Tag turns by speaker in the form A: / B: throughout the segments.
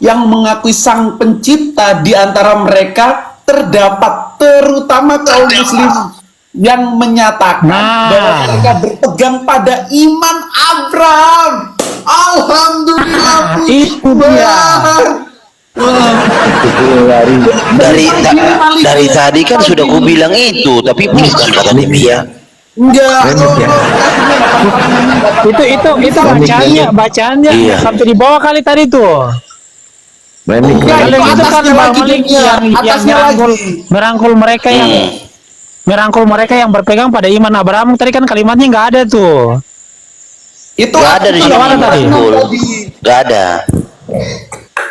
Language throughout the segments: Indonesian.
A: yang mengakui sang pencipta, di antara mereka terdapat terutama kaum muslim yang menyatakan bahwa mereka berpegang pada iman Abraham. Alhamdulillah.
B: Itu dia.
C: Dari tadi kan sudah ku bilang itu, tapi bukan kata dia.
A: Enggak.
B: Itu bacaannya
C: Iya.
B: sampai di bawah kali tadi tuh.
A: Enggak,
B: Kalau
A: itu
B: itu kan
A: atasnya
B: Bang
A: lagi
B: Malik
A: dia.
B: yang
A: Atasnya
B: merangkul mereka yang berpegang pada iman Abraham. Tadi kan kalimatnya nggak ada tuh.
A: Itu
C: Gak ada di sini.
B: Mana tadi?
C: Gak ada.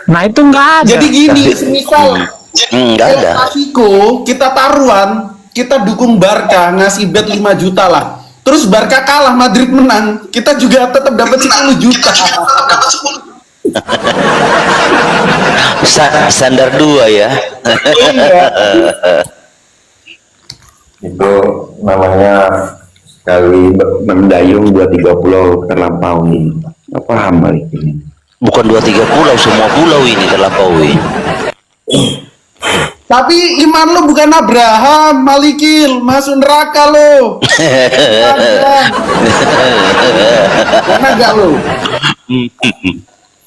B: Nah itu nggak ada.
A: Jadi gini, semisal
C: Gak
A: El
C: ada.
A: Clasico kita taruhan, kita dukung Barca, ngasih bet 5 juta lah. Terus Barca kalah, Madrid menang, kita juga tetap dapat 10 juta.
C: Standar 2 ya.
A: Iya.
D: Itu namanya sekali mendayung 2-3 pulau terlampaui. Apa paham balik ini?
C: Bukan 2-3 pulau, semua pulau ini terlampaui.
A: Tapi iman lo bukan Abraham, Malikil, masuk neraka lo. Karena gak lo?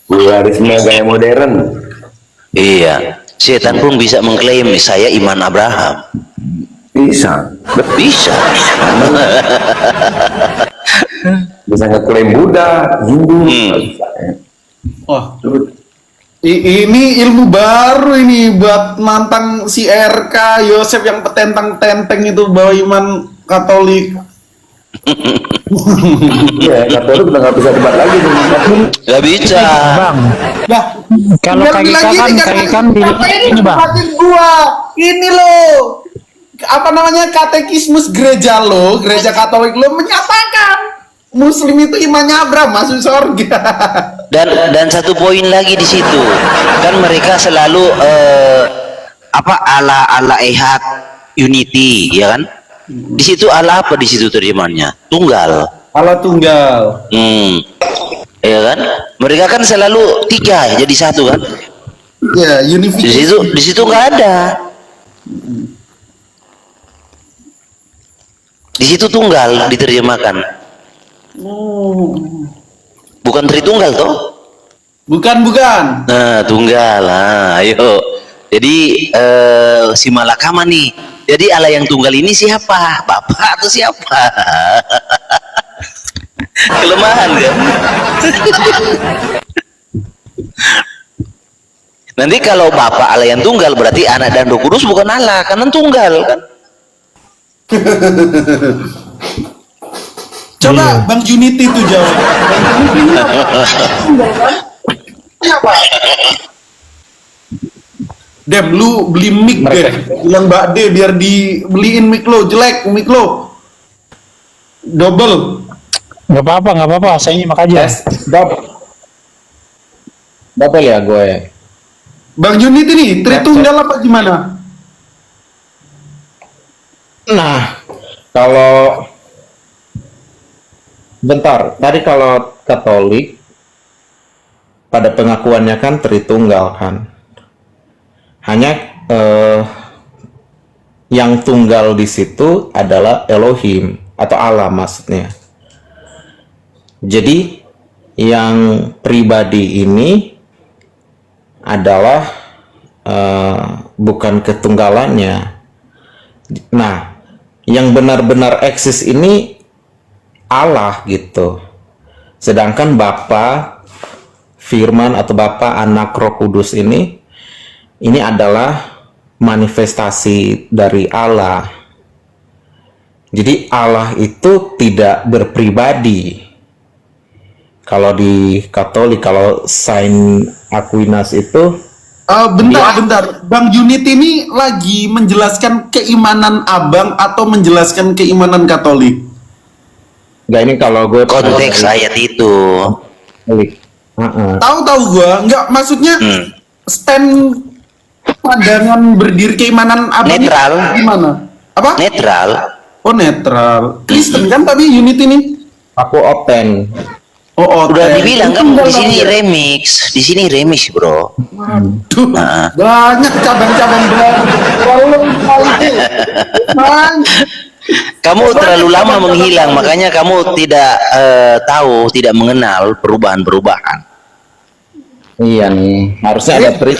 D: Pluralisme gaya modern.
C: Iya. Setan pun bisa mengklaim saya iman Abraham.
D: Bisa.
C: Bisa.
D: Bisa ngeklaim Buddha, Hindu.
A: Oh, ini ilmu baru ini buat mantan si RK Yosef yang petentang-tenteng itu bahwa iman Katolik.
D: Iya, Katolik udah nggak bisa debat lagi.
C: Gak bisa.
B: Bang,
A: Nah,
B: kalau
A: biar
B: kaki
A: bilang gini
B: kan
A: ini
B: Bang.
A: debatin gua. Ini loh, apa namanya, katekismus gereja lo, gereja Katolik lo menyatakan Muslim itu imannya Abraham masuk surga.
C: Dan satu poin lagi di situ, kan mereka selalu ala ehad unity, ya kan? Di situ ala apa di situ terjemahannya? Tunggal.
A: Allah tunggal.
C: Ya kan? Mereka kan selalu 3 jadi 1 kan?
A: Ya, unifikasi.
C: Di situ nggak ada. Di situ tunggal diterjemahkan. Bukan Tritunggal toh?
A: Bukan.
C: Nah, tunggal. Nah, ayo. Jadi si Malakama nih. Jadi Allah yang tunggal ini siapa? Bapak atau siapa? Kelemahan kan? Nanti kalau Bapak Allah yang tunggal berarti Anak dan Roh Kudus bukan Allah, karena tunggal kan?
A: Coba Bang Juniti itu jawab. Bang Juniti ini apa? Dem, lu beli mic deh. Bilang Mbak D biar dibeliin mic lo, jelek mic lo. Double.
B: Nggak apa-apa. Saya nyimak aja.
E: Double ya gue.
A: Bang Juniti nih, Tritunggal apa gimana?
E: Nah, kalau bentar, tadi kalau Katolik pada pengakuannya kan Tritunggal kan. Hanya yang tunggal di situ adalah Elohim atau Allah maksudnya. Jadi yang pribadi ini adalah bukan ketunggalannya. Nah, yang benar-benar eksis ini Allah gitu. Sedangkan Bapa, Firman atau Bapa, Anak, Roh Kudus ini adalah manifestasi dari Allah. Jadi Allah itu tidak berpribadi. Kalau di Katolik, kalau Saint Aquinas itu
A: Bentar. Bang Juniti ini lagi menjelaskan keimanan abang atau menjelaskan keimanan Katolik?
E: enggak, ini kalau gue
C: Konteks ayat itu.
E: Katolik.
A: Tahu gua, enggak maksudnya stand pandangan berdiri keimanan abang
C: Netral.
A: gimana? Apa?
C: Netral.
A: Oh, netral. Kristen kan tapi unit ini.
E: Aku open.
A: Oh,
C: Udah
A: OT.
C: dibilang kan
A: Tunggal
C: di sini
A: tapi ya.
C: di sini remix bro.
A: Waduh,
C: Nah.
A: banyak cabang-cabang belajar. Kalau
C: Kamu terlalu lama menghilang, makanya kamu tidak tahu, tidak mengenal perubahan-perubahan.
E: Iya nih, harusnya ada trik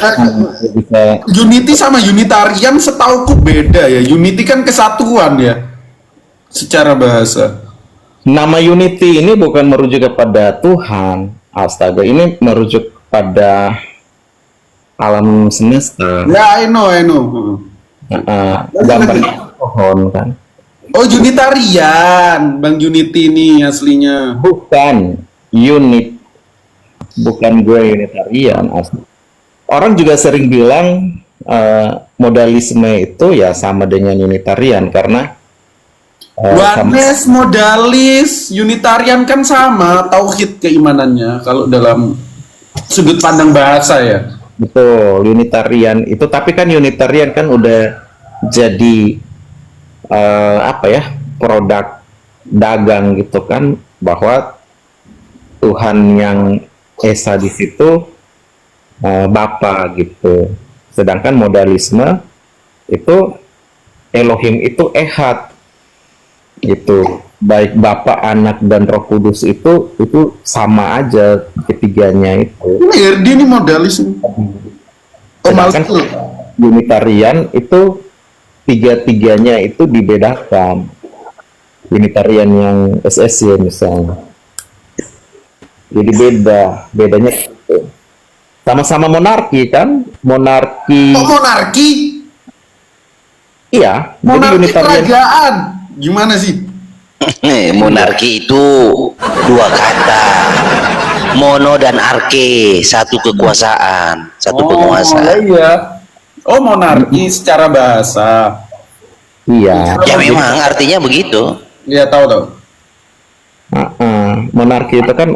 E: bisa.
A: Unity sama Unitarian setauku beda ya. Unity kan kesatuan ya, secara bahasa.
E: Nama Unity ini bukan merujuk kepada Tuhan, astaga, ini merujuk pada alam semesta.
A: Ya, I know.
E: Gambar pohon kan.
A: Oh, Unitarian, Bang Unity ini aslinya.
E: Bukan unit, bukan gue Unitarian asli. Orang juga sering bilang modalisme itu ya sama dengan Unitarian karena
A: Oneness, modalis, Unitarian kan sama, tauhid keimanannya kalau dalam sudut pandang bahasa ya.
E: betul Unitarian itu, tapi kan Unitarian kan udah jadi apa ya, produk dagang gitu kan, bahwa Tuhan yang Esa di situ Bapa gitu. Sedangkan modalisme itu Elohim itu Ehad gitu. Baik Bapa, Anak dan Roh Kudus itu sama aja ketiganya itu.
A: Ini RD ini modalis.
E: Sedangkan Unitarian itu tiga-tiganya itu dibedakan. Unitarian yang SSC misalnya. Jadi bedanya gitu. Sama-sama monarki kan? Monarki.
A: Kok monarki?
E: Iya, jadi
A: Monarki
E: Unitarian.
A: kerajaan. Gimana sih?
C: Monarki itu dua kata, mono dan arke, satu kekuasaan, satu penguasa.
A: Iya. Oh, monarki secara bahasa.
E: Iya.
C: Ya memang artinya begitu.
A: Iya, tahu.
E: Monarki itu kan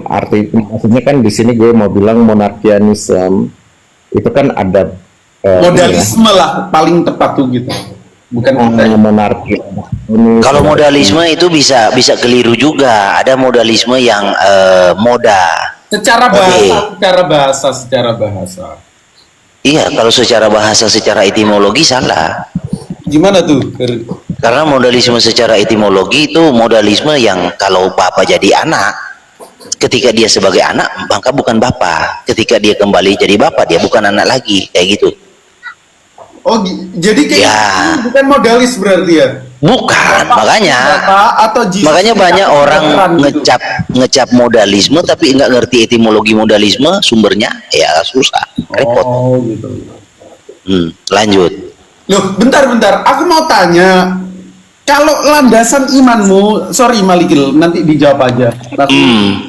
E: maksudnya kan di sini gue mau bilang monarkianisme itu kan ada
A: Modalisme lah paling tepat tuh gitu. Bukan
E: monarki.
C: Kalau modalisme itu bisa keliru juga. Ada modalisme yang moda.
A: secara bahasa.
C: Iya, kalau secara bahasa, secara etimologi salah.
A: Gimana tuh?
C: Karena modalisme secara etimologi itu modalisme yang kalau bapak jadi anak, ketika dia sebagai anak, maka bukan bapak. Ketika dia kembali jadi bapak, dia bukan anak lagi, kayak gitu.
A: Oh, jadi kayak
C: Ya.
A: gitu, bukan modalis berarti ya?
C: Bukan, makanya
A: Atau
C: makanya banyak orang
A: gitu.
C: ngecap modalisme tapi nggak ngerti etimologi modalisme, sumbernya ya susah, repot.
A: Oh, gitu.
C: Lanjut.
A: Loh, bentar. Aku mau tanya. Kalau landasan imanmu, sorry Malikil, nanti dijawab aja. Tapi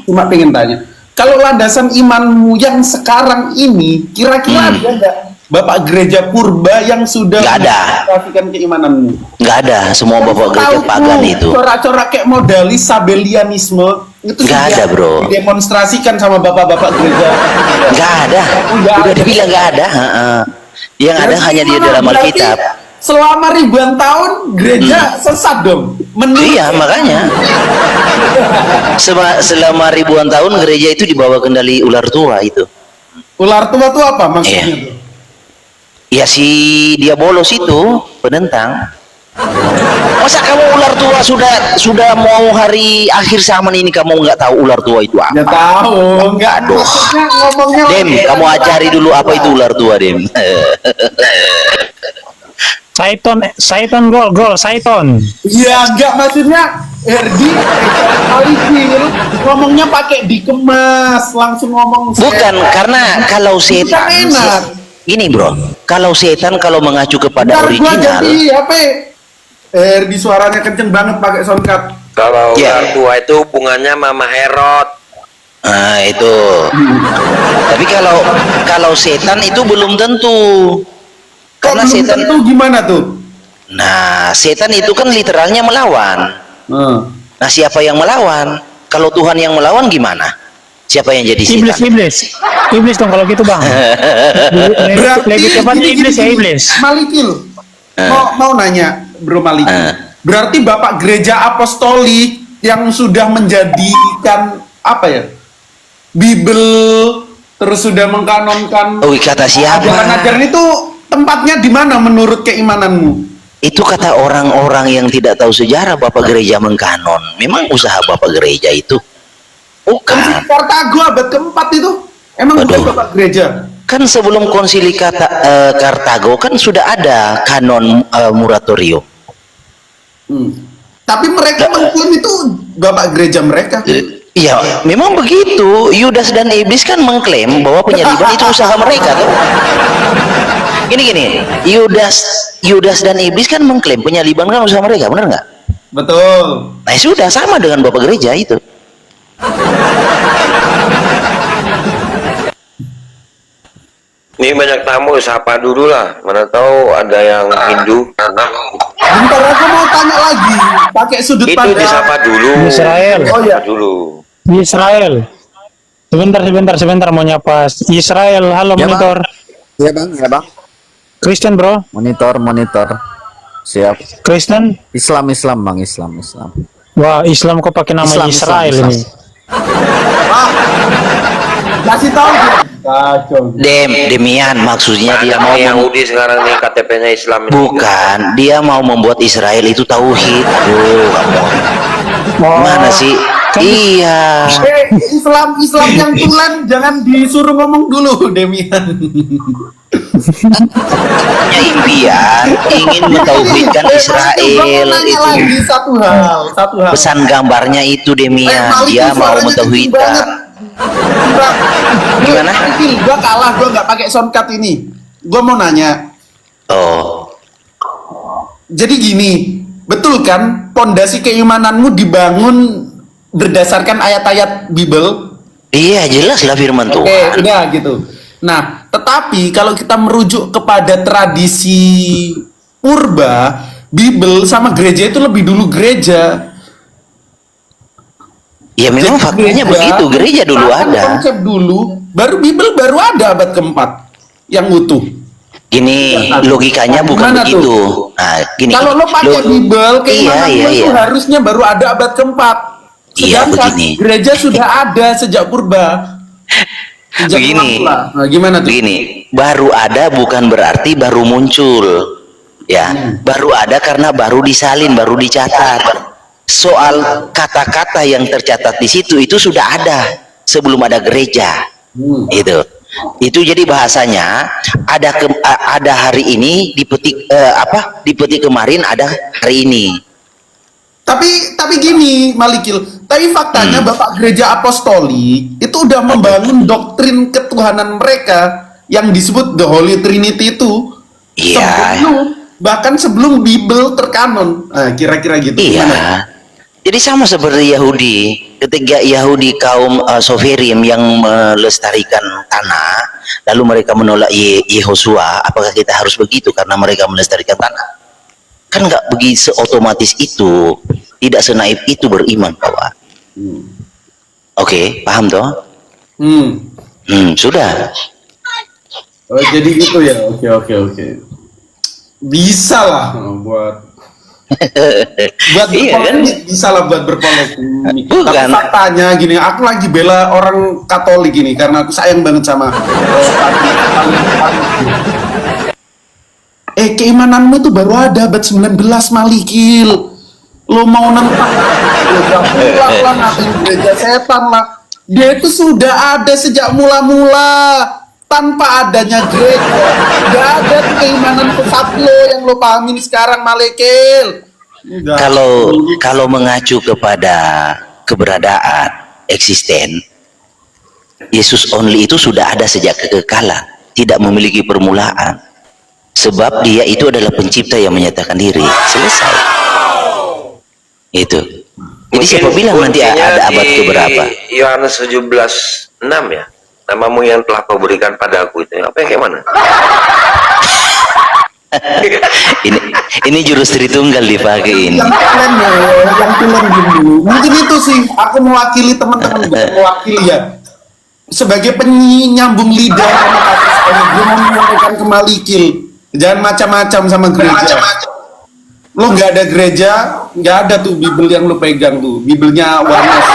A: cuma pengen tanya. Kalau landasan imanmu yang sekarang ini, kira-kira ada nggak Bapak Gereja Purba yang sudah
C: Nggak ada.
A: mengapresiasikan keimananmu?
C: Nggak ada, semua bapak gereja pagan itu.
A: Corak-corak kayak modalis, sabelianisme itu
C: Nggak ada, bro.
A: Didemonstrasikan sama bapak-bapak gereja.
C: Nggak ada,
A: Nggak
C: udah
A: ada.
C: dibilang nggak ada. Yang ada
A: Berarti
C: hanya di
A: gimana?
C: dalam
A: Berarti
C: Alkitab.
A: Selama ribuan tahun gereja sesat dong. Menurut
C: Iya, makanya selama ribuan tahun gereja itu dibawa kendali ular tua itu.
A: ular tua tuh apa maksudnya?
C: Iya.
A: tuh?
C: Ya si dia bolos itu penentang. Masa kamu ular tua sudah mau hari akhir zaman ini kamu nggak tahu ular tua itu
A: Ya
C: apa?
A: tahu, enggak
C: Aduh.
A: ngomongnya
C: Dem, kamu ajari dulu apa itu ular tua, Dem.
B: Saiton gol Saiton.
A: Iya, enggak maksudnya Herdi Malikil ngomongnya pakai dikemas, langsung ngomong
C: Bukan, karena kalau setan
A: Bukan enak.
C: gini bro, kalau setan kalau mengacu kepada
A: Bentar, gua
C: original,
A: jadi apa? Herdi suaranya kenceng banget pakai soundcard.
F: Kalau
C: Ya.
F: ular tua itu hubungannya Mama Herod.
C: nah itu. Tapi kalau setan itu belum tentu, karena
A: Belum
C: setan,
A: tentu gimana tuh?
C: nah setan itu kan literalnya melawan. Nah siapa yang melawan? Kalau Tuhan yang melawan gimana? Siapa yang jadi setan?
B: Iblis dong kalau gitu bang. Lebih tepatnya iblis ya iblis.
A: Malikil, mau nanya, Bro Malikil. Berarti Bapak Gereja Apostolik yang sudah menjadikan apa ya? Bible, terus sudah mengkanonkan.
C: Oh, kata siapa?
A: Ajaran-ajaran itu tempatnya di mana menurut keimananmu?
C: Itu kata orang-orang yang tidak tahu sejarah Bapak Gereja mengkanon. Memang usaha Bapak Gereja itu. Bukan.
A: Kartago abad keempat itu emang bukan
C: Waduh.
A: Bapak Gereja.
C: Kan sebelum konsili Kartago kan sudah ada kanon moratorium.
A: Tapi mereka mengklaim itu Bapak Gereja mereka.
C: Iya, memang begitu. Yudas dan iblis kan mengklaim bahwa penyaliban itu usaha mereka kan. Gini, Yudas dan iblis kan mengklaim penyaliban kan usaha mereka, benar nggak?
A: Betul.
C: Nah sudah sama dengan Bapak Gereja itu.
F: Ini banyak tamu, sapa dulu lah. Mana tahu ada yang Hindu.
A: Bentar, aku mau tanya lagi. Pakai sudut
F: Itu
A: pandang.
F: disapa dulu.
B: Israel.
A: Oh ya.
F: Dulu.
B: Israel. Sebentar mau nyapa Israel. Halo
G: Ya,
B: monitor.
G: Iya bang, ya bang.
B: Kristen bro.
G: Monitor. Siap.
B: Kristen.
G: Islam bang, Islam.
B: Wah Islam kok pakai nama Israel
G: Islam.
B: ini.
A: Kasih tahu dia. Kacau.
C: Demian maksudnya dia
F: Ada
C: mau
F: Yahudi sekarang nih KTP-nya Islam ini.
C: bukan, dia mau membuat Israel itu tauhid. Aduh, kamu mana sih? Iya.
A: Islam yang tulen jangan disuruh ngomong dulu, Demian.
C: Ya, impian ingin mentauhidkan Israel
A: Nanya
C: itu.
A: lagi satu hal.
C: Pesan gambarnya itu Demian,
A: Malik
C: dia
A: tuh
C: mau
A: suaranya kenceng banget.
C: mentauhidkan. Gimana?
A: Gue kalah, gue nggak pakai soundcard ini. Gue mau nanya.
C: Oh,
A: Jadi gini, betul kan pondasi keimananmu dibangun berdasarkan ayat-ayat Bible?
C: iya jelas lah firman
A: Oke,
C: Tuhan.
A: udah gitu. Nah, tetapi kalau kita merujuk kepada tradisi purba, Bible sama gereja itu lebih dulu gereja.
C: Ya memang
A: Jadi
C: faktanya begitu, gereja dulu
A: tanpa
C: ada.
A: konsep dulu, baru Bible baru ada abad keempat yang utuh.
C: Gini, logikanya bukan
A: Gimana
C: begitu.
A: tuh?
C: Nah, gini.
A: Kalau lo pakai Bible, keimananmu itu
C: iya.
A: harusnya baru ada abad keempat.
C: Iya,
A: Sedangkan
C: begini.
A: gereja sudah ada sejak purba. Sejak
C: Begini.
A: mula. Nah, gimana tuh?
C: Begini, baru ada bukan berarti baru muncul. Ya, baru ada karena baru disalin, baru dicatat. Soal kata-kata yang tercatat di situ itu sudah ada sebelum ada gereja. Itu jadi bahasanya ada hari ini dipetik kemarin ada hari ini.
A: Tapi gini, Malikil. Tapi faktanya Bapak Gereja Apostolik itu udah membangun doktrin ketuhanan mereka yang disebut The Holy Trinity itu.
C: Iya.
A: Bahkan sebelum Bible terkanon. Nah, kira-kira gitu.
C: Iya.
A: Gimana?
C: Jadi sama seperti Yahudi. Ketika Yahudi kaum Soferim yang melestarikan tanah, lalu mereka menolak Yehosua, apakah kita harus begitu karena mereka melestarikan tanah? Kan nggak begitu otomatis itu, tidak senaif itu beriman, Pak. Oke, paham toh? Sudah.
A: Oh, jadi gitu ya. Oke. Bisa lah buat
C: Iya kan?
A: bisa lah buat berpolemik.
C: Bukan.
A: Tapi faktanya gini, aku lagi bela orang Katolik gini karena aku sayang banget sama keimananmu tuh baru ada abad 19, Malikil. Lo mau nentang lah, ngatain gereja setan lah. Dia itu sudah ada sejak mula-mula tanpa adanya gereja. Gak ada tuh keimanan pesat lo yang lo pahamin sekarang, Malikil.
C: Kalau mengacu kepada keberadaan eksisten, Yesus only itu sudah ada sejak kekekalan, tidak memiliki permulaan. Sebab dia itu adalah pencipta yang menyatakan diri. Selesai. Itu. Jadi siapa bilang nanti ada abad keberapa?
F: Yohanes 17:6 ya. Namamu yang telah kau berikan padaku itu. Apa yang kayak mana?
A: Iya.
C: ini jurus Tritunggal dipakai ini.
A: Yang tulen dulu. Mungkin itu sih. Aku mewakili teman-teman gue, mewakili ya. Sebagai penyambung lidah sama kata saya, gue mau menyampaikan ke Malikil. Jangan macam-macam sama gereja. Lo nggak ada gereja, nggak ada tuh Bible yang lo pegang tuh. Biblenya Warnes.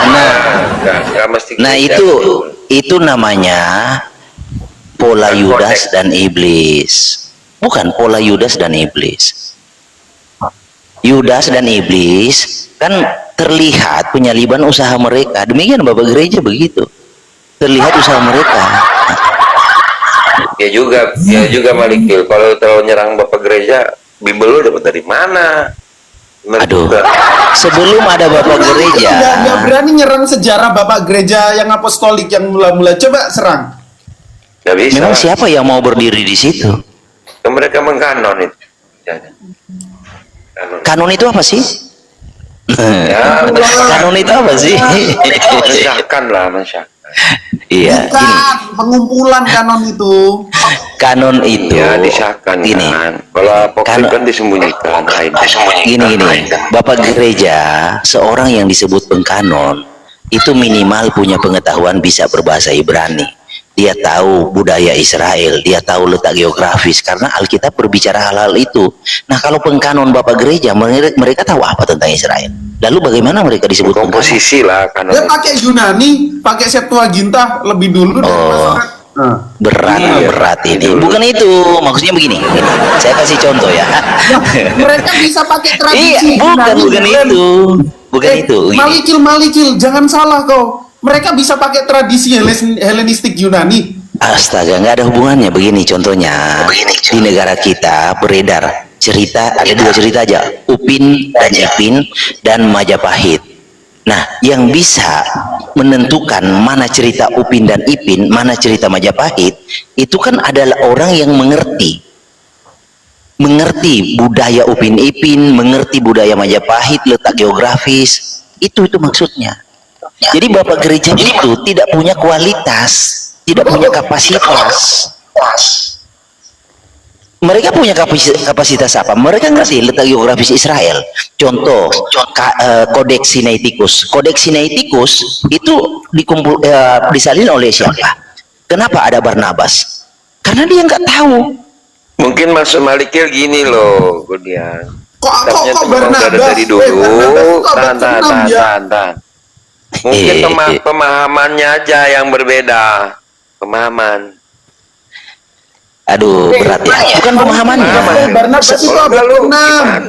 F: Nggak mesti.
C: Nah itu namanya pola Yudas dan iblis. Bukan pola Yudas dan iblis. Yudas dan iblis kan terlihat penyaliban usaha mereka. Demikian Bapak Gereja begitu. Terlihat usaha mereka.
F: Ya juga Malikil. Kalau terlalu nyerang Bapak Gereja, Bimbel lu dapat dari mana? Bener
C: Aduh,
F: juga.
C: sebelum ada Bapak Gereja,
A: nggak berani nyerang sejarah Bapak Gereja yang apostolik yang mula-mula. Coba serang.
F: Nggak bisa.
C: memang siapa yang mau berdiri di situ?
F: Kan mereka mengkanon itu. Kanon.
C: Kanon itu apa sih?
F: Ya,
C: Kanon itu apa sih?
F: mensahkan lah, mensahkan.
C: Iya,
A: Bukan
C: gini.
A: pengumpulan kanon itu.
C: Kanon itu
F: Ya, disahkan
C: gini.
F: kan. Kalau apokrif kan disembunyikan.
C: Gini, Bapak Gereja, seorang yang disebut pengkanon itu minimal punya pengetahuan bisa berbahasa Ibrani. Dia tahu budaya Israel, dia tahu letak geografis, karena Alkitab berbicara hal-hal itu. Nah, kalau pengkanon Bapak Gereja, mereka tahu apa tentang Israel. Lalu bagaimana mereka disebut pengkanon?
F: Komposisi lah kanon.
A: Dia pakai Yunani, pakai Septuaginta lebih dulu dari masyarakat. Nah.
C: Berat ini. Bukan itu, maksudnya begini. Saya kasih contoh ya.
A: Mereka bisa pakai tradisi.
C: Iya, bukan
A: Yunani,
C: itu. Bukan itu. Gini.
A: Malikil, jangan salah kau. Mereka bisa pakai tradisi Helenistik Yunani.
C: Astaga, nggak ada hubungannya. Begini contohnya, di negara kita beredar cerita, ada dua cerita aja, Upin dan Ipin dan Majapahit. Nah, yang bisa menentukan mana cerita Upin dan Ipin, mana cerita Majapahit, itu kan adalah orang yang mengerti budaya Upin Ipin, mengerti budaya Majapahit, letak geografis. Itu maksudnya. Jadi Bapak Gereja itu tidak punya kualitas, tidak punya kapasitas. Mereka punya kapasitas apa? Mereka ngerti letak geografis Israel. Contoh, Kodeks Sinaiticus. Kodeks Sinaiticus itu disalin oleh siapa? Kenapa ada Barnabas? Karena dia nggak tahu.
F: Mungkin Mas Malikil gini loh, Gudian.
A: Kok Barnabas?
F: Dari dulu. Tahan. Mungkin pemahamannya aja yang berbeda. Pemahaman.
C: Aduh, berat ya. Bukan pemahamannya.
A: Barnabas itu abad ke-6.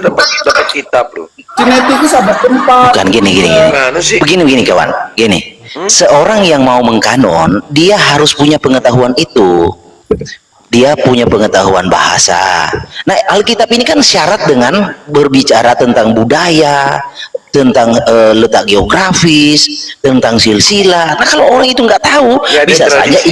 F: Dapat kitab loh.
A: Sinaiticus abad ke-4.
C: Bukan gini.
F: Gimana sih?
C: Begini kawan. Gini. Seorang yang mau mengkanon, dia harus punya pengetahuan itu. Dia punya pengetahuan bahasa. Nah, Alkitab ini kan syarat dengan berbicara tentang budaya, tentang letak geografis, tentang silsilah. Nah, kalau orang itu nggak tahu, bisa saja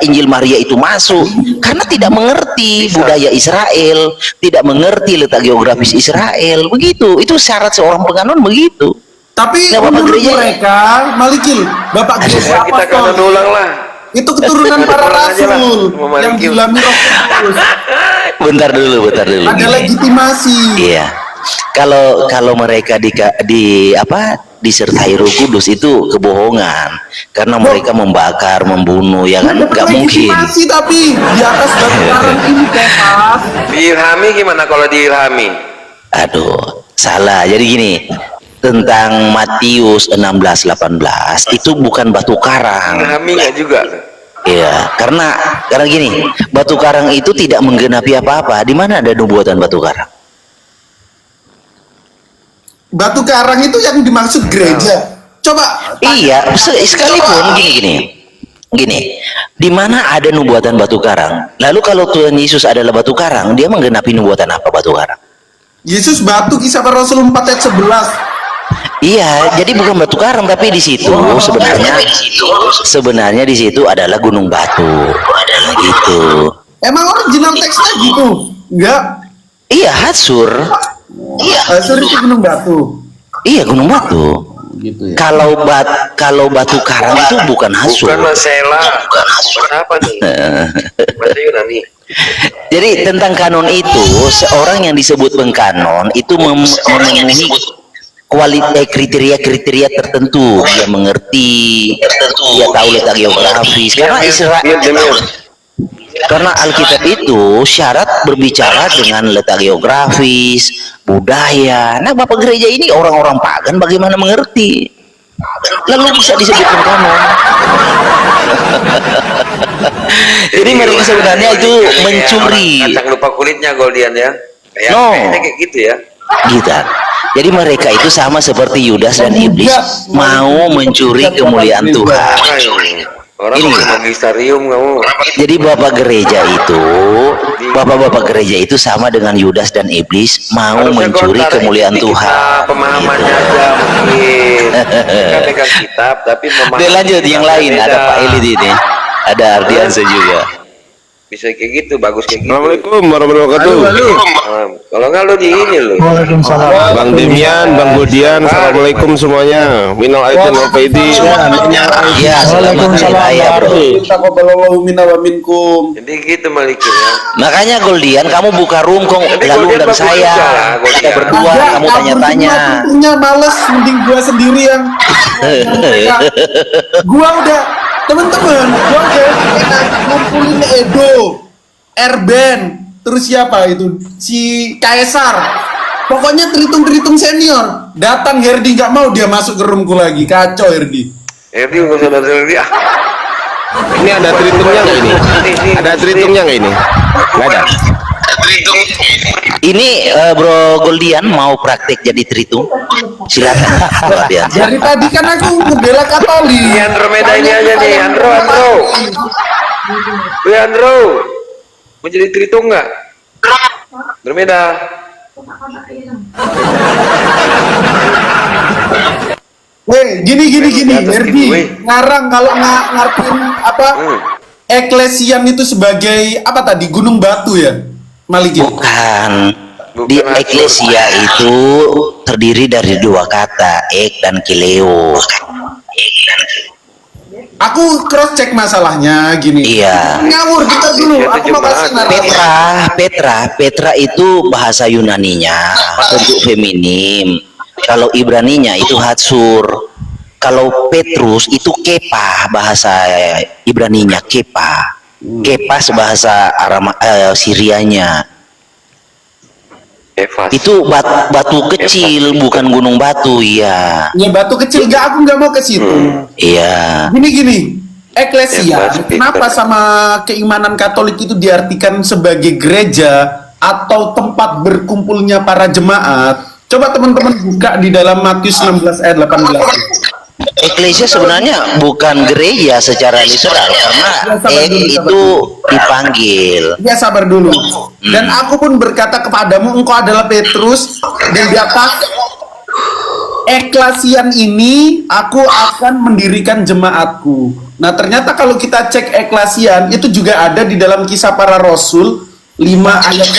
C: Injil Maria itu masuk karena tidak mengerti budaya Israel, tidak mengerti letak geografis Israel. Begitu. Itu syarat seorang penganon begitu.
A: Tapi
C: Nah, Bapak
A: menurut
C: Gereja
A: mereka, Malikil, Bapak Gereja
F: Kita kanon
A: Apostolik
F: ulang lah.
A: itu keturunan para rasul yang dilami Roh Kudus.
C: Bentar dulu.
A: Ada legitimasi.
C: Iya. Kalau mereka disertai Roh Kudus itu kebohongan, karena mereka membakar, membunuh, ya kan? Nggak mungkin.
A: Legitimasi tapi di atas batu karang ini, Bebas.
F: Diilhami gimana kalau diilhami?
C: Aduh, salah. Jadi gini, tentang Matius 16:18 itu bukan batu karang.
F: Ilhami nggak juga?
C: Iya, karena gini, batu karang itu tidak menggenapi apa-apa. Di mana ada nubuatan batu karang?
A: Batu karang itu yang dimaksud gereja. Coba.
C: Iya, sekalipun gini. Di mana ada nubuatan batu karang? Lalu kalau Tuhan Yesus adalah batu karang, dia menggenapi nubuatan apa batu karang?
A: Yesus batu, Kisah Para Rasul 4 ayat 11.
C: Iya, jadi bukan batu karang, tapi di situ sebenarnya di situ adalah gunung batu, gitu.
A: Emang original teksnya gitu? Enggak.
C: Iya, Hatsur.
A: Hatsur itu gunung batu.
C: Iya, gunung batu.
A: Gitu ya.
C: Kalau batu karang itu bukan Hatsur.
F: Bukan Masela. Apa nih? Bahasa Yunani.
C: Jadi tentang kanon itu, seorang yang disebut pengkanon itu memenuhi kriteria tertentu. Dia mengerti, dia tahu letak geografis. Karena Israel, Karena Alkitab itu syarat berbicara dengan letak geografis, budaya. Nah, Bapak gereja ini orang-orang pagan bagaimana mengerti? Lalu bisa disebutkan kanon. Jadi mereka sebenarnya itu mencuri.
F: Kacang lupa kulitnya Goldian ya. Kayaknya kayak gitu ya.
C: Gitu. Jadi mereka itu sama seperti Yudas dan iblis, mau mencuri kemuliaan Tuhan.
F: Orang
C: Ini.
F: magisterium kamu.
C: Jadi bapak-bapak gereja itu sama dengan Yudas dan iblis, mau
F: Harusnya
C: mencuri
F: kontrak
C: kemuliaan
F: ini
C: Tuhan.
F: kita pemahamannya aja mungkin. Kita pegang kitab tapi pemahaman.
C: Dia lanjut yang lain,
F: beda.
C: ada Pak Elit ini, ada Ardiansa juga.
F: Bisa kayak gitu, bagus kayak gitu.
H: Assalamualaikum warahmatullahi wabarakatuh.
F: Kalau nggak lo di ini lo.
B: Waalaikumsalam.
H: Bang Demian, Bang Budian, assalamualaikum semuanya. Minal aidin wal faidin.
C: Ya, selamat hari raya, bro.
A: Taqabbalallahu minna wa minkum.
F: Jadi gitu Malikin ya.
C: Makanya Goldian, kamu buka room kok
F: Tapi
C: lalu
F: Goldian
C: undang
F: bagus
C: saya.
F: juga lah, Goldian.
C: Kita berdua, kamu tanya-tanya.
A: Tentunya males, mending gua sendiri yang gua udah temen-temen, gua udah enak ngumpulin Edo, Erben, terus siapa itu si Kaisar. Pokoknya terhitung senior. Datang Herdi nggak mau, dia masuk ke roomku lagi. Kacau Herdi.
F: Herdi nggak usah dari dia.
H: Ini ada tritungnya nggak ini? Ada tritungnya nggak ini? Nggak ada.
C: Ini Bro Goldian mau praktek jadi tritung? Silakan. Luar biasa.
A: Dari tadi kan aku ngebela Katolik.
F: Ini Andromeda ini aja nih, Andro. Wih Andro, mau jadi tritung nggak? Andromeda.
A: Weh, gini,
F: Atas
A: Herdi.
F: gitu, weh.
A: Ngarang kalau ngartiin apa? Eklesian itu sebagai apa tadi? Gunung batu ya, Malikin.
C: Bukan.
F: Bukan
C: Di
F: aku.
C: eklesia itu terdiri dari dua kata, ek dan kileo.
A: Aku cross check masalahnya gini.
C: Iya.
A: Ngawur kita dulu.
F: Itu
A: Aku mau kasih narasi.
C: Petra itu bahasa Yunaninya, bentuk feminim. Kalau Ibraninya itu Hatsur. Kalau Petrus itu Kepa, bahasa Ibraninya Kepa. Kepa bahasa Sirianya.
F: Evas.
C: Itu batu kecil, bukan gunung batu, ya.
A: Ya batu kecil enggak, aku nggak mau ke situ.
C: Iya.
A: Gini. Eklesia,
F: Bebas,
A: kenapa
F: Peter.
A: sama keimanan Katolik itu diartikan sebagai gereja atau tempat berkumpulnya para jemaat? Coba teman-teman buka di dalam Matius 16 ayat 18.
C: Eklesia sebenarnya bukan gereja secara literal karena itu dipanggil.
A: Ya sabar dulu. Dan aku pun berkata kepadamu, engkau adalah Petrus, dan di atas eklesian ini aku akan mendirikan jemaatku. Nah ternyata kalau kita cek eklesian itu juga ada di dalam Kisah Para Rasul 5 ayat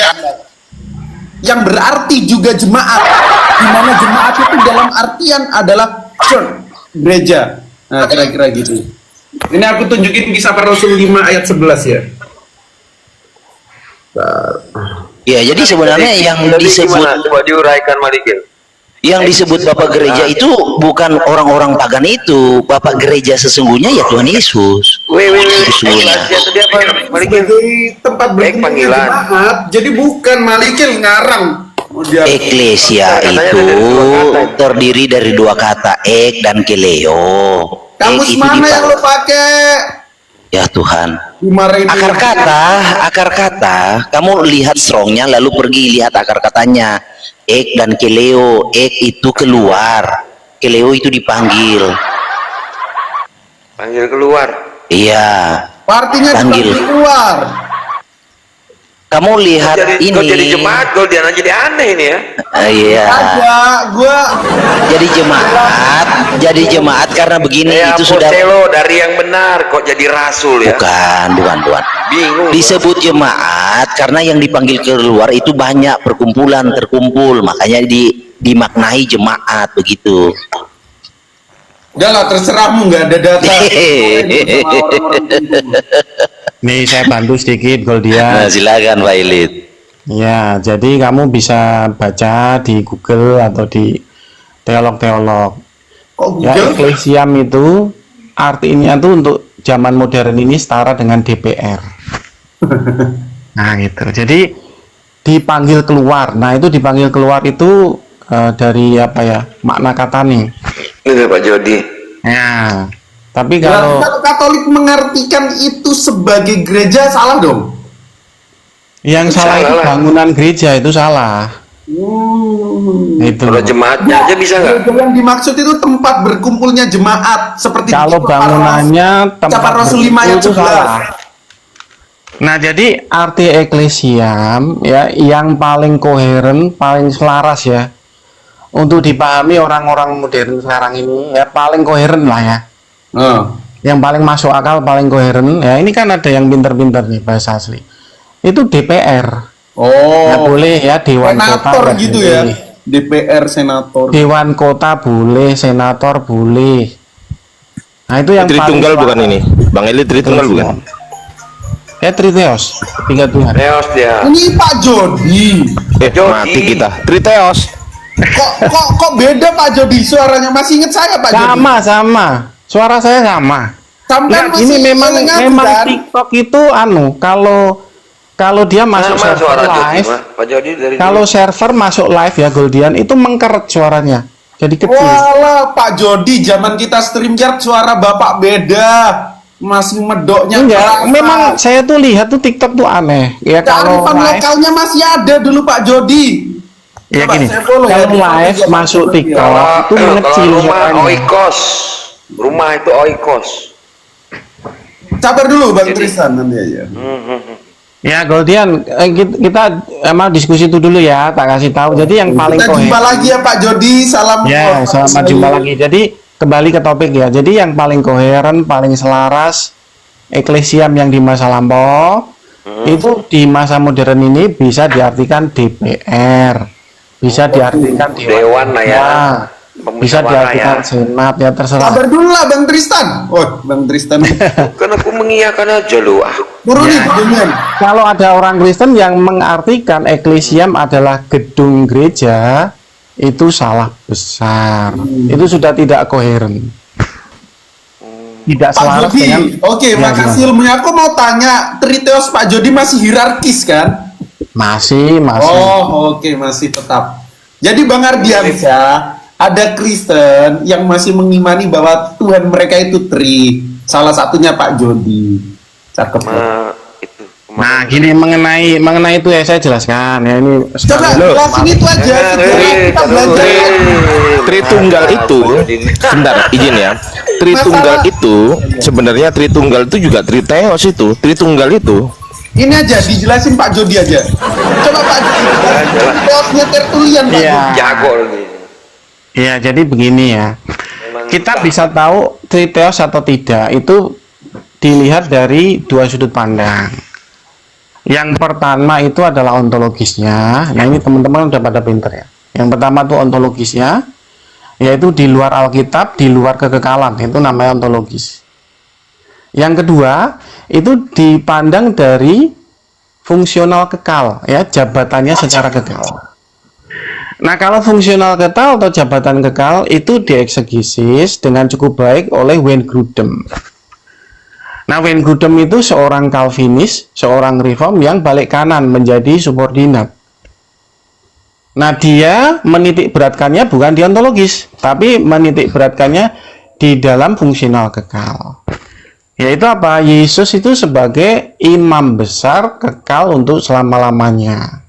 A: 4. Yang berarti juga jemaat, di mana jemaat itu dalam artian adalah church, gereja. Nah kira-kira gitu. Ini aku tunjukin Kisah Para Rasul 5 ayat 11 ya.
C: Ya, jadi sebenarnya yang disebut
F: Coba diuraikan Malikin.
C: Bapak gereja itu bukan orang-orang pagan itu. Bapak gereja sesungguhnya ya Tuhan Yesus. Sesungguhnya.
F: Eklesia tadi apa Malikin?
A: Sebagai tempat berkumpulnya
F: panggilan.
A: jemaat, jadi bukan Malikin ngarang. Oh, dia
C: Eklesia itu terdiri dari dua kata, ek dan keleo.
A: kamus
C: Ek itu
A: mana yang lo
C: dipakai.
A: pakai?
C: Ya Tuhan.
A: Dimarahin
C: Akar kata, kamu lihat strongnya lalu pergi lihat akar katanya. Ek dan keleo, ek itu keluar, keleo itu dipanggil.
F: Panggil keluar.
C: Iya,
A: Artinya
C: Panggil.
A: dipanggil keluar.
C: kamu lihat
F: Kau jadi
C: ini.
F: jemaat, Goldian aja jadi aneh ini ya.
C: Iya,
A: Ada, gua
C: jadi jemaat karena begini itu sudah
F: Apostelo dari yang benar kok jadi rasul ya.
C: bukan.
F: Bingung.
C: Disebut jemaat karena yang dipanggil keluar itu banyak perkumpulan terkumpul, makanya dimaknai jemaat begitu.
A: udah lah terserahmu, nggak ada data.
B: Nih saya bantu sedikit Goldian.
C: Nah, silakan Pak Elit.
B: Ya, jadi kamu bisa baca di Google atau di teolog-teolog.
A: Kok
B: Ya,
A: Google?
B: eklesiam itu artinya tuh untuk zaman modern ini setara dengan DPR. Nah gitu. Jadi dipanggil keluar. Nah itu dipanggil keluar itu dari apa ya, makna kata nih.
F: Ini Pak Jody.
B: Ya. Tapi
A: Berarti
B: kalau
A: kalau Katolik mengartikan itu sebagai gereja salah dong.
B: yang salah itu
F: Salah lah.
B: bangunan gereja itu salah. Itu.
F: Kalau jemaatnya aja bisa nggak?
A: Gereja yang dimaksud itu tempat berkumpulnya jemaat seperti
B: Kalau
A: di
B: bangunannya
A: Ucapan
B: tempat
A: Rasul 5 ayat
B: berkumpul itu
A: 11.
B: salah. Nah, jadi arti eklesiam ya yang paling koheren, paling selaras ya untuk dipahami orang-orang modern sekarang ini ya paling koheren lah ya. Yang paling masuk akal, paling koheren ya ini kan ada yang pinter-pinter nih bahasa asli. Itu DPR. Nggak boleh ya, Dewan Kota
A: Senator
B: nggak
A: gitu
B: boleh.
A: ya. DPR senator.
B: Dewan Kota boleh, senator boleh. Nah, itu yang
H: Tritunggal
B: paling
H: bukan ini, Bang Eli Tritunggal bukan?
B: Triteos, 3 Tuhan.
F: Neos dia.
A: Ini Pak Jody.
F: Jody.
H: Mati kita. Triteos.
A: Kok beda Pak Jody suaranya? Masih inget saya Pak Jody?
B: Sama. Suara saya sama.
A: Sampai
B: Nah,
A: masih
B: ini memang
A: ingat, kan?
B: TikTok itu kalau dia masuk
F: Sama
B: server
F: suara Jody
B: live,
F: mah. Pak Jody dari
B: kalau
F: dulu.
B: server masuk live ya Goldian itu mengkeret suaranya. Jadi kecil.
A: Walah Pak Jody, zaman kita StreamYard suara Bapak beda. Masih medoknya
B: Enggak,
A: kerasa.
B: memang saya tuh lihat tuh TikTok tuh aneh. Ya kalau
A: Kearifan
B: live,
A: lokalnya masih ada dulu Pak Jody.
B: ya
A: Coba
B: gini,
A: saya follow ya,
B: kalau
A: di
B: live
A: Pak
B: masuk
A: Jody.
B: TikTok itu mengecil
F: Kalau rumah
B: suaranya.
F: oikos. Rumah itu oikos.
A: Sabar dulu Bang Tristan nanti aja.
B: Ya Goldian, kita emang diskusi itu dulu ya, tak kasih tahu. Jadi yang paling
A: Kita jumpa
B: koheren.
A: lagi ya Pak Jody. Salam.
B: Ya,
A: hormat
B: selamat
A: selalu.
B: jumpa lagi. Jadi kembali ke topik ya. Jadi yang paling koheren, paling selaras eklesiam yang di masa lampau itu di masa modern ini bisa diartikan DPR, bisa diartikan
F: Dewan lah ya.
B: bisa
F: Pemusyawarah
B: diartikan
F: ya.
B: senat ya terserah.
A: Sabar dulu lah Bang Tristan. Oh, Bang Tristan.
F: Kan aku mengiyakan aja lu.
A: Turun nih, Demian.
B: Kalau ada orang Kristen yang mengartikan eklesiam adalah gedung gereja, itu salah besar. Itu sudah tidak koheren. Tidak
A: Pak
B: selaras
A: Jody,
B: dengan
A: oke,
B: Ya,
A: makasih ilmunya. Aku mau tanya, Triteos Pak Jody masih hierarkis kan?
B: masih.
A: Oh, oke, masih tetap. Jadi Bang Ardiansyah, ada Kristen yang masih mengimani bahwa Tuhan mereka itu tri. Salah satunya Pak Jody. Cakep.
F: Itu.
B: Nah, gini mengenai itu ya saya jelaskan ya ini.
A: Coba jelasin itu aja. Sejarah kita belajar.
H: Tritunggal itu, sebentar, izin ya. Tritunggal
A: Masalah-
H: itu sebenarnya Tritunggal itu juga Triteos itu. Tritunggal itu
A: Ini aja dijelasin Pak Jody aja. Coba Pak Jody. Triteosnya Tertulian Pak
B: Iya.
A: Jody.
F: Jago lagi.
B: Ya, jadi begini ya. Kita bisa tahu Triteos atau tidak itu dilihat dari dua sudut pandang. Yang pertama itu adalah ontologisnya. Nah, ini teman-teman udah pada pinter ya. Yang pertama itu ontologisnya, yaitu di luar Alkitab, di luar kekekalan, itu namanya ontologis. Yang kedua, itu dipandang dari fungsional kekal, ya, jabatannya secara kekal. Nah, kalau fungsional kekal atau jabatan kekal itu dieksegesis dengan cukup baik oleh Wayne Grudem. Nah, Wayne Grudem itu seorang Calvinis, seorang reform yang balik kanan menjadi subordinat. Nah, dia menitik beratkannya bukan di ontologis, tapi menitik beratkannya di dalam fungsional kekal. Yaitu apa? Yesus itu sebagai imam besar kekal untuk selama-lamanya.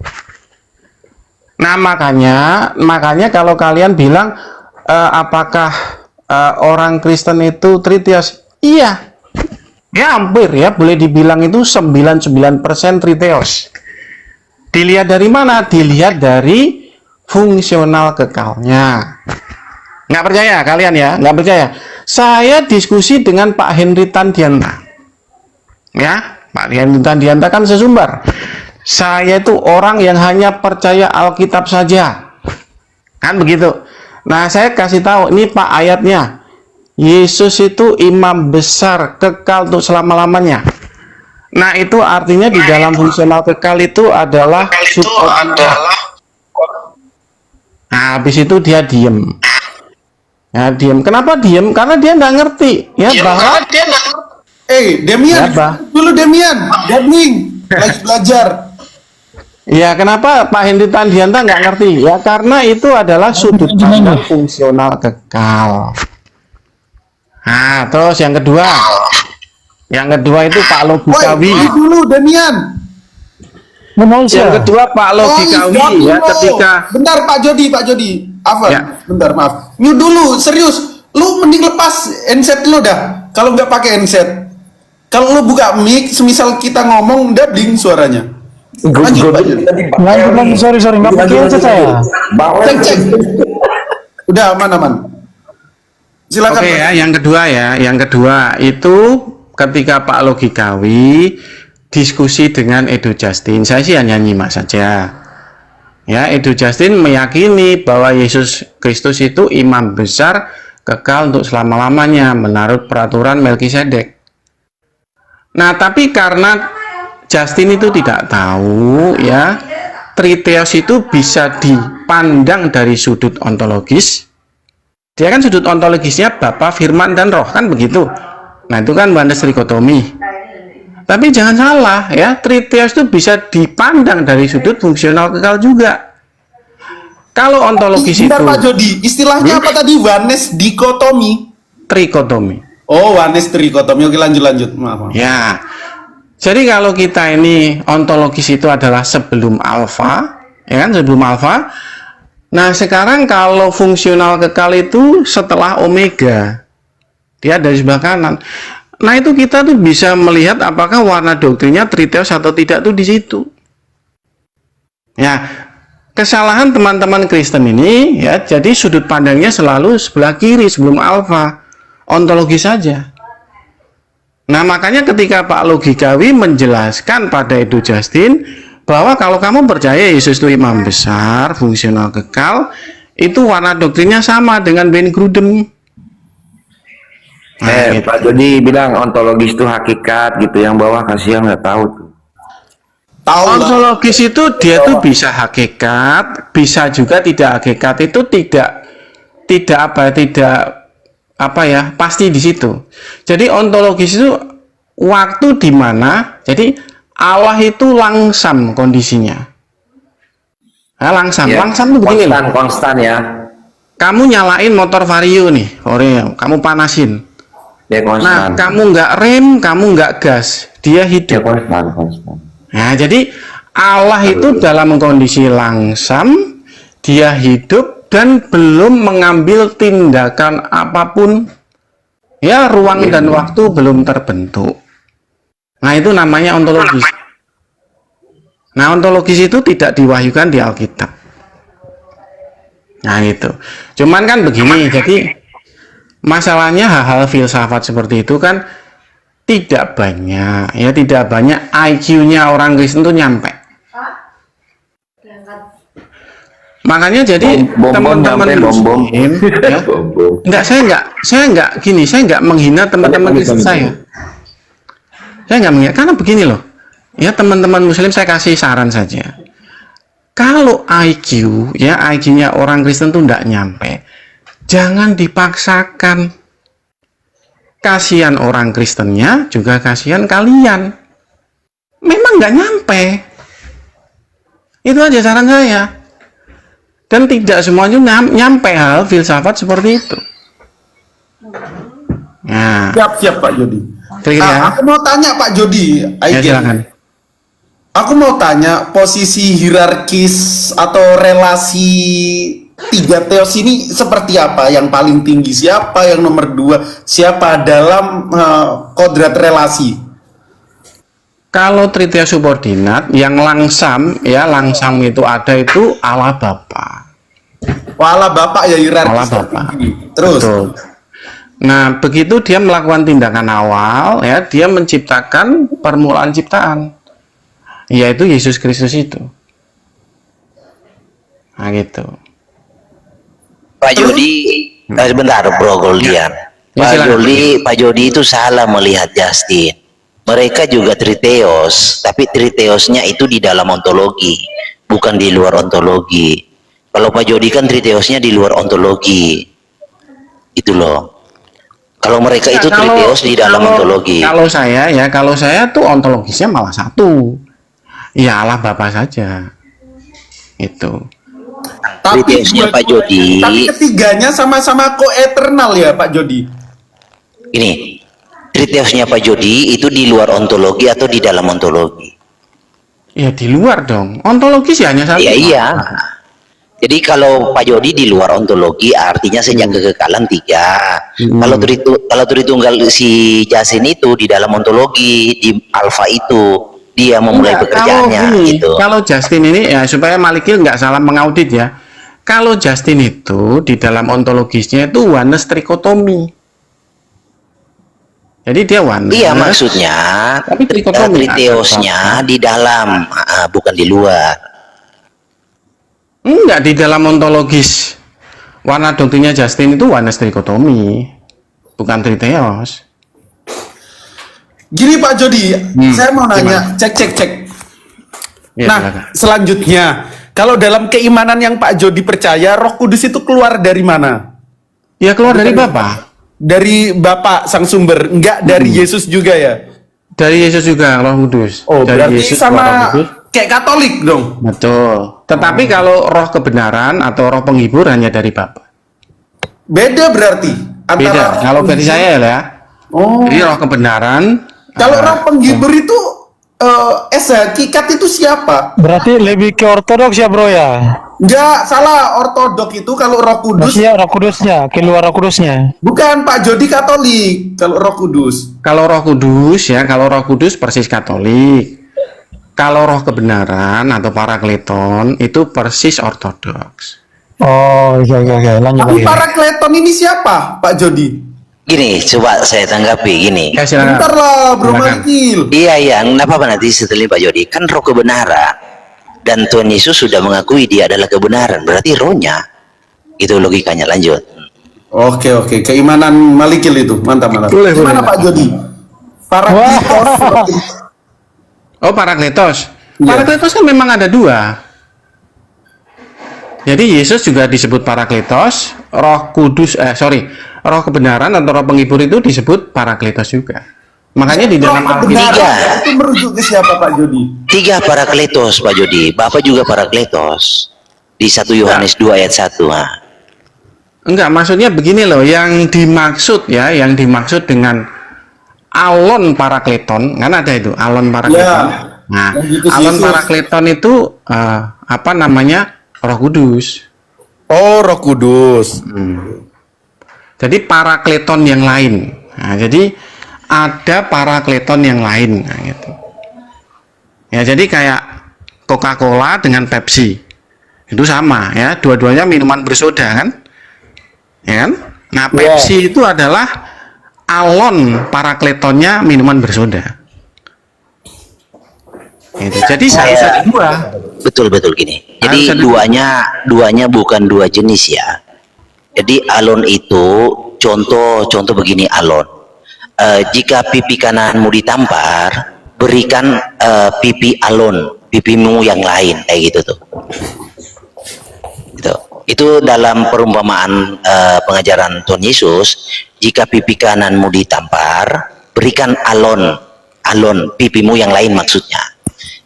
B: Nah, makanya kalau kalian bilang apakah orang Kristen itu Triteos? Iya. Ya, hampir ya, boleh dibilang itu 99% Triteos. Dilihat dari mana? Dilihat dari fungsional kekalnya. Nggak percaya kalian ya? Nggak percaya? Saya diskusi dengan Pak Henry Tandianta. Ya, Pak Henry Tandianta kan sesumbar. Saya itu orang yang hanya percaya Alkitab saja. Kan begitu. Nah, saya kasih tahu, ini Pak ayatnya. Yesus itu imam besar kekal untuk selama-lamanya. Nah, itu artinya di dalam fungsional kekal itu adalah subordinat. Nah, habis itu dia diem. Ya, diem. Kenapa diem? Karena dia nggak ngerti. Ya, bahwa
A: Demian,
B: Apa?
A: dulu Demian, Gadning. lagi belajar.
B: Ya, kenapa Pak Hendy Tandianta nggak ngerti? Ya, karena itu adalah sudut pandang fungsional kekal. Nah, terus yang kedua itu Pak Logikawi.
A: Woi, dulu Damian.
B: Yang kedua Pak Logikawi ya, ketika
A: bentar Pak Jody, Afan,
B: Ya.
A: bentar maaf. Mute dulu, serius. Lu mending lepas handset lu dah. Kalau nggak pakai handset. Kalau lu buka mic, semisal kita ngomong dabling suaranya. Lanjut, Pak Jody.
I: Sorry, nggak pakai headset saya.
A: Cek. Udah aman. Silakan.
B: Oke ya, yang kedua itu ketika Pak Logikawi diskusi dengan Edo Justin. Saya sih hanya nyimak saja. Ya, Edo Justin meyakini bahwa Yesus Kristus itu imam besar kekal untuk selama-lamanya menurut peraturan Melkisedek. Nah, tapi karena Justin itu tidak tahu ya, Triteos itu bisa dipandang dari sudut ontologis. Dia kan sudut ontologisnya Bapa, Firman, dan Roh, kan begitu. Nah, itu kan oneness trikotomi. Tapi jangan salah ya, Triteos itu bisa dipandang dari sudut fungsional kekal juga. Kalau ontologis
A: Bentar,
B: itu
A: Pak Jody, istilahnya apa tadi? Oneness dikotomi.
B: trikotomi.
A: Oh, oneness trikotomi. Oke, lanjut. Maaf.
B: Ya. Jadi kalau kita ini ontologis itu adalah sebelum alfa, ya kan, sebelum alfa. Nah, sekarang kalau fungsional kekal itu setelah omega. Dia dari sebelah kanan. Nah, itu kita tuh bisa melihat apakah warna doktrinnya Triteos atau tidak tuh di situ. Ya, kesalahan teman-teman Kristen ini ya, jadi sudut pandangnya selalu sebelah kiri sebelum alfa, ontologis saja. Nah, makanya ketika Pak Logikawi menjelaskan pada Edo Justin bahwa kalau kamu percaya Yesus itu imam besar, fungsional kekal, itu warna doktrinnya sama dengan Ben Grudem. Nah, gitu.
D: Pak Jody bilang ontologis itu hakikat gitu, yang bawah kasihan nggak tahu tuh.
A: Tahu lah.
B: Ontologis itu dia tuh bisa hakikat, bisa juga tidak hakikat. Itu tidak pasti di situ. Jadi ontologis itu waktu di mana jadi Allah itu langsam kondisinya. Nah, langsam tuh begini loh.
D: Konstan ya.
B: Kamu nyalain motor Vario nih, kamu panasin.
D: Dia
B: Nah,
D: konstan.
B: kamu nggak rem, kamu nggak gas, dia
D: Dia
B: hidup.
D: konstan.
B: Nah, jadi Allah itu dalam kondisi langsam, dia hidup dan belum mengambil tindakan apapun. Ya, ruang dan waktu belum terbentuk. Nah, itu namanya ontologis. Nah, ontologis itu tidak diwahyukan di Alkitab. Nah, itu. Cuman kan begini, jadi masalahnya hal-hal filsafat seperti itu kan tidak banyak, ya tidak banyak IQ-nya orang Kristen itu nyampe. Makanya jadi teman-teman Muslim, ya, enggak, saya enggak menghina teman-teman Kristen saya. Saya enggak menghina, karena begini loh. Ya, teman-teman Muslim saya kasih saran saja. Kalau IQ-nya orang Kristen tuh enggak nyampe, jangan dipaksakan. Kasihan orang Kristennya, juga kasihan kalian. Memang nggak nyampe. Itu aja saran saya. Dan tidak semuanya nyampe hal filsafat seperti itu. Nah,
A: Siap Pak Jody.
B: kira-kira
A: Aku mau tanya Pak Jody.
B: ya, silakan.
A: Aku mau tanya posisi hierarkis atau relasi tiga teos ini seperti apa? Yang paling tinggi siapa? Yang nomor 2 siapa dalam kodrat relasi?
B: Kalau Triteos subordinat yang langsam, ya langsam itu ada itu Allah Bapa.
A: Wala Bapak ya hierarkis.
B: Allah Bapa.
A: Terus.
B: Betul. Nah, begitu dia melakukan tindakan awal, ya dia menciptakan permulaan ciptaan, yaitu Yesus Kristus itu. Nah, gitu.
C: Pak Jody, sebentar Bro Goldian.
B: Ya, silakan.
C: Pak Jody itu salah melihat Justin. Mereka juga Triteos, tapi Triteosnya itu di dalam ontologi, bukan di luar ontologi. Kalau Pak Jody kan Triteosnya di luar ontologi, itu loh. Kalau mereka itu Triteos di dalam ontologi.
B: Kalau saya tuh ontologisnya malah satu. Ya Allah Bapa saja. Itu.
A: Tapi
C: Triteosnya Pak Jody,
A: tapi ketiganya sama-sama koeternal ya Pak Jody.
C: ini Triteosnya Pak Jody itu di luar ontologi atau di dalam ontologi?
B: Ya di luar dong. Ontologis ya hanya satu.
C: Iya, iya. Jadi kalau Pak Jody di luar ontologi artinya sejak kekekalan 3. Kalau Tritunggal si Jasin itu di dalam ontologi, di alfa itu dia memulai
B: Enggak,
C: pekerjaannya gitu.
B: kalau Justin ini ya supaya Malikil nggak salah mengaudit ya. Kalau Justin itu di dalam ontologisnya itu oneness trikotomi. Jadi dia oneness.
C: Iya, maksudnya
B: Tapi trikotomi.
C: Triteosnya di dalam, bukan di luar.
B: Enggak, di dalam ontologis. Warna doktrinnya Justin itu oneness trikotomi, bukan triteos.
A: Gini Pak Jody, saya mau nanya, cek.
B: Ya,
A: Nah,
B: silakan.
A: selanjutnya, kalau dalam keimanan yang Pak Jody percaya, Roh Kudus itu keluar dari mana?
B: Ya keluar dari Bapa.
A: Dari Bapa Sang Sumber, enggak dari Yesus juga ya?
B: Dari Yesus juga Roh Kudus.
A: Oh,
B: dari
A: berarti
B: Yesus,
A: sama
B: Roh Kudus.
A: kayak Katolik dong?
B: Betul. Tetapi kalau roh kebenaran atau roh penghibur hanya dari Bapa.
A: Beda berarti
B: Beda. Kalau versi saya ya.
A: Oh.
B: Jadi roh kebenaran.
A: Kalau roh penghibur itu hakikat itu siapa?
I: Berarti lebih ke ortodoks ya bro ya?
A: Enggak, salah. Ortodok itu kalau Roh Kudus,
I: Maksudnya roh kudusnya, keluar roh kudusnya.
A: bukan Pak Jody Katolik. Kalau Roh Kudus,
B: Kalau roh kudus ya, kalau roh kudus persis Katolik. Kalau roh kebenaran atau parakleton itu persis ortodoks.
I: Oh iya, lanjut
A: tapi
I: lagi.
A: Parakleton ini siapa, Pak Jody?
C: Gini, coba saya tanggapi gini.
B: Ya silakan.
A: Bentar lah, Bro
B: Silakan.
A: Malikil.
C: Iya, nggak apa-apa nanti setelah Pak Jody. Kan roh kebenaran. Dan Tuhan Yesus sudah mengakui dia adalah kebenaran. Berarti rohnya. Itu logikanya, lanjut.
A: Oke, keimanan Malikil itu mantap.
B: Boleh,
A: Gimana
B: boleh.
A: Pak Jody? Parakletos.
B: Oh, parakletos.
A: Iya.
B: Parakletos kan memang ada 2. Jadi Yesus juga disebut parakletos, roh kudus, roh kebenaran atau roh penghibur itu disebut parakletos juga. Makanya di dalam
A: Roh
B: Alkitab
A: kebenaran itu merujuk ke siapa, Pak Jody?
C: 3 parakletos, Pak Jody. Bapak juga parakletos. Di 1 Yohanes 2 ayat 1.
B: enggak, maksudnya begini loh, yang dimaksud dengan alon parakleton, kan ada itu, alon parakleton.
A: Ya,
B: Nah,
A: yang gitu
B: alon
A: Yesus.
B: parakleton itu apa namanya? Roh Kudus.
A: Oh, Roh Kudus.
B: Jadi parakleton yang lain. Nah, jadi ada parakleton yang lain, nah, gitu. Ya, jadi kayak Coca-Cola dengan Pepsi. Itu sama ya, dua-duanya minuman bersoda kan? Ya kan? Nah, Pepsi itu adalah alon parakletonnya minuman bersoda. Gitu. Jadi harus ada 2.
C: Betul gini. Jadi
B: Harus ada
C: duanya bukan 2 jenis ya. Jadi alon itu contoh begini alon. Jika pipi kananmu ditampar, berikan pipi alon, pipimu yang lain kayak gitu tuh. Gitu. Itu dalam perumpamaan pengajaran Tuhan Yesus. Jika pipi kananmu ditampar, berikan alon pipimu yang lain maksudnya.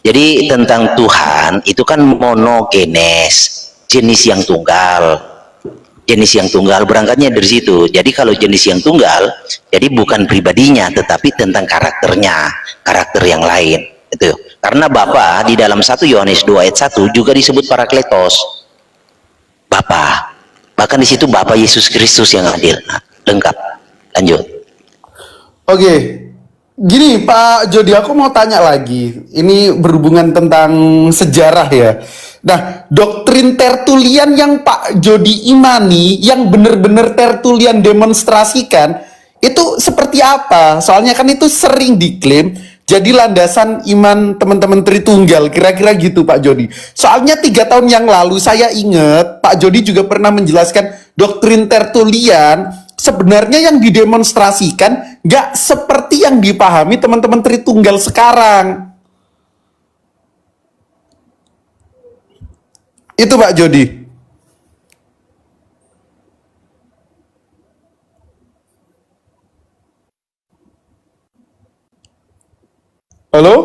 C: Jadi tentang Tuhan itu kan monogenes, jenis yang tunggal. Jenis yang tunggal berangkatnya dari situ. Jadi kalau jenis yang tunggal, jadi bukan pribadinya tetapi tentang karakternya, karakter yang lain. Itu. Karena Bapa di dalam 1 Yohanes 2 ayat 1 juga disebut parakletos. Bapa. Bahkan di situ Bapa Yesus Kristus yang hadir. Nah, lengkap. Lanjut.
A: Oke. Gini Pak Jody, aku mau tanya lagi. Ini berhubungan tentang sejarah ya. Nah, doktrin Tertulian yang Pak Jody imani, yang benar-benar Tertulian demonstrasikan, itu seperti apa? Soalnya kan itu sering diklaim jadi landasan iman teman-teman Tritunggal, kira-kira gitu Pak Jody. Soalnya 3 tahun yang lalu saya ingat Pak Jody juga pernah menjelaskan doktrin Tertulian sebenarnya yang didemonstrasikan nggak seperti yang dipahami teman-teman Tritunggal sekarang. Itu Pak Jody. Halo?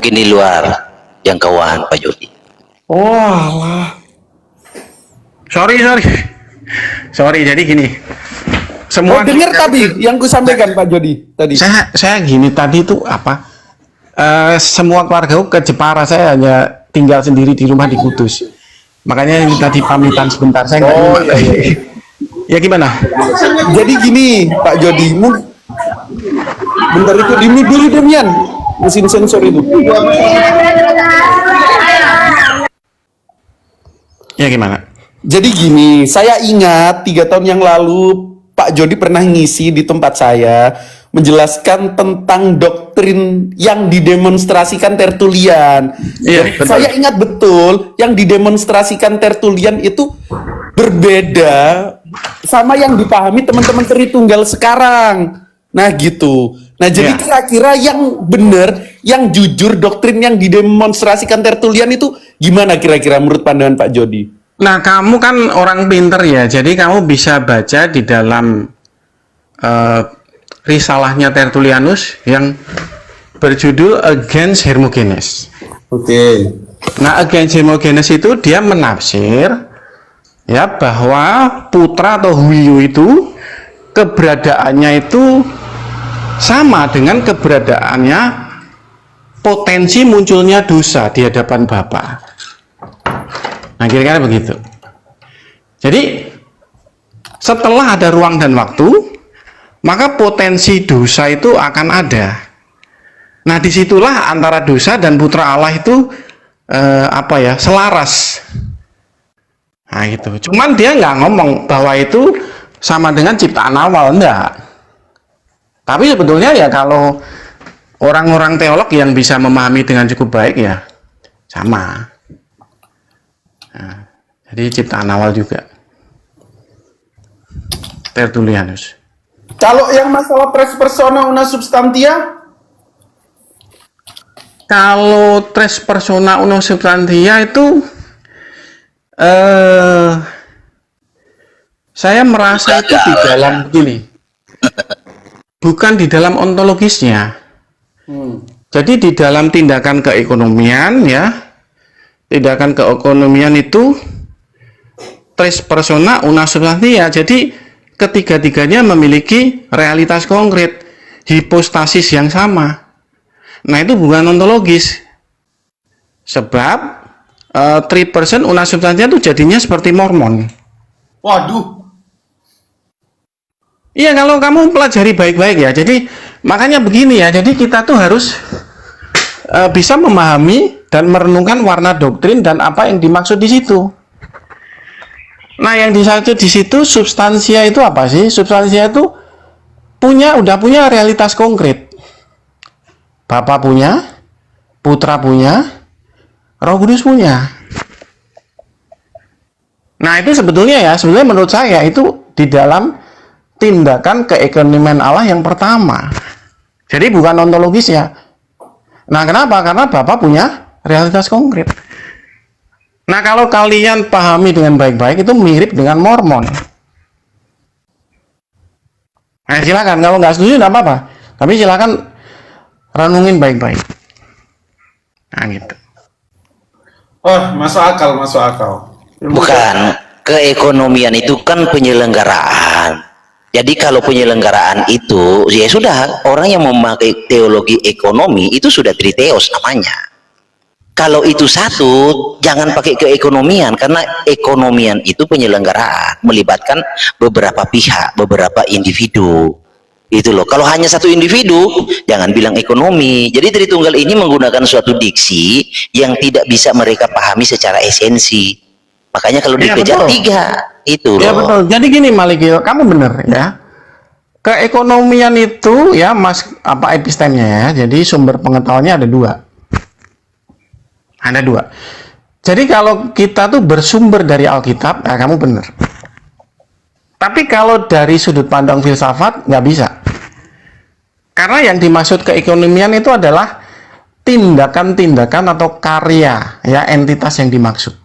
C: mungkin di luar jangkauan Pak Jody.
A: Oh, alah.
B: Sorry, jadi gini. Semua
A: dengar tadi yang ku sampaikan Pak Jody tadi.
B: saya gini tadi itu apa? Semua keluarga ke Jepara, saya hanya tinggal sendiri di rumah di Kudus. Makanya ini tadi pamitan sebentar, saya nggak
A: Oh,
B: iya. Ya gimana?
A: Jadi gini Pak Jody, bentar itu dimute dulu Demian, mesin sensor itu.
B: Ya gimana?
A: Jadi gini, saya ingat 3 tahun yang lalu Pak Jody pernah ngisi di tempat saya menjelaskan tentang doktrin yang didemonstrasikan Tertullian.
B: Iya, betul.
A: Saya ingat betul yang didemonstrasikan Tertullian itu berbeda sama yang dipahami teman-teman Tritunggal sekarang. Nah gitu. Nah jadi
B: Iya.
A: kira-kira yang benar, yang jujur doktrin yang didemonstrasikan Tertullian itu gimana kira-kira menurut pandangan Pak Jody?
B: Nah, kamu kan orang pinter ya, jadi kamu bisa baca di dalam risalahnya Tertullianus yang berjudul Against Hermogenes.
A: Oke.
B: Nah, Against Hermogenes itu dia menafsir ya bahwa putra atau huiyo itu keberadaannya itu sama dengan keberadaannya potensi munculnya dosa di hadapan Bapa. Nah, kira-kira begitu. Jadi, setelah ada ruang dan waktu, maka potensi dosa itu akan ada. Nah, disitulah antara dosa dan putra Allah itu selaras. Nah, itu. Cuman dia nggak ngomong bahwa itu sama dengan ciptaan awal, enggak. Tapi sebetulnya ya kalau orang-orang teolog yang bisa memahami dengan cukup baik ya sama. Nah, jadi ciptaan awal juga. Tertullianus.
A: Kalau yang masalah tres persona una substantia?
B: Kalau tres persona una substantia itu saya merasa itu di dalam begini. Bukan di dalam ontologisnya. Jadi di dalam tindakan keekonomian ya. Tindakan keekonomian itu tres persona una substantia. Jadi ketiga-tiganya memiliki realitas konkret, hipostasis yang sama. Nah, itu bukan ontologis. Sebab three person una substantia itu jadinya seperti Mormon.
A: Waduh.
B: Iya, kalau kamu pelajari baik-baik ya. Jadi makanya begini ya. Jadi kita tuh harus bisa memahami dan merenungkan warna doktrin dan apa yang dimaksud di situ. Nah, yang dimaksud di situ substansia itu apa sih? Substansia itu udah punya realitas konkret. Bapa punya, Putra punya, Roh Kudus punya. Nah, itu sebetulnya menurut saya itu di dalam tindakan keekonomian Allah yang pertama. Jadi bukan ontologis ya. Nah, kenapa? Karena Bapa punya realitas konkret. Nah, kalau kalian pahami dengan baik-baik itu mirip dengan Mormon. Nah, silakan. Kalau nggak setuju nggak apa-apa. Tapi silakan renungin baik-baik. Nah, gitu.
A: Oh, masuk akal, masuk akal.
C: Bukan, keekonomian itu kan penyelenggaraan. Jadi kalau penyelenggaraan itu ya sudah, orang yang memakai teologi ekonomi itu sudah triteos namanya. Kalau itu satu, jangan pakai keekonomian, karena ekonomian itu penyelenggaraan, melibatkan beberapa pihak, beberapa individu. Itu loh. Kalau hanya satu individu, jangan bilang ekonomi. Jadi Tritunggal ini menggunakan suatu diksi yang tidak bisa mereka pahami secara esensi. Makanya kalau
B: Ya,
C: dikejar
B: betul.
C: 3, itu loh.
B: Ya betul. Jadi gini Malikil, kamu bener ya. Keekonomian itu ya epistemnya ya. Jadi sumber pengetahuannya ada 2. Ada 2. Jadi kalau kita tuh bersumber dari Alkitab, ya kamu bener. Tapi kalau dari sudut pandang filsafat nggak bisa. Karena yang dimaksud keekonomian itu adalah tindakan-tindakan atau karya ya entitas yang dimaksud.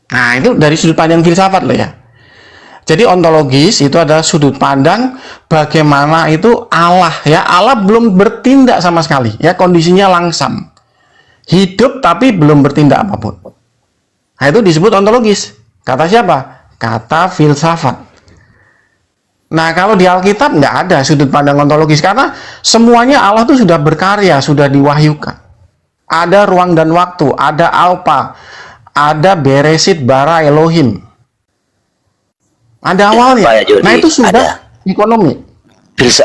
B: Nah, itu dari sudut pandang filsafat loh ya. Jadi ontologis itu adalah sudut pandang bagaimana itu Allah ya. Allah belum bertindak sama sekali ya, kondisinya langsam. Hidup tapi belum bertindak apapun. Nah, itu disebut ontologis. Kata siapa? Kata filsafat. Nah, kalau di Alkitab nggak ada sudut pandang ontologis karena semuanya Allah itu sudah berkarya, sudah diwahyukan. Ada ruang dan waktu, ada alpa, ada beresit bara Elohim. Ada awalnya.
C: Pak Jody,
B: Nah, itu sudah
C: ada.
B: ekonomi.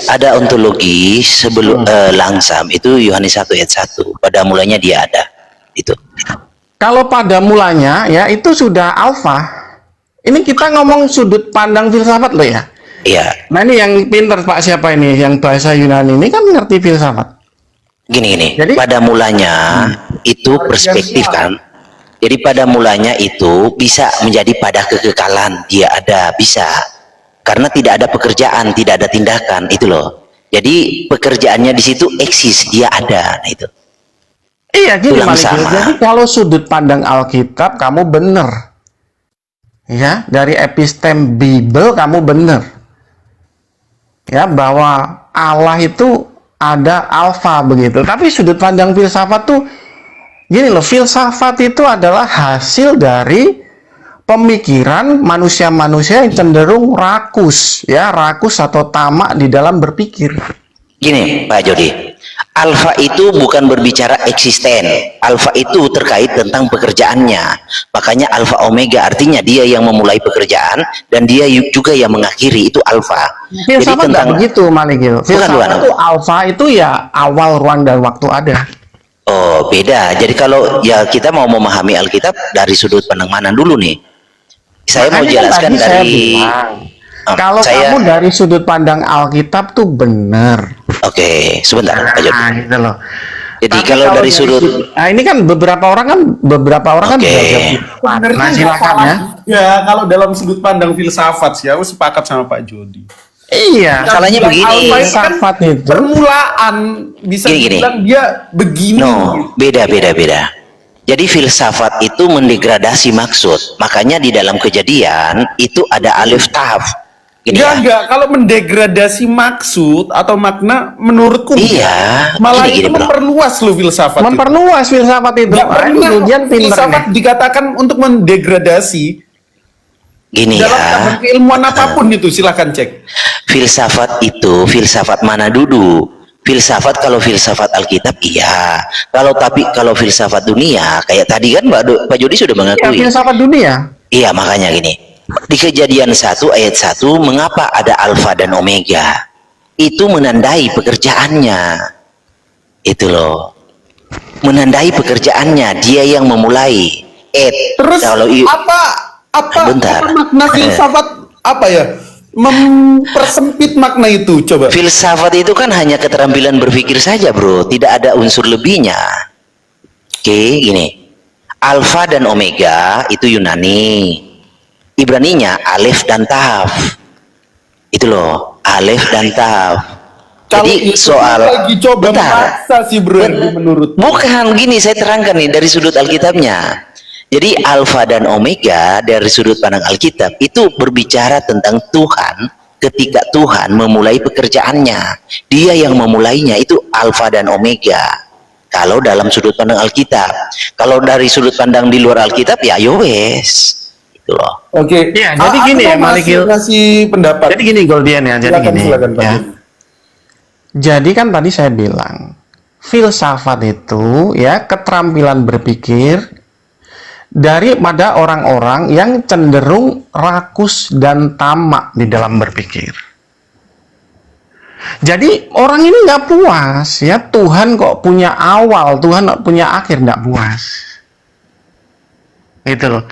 C: Ada ontologi sebelum langsam itu Yohanes 1 ayat 1. Pada mulanya dia ada. Itu.
B: Kalau pada mulanya ya itu sudah alfa. Ini kita ngomong sudut pandang filsafat loh ya.
C: Iya.
B: Nah, ini yang pinter Pak siapa ini yang bahasa Yunani ini kan ngerti filsafat.
C: Gini.
B: Jadi,
C: pada mulanya itu perspektif kan. Jadi pada mulanya itu bisa menjadi pada kekekalan, dia ada, bisa. Karena tidak ada pekerjaan, tidak ada tindakan, itu loh. Jadi pekerjaannya di situ eksis, dia ada, nah itu.
B: Iya gini
C: Tulang
B: Malikil.
C: sama.
B: Jadi kalau sudut pandang Alkitab kamu bener. Ya, dari epistem Bible kamu bener. Ya, bahwa Allah itu ada alfa begitu. Tapi sudut pandang filsafat tuh gini loh, filsafat itu adalah hasil dari pemikiran manusia-manusia yang cenderung rakus, ya, rakus atau tamak di dalam berpikir.
C: Gini Pak Jody, alfa itu bukan berbicara eksisten, alfa itu terkait tentang pekerjaannya. Makanya alfa omega artinya dia yang memulai pekerjaan dan dia juga yang mengakhiri, itu alfa.
B: Filsafat nggak begitu Malikil. Filsafat itu alfa itu ya awal, ruang dan waktu ada.
C: Oh, beda. Jadi kalau ya kita mau memahami Alkitab dari sudut pandang mana dulu nih? Saya mau jelaskan dari
B: kalau kamu dari sudut pandang Alkitab tuh benar.
C: Oke, sebentar Pak Jody.
B: Nah, gitu loh.
C: Jadi kalau dari sudut
B: nah ini kan beberapa orang kan
A: Sebenarnya
B: nah, silakan ya.
A: Ya, kalau dalam sudut pandang filsafat sih, aku sepakat sama Pak Jody.
B: Iya,
C: salahnya begini.
A: Alfa itu kan
B: Filsafat itu
A: permulaan, bisa
C: Gini.
A: dibilang dia begini.
C: No, beda. Jadi filsafat itu mendegradasi maksud. Makanya di dalam Kejadian itu ada alif taf. Gini
A: Ya
C: ya.
A: enggak, kalau mendegradasi maksud atau makna menurutku
C: Iya,
A: malah
C: gini,
A: itu
C: bro.
A: memperluas loh filsafat.
B: memperluas filsafat itu.
A: Nggak pernah
B: Kemudian
A: filsafat dikatakan untuk mendegradasi
C: Gini
A: dalam
C: ya.
A: cabang keilmuan apapun itu, silahkan cek.
C: Filsafat itu filsafat mana dulu? Filsafat kalau filsafat Alkitab iya. Kalau filsafat dunia kayak tadi kan Pak Jody sudah
B: Ya,
C: mengakui.
B: filsafat dunia.
C: Iya, makanya gini. Di Kejadian 1 ayat 1 mengapa ada alfa dan omega? Itu menandai pekerjaannya. Itu loh. Menandai pekerjaannya, dia yang memulai.
A: Terus
C: Kalau
A: apa
C: Bentar.
A: makna filsafat apa ya? Mempersempit makna itu, coba.
C: Filsafat itu kan hanya keterampilan berpikir saja, bro. Tidak ada unsur lebihnya. Oke, gini. Alfa dan omega itu Yunani. Ibraninya alif dan taf. Itu loh, alif dan taf. Jadi soal
A: lagi coba
C: bentar.
A: memaksa sih bro menurut.
C: Bukan, gini saya terangkan nih dari sudut Alkitabnya. Jadi alfa dan omega dari sudut pandang Alkitab itu berbicara tentang Tuhan ketika Tuhan memulai pekerjaannya. Dia yang memulainya, itu alfa dan omega. Kalau dalam sudut pandang Alkitab. Kalau dari sudut pandang di luar Alkitab ya yowes. Itu loh.
A: Oke.
B: Iya, jadi gini ya, Malikil.
A: Kasih pendapat.
B: Jadi gini Goldian ya, jadi
A: Silakan,
B: gini.
A: silakan, Pak.
B: Ya. Jadi kan tadi saya bilang filsafat itu ya keterampilan berpikir daripada orang-orang yang cenderung rakus dan tamak di dalam berpikir. Jadi orang ini nggak puas ya, Tuhan kok punya awal, Tuhan kok punya akhir, nggak puas. Gitu loh.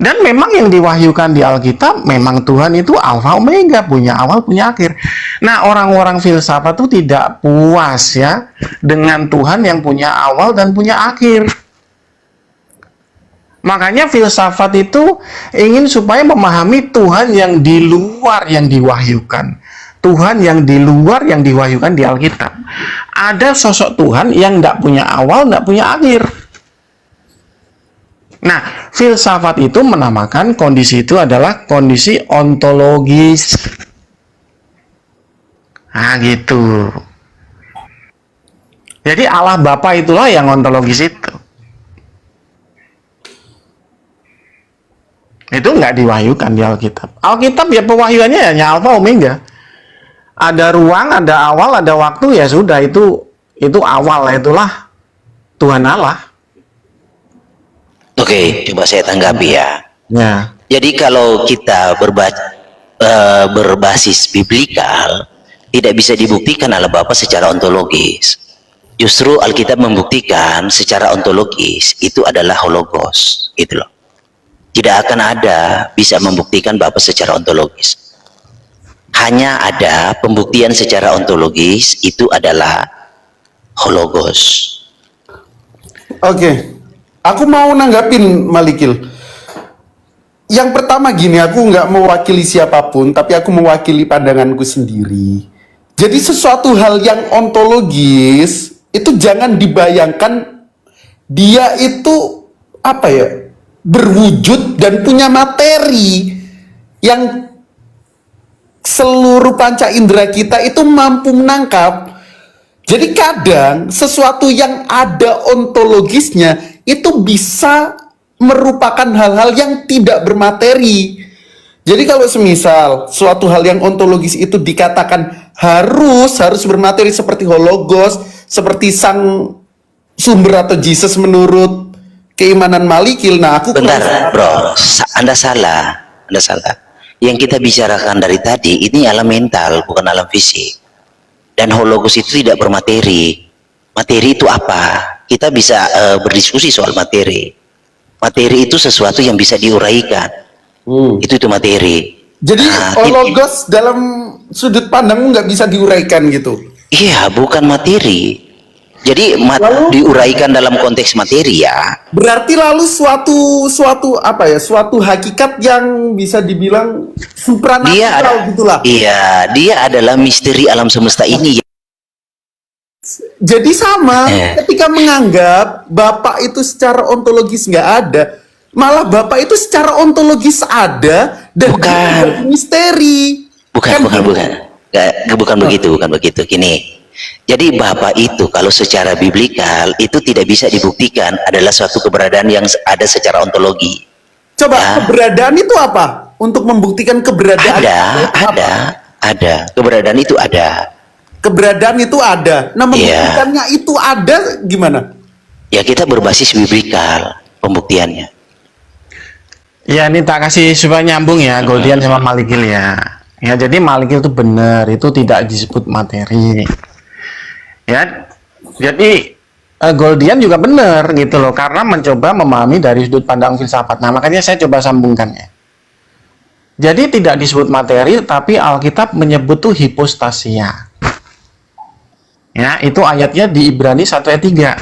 B: Dan memang yang diwahyukan di Alkitab memang Tuhan itu alfa omega, punya awal punya akhir. Nah, orang-orang filsafat itu tidak puas ya dengan Tuhan yang punya awal dan punya akhir. Makanya filsafat itu ingin supaya memahami Tuhan yang di luar yang diwahyukan. Tuhan yang di luar yang diwahyukan di Alkitab. Ada sosok Tuhan yang tidak punya awal, tidak punya akhir. Nah, filsafat itu menamakan kondisi itu adalah kondisi ontologis. Nah, gitu. Jadi Allah Bapa itulah yang ontologis itu. Itu nggak diwahyukan di Alkitab. Alkitab ya pewahyuannya hanya alfa omega. Ada ruang, ada awal, ada waktu, ya sudah, itu awal, itulah Tuhan Allah.
C: Oke, coba saya tanggapi ya.
B: Ya.
C: Jadi kalau kita berbasis biblikal, tidak bisa dibuktikan Allah Bapa secara ontologis. Justru Alkitab membuktikan secara ontologis itu adalah hologos, gitu loh. Tidak akan ada bisa membuktikan Bapa secara ontologis. Hanya ada pembuktian secara ontologis itu adalah hologos.
A: Oke. Aku mau nanggapin Malikil. Yang pertama gini, aku nggak mewakili siapapun, tapi aku mewakili pandanganku sendiri. Jadi sesuatu hal yang ontologis itu jangan dibayangkan dia itu apa ya, berwujud dan punya materi yang seluruh panca indera kita itu mampu menangkap. Jadi kadang sesuatu yang ada ontologisnya itu bisa merupakan hal-hal yang tidak bermateri. Jadi kalau semisal suatu hal yang ontologis itu dikatakan harus bermateri seperti hologos, seperti sang sumber atau Jesus menurut keimanan Malikil. Nah, aku
C: bentar, bro, Anda salah. Yang kita bicarakan dari tadi ini alam mental, bukan alam fisik. Dan hologos itu tidak bermateri. Materi itu apa? Kita bisa berdiskusi soal materi. Materi itu sesuatu yang bisa diuraikan. Itu materi.
A: Jadi hologos dalam sudut pandangmu nggak bisa diuraikan gitu?
C: Iya, bukan materi. Jadi diuraikan dalam konteks materi ya.
A: Berarti lalu suatu apa ya? Suatu hakikat yang bisa dibilang supranatural gitulah.
C: Iya, dia adalah misteri alam semesta ini.
A: Jadi sama, ketika menganggap Bapak itu secara ontologis nggak ada, malah Bapak itu secara ontologis ada dan bukan misteri.
C: Bukan begitu. Gini. Jadi Bapak itu kalau secara biblikal itu tidak bisa dibuktikan adalah suatu keberadaan yang ada secara ontologi.
A: Coba ya. Keberadaan itu apa? Untuk membuktikan keberadaan
C: ada. Keberadaan itu ada.
A: Keberadaan itu ada. Nah, membuktikannya itu ada gimana?
C: Ya kita berbasis biblikal pembuktiannya.
B: Ya ini tak kasih supaya nyambung ya, Goldian sama Malikil ya. Ya jadi Malikil itu benar, itu tidak disebut materi. Ya, jadi Goldian juga benar gitu loh, karena mencoba memahami dari sudut pandang filsafat. Nah makanya saya coba sambungkan ya. Jadi tidak disebut materi, tapi Alkitab menyebut tuh hipostasia. Ya, itu ayatnya di Ibrani 1 ayat 3.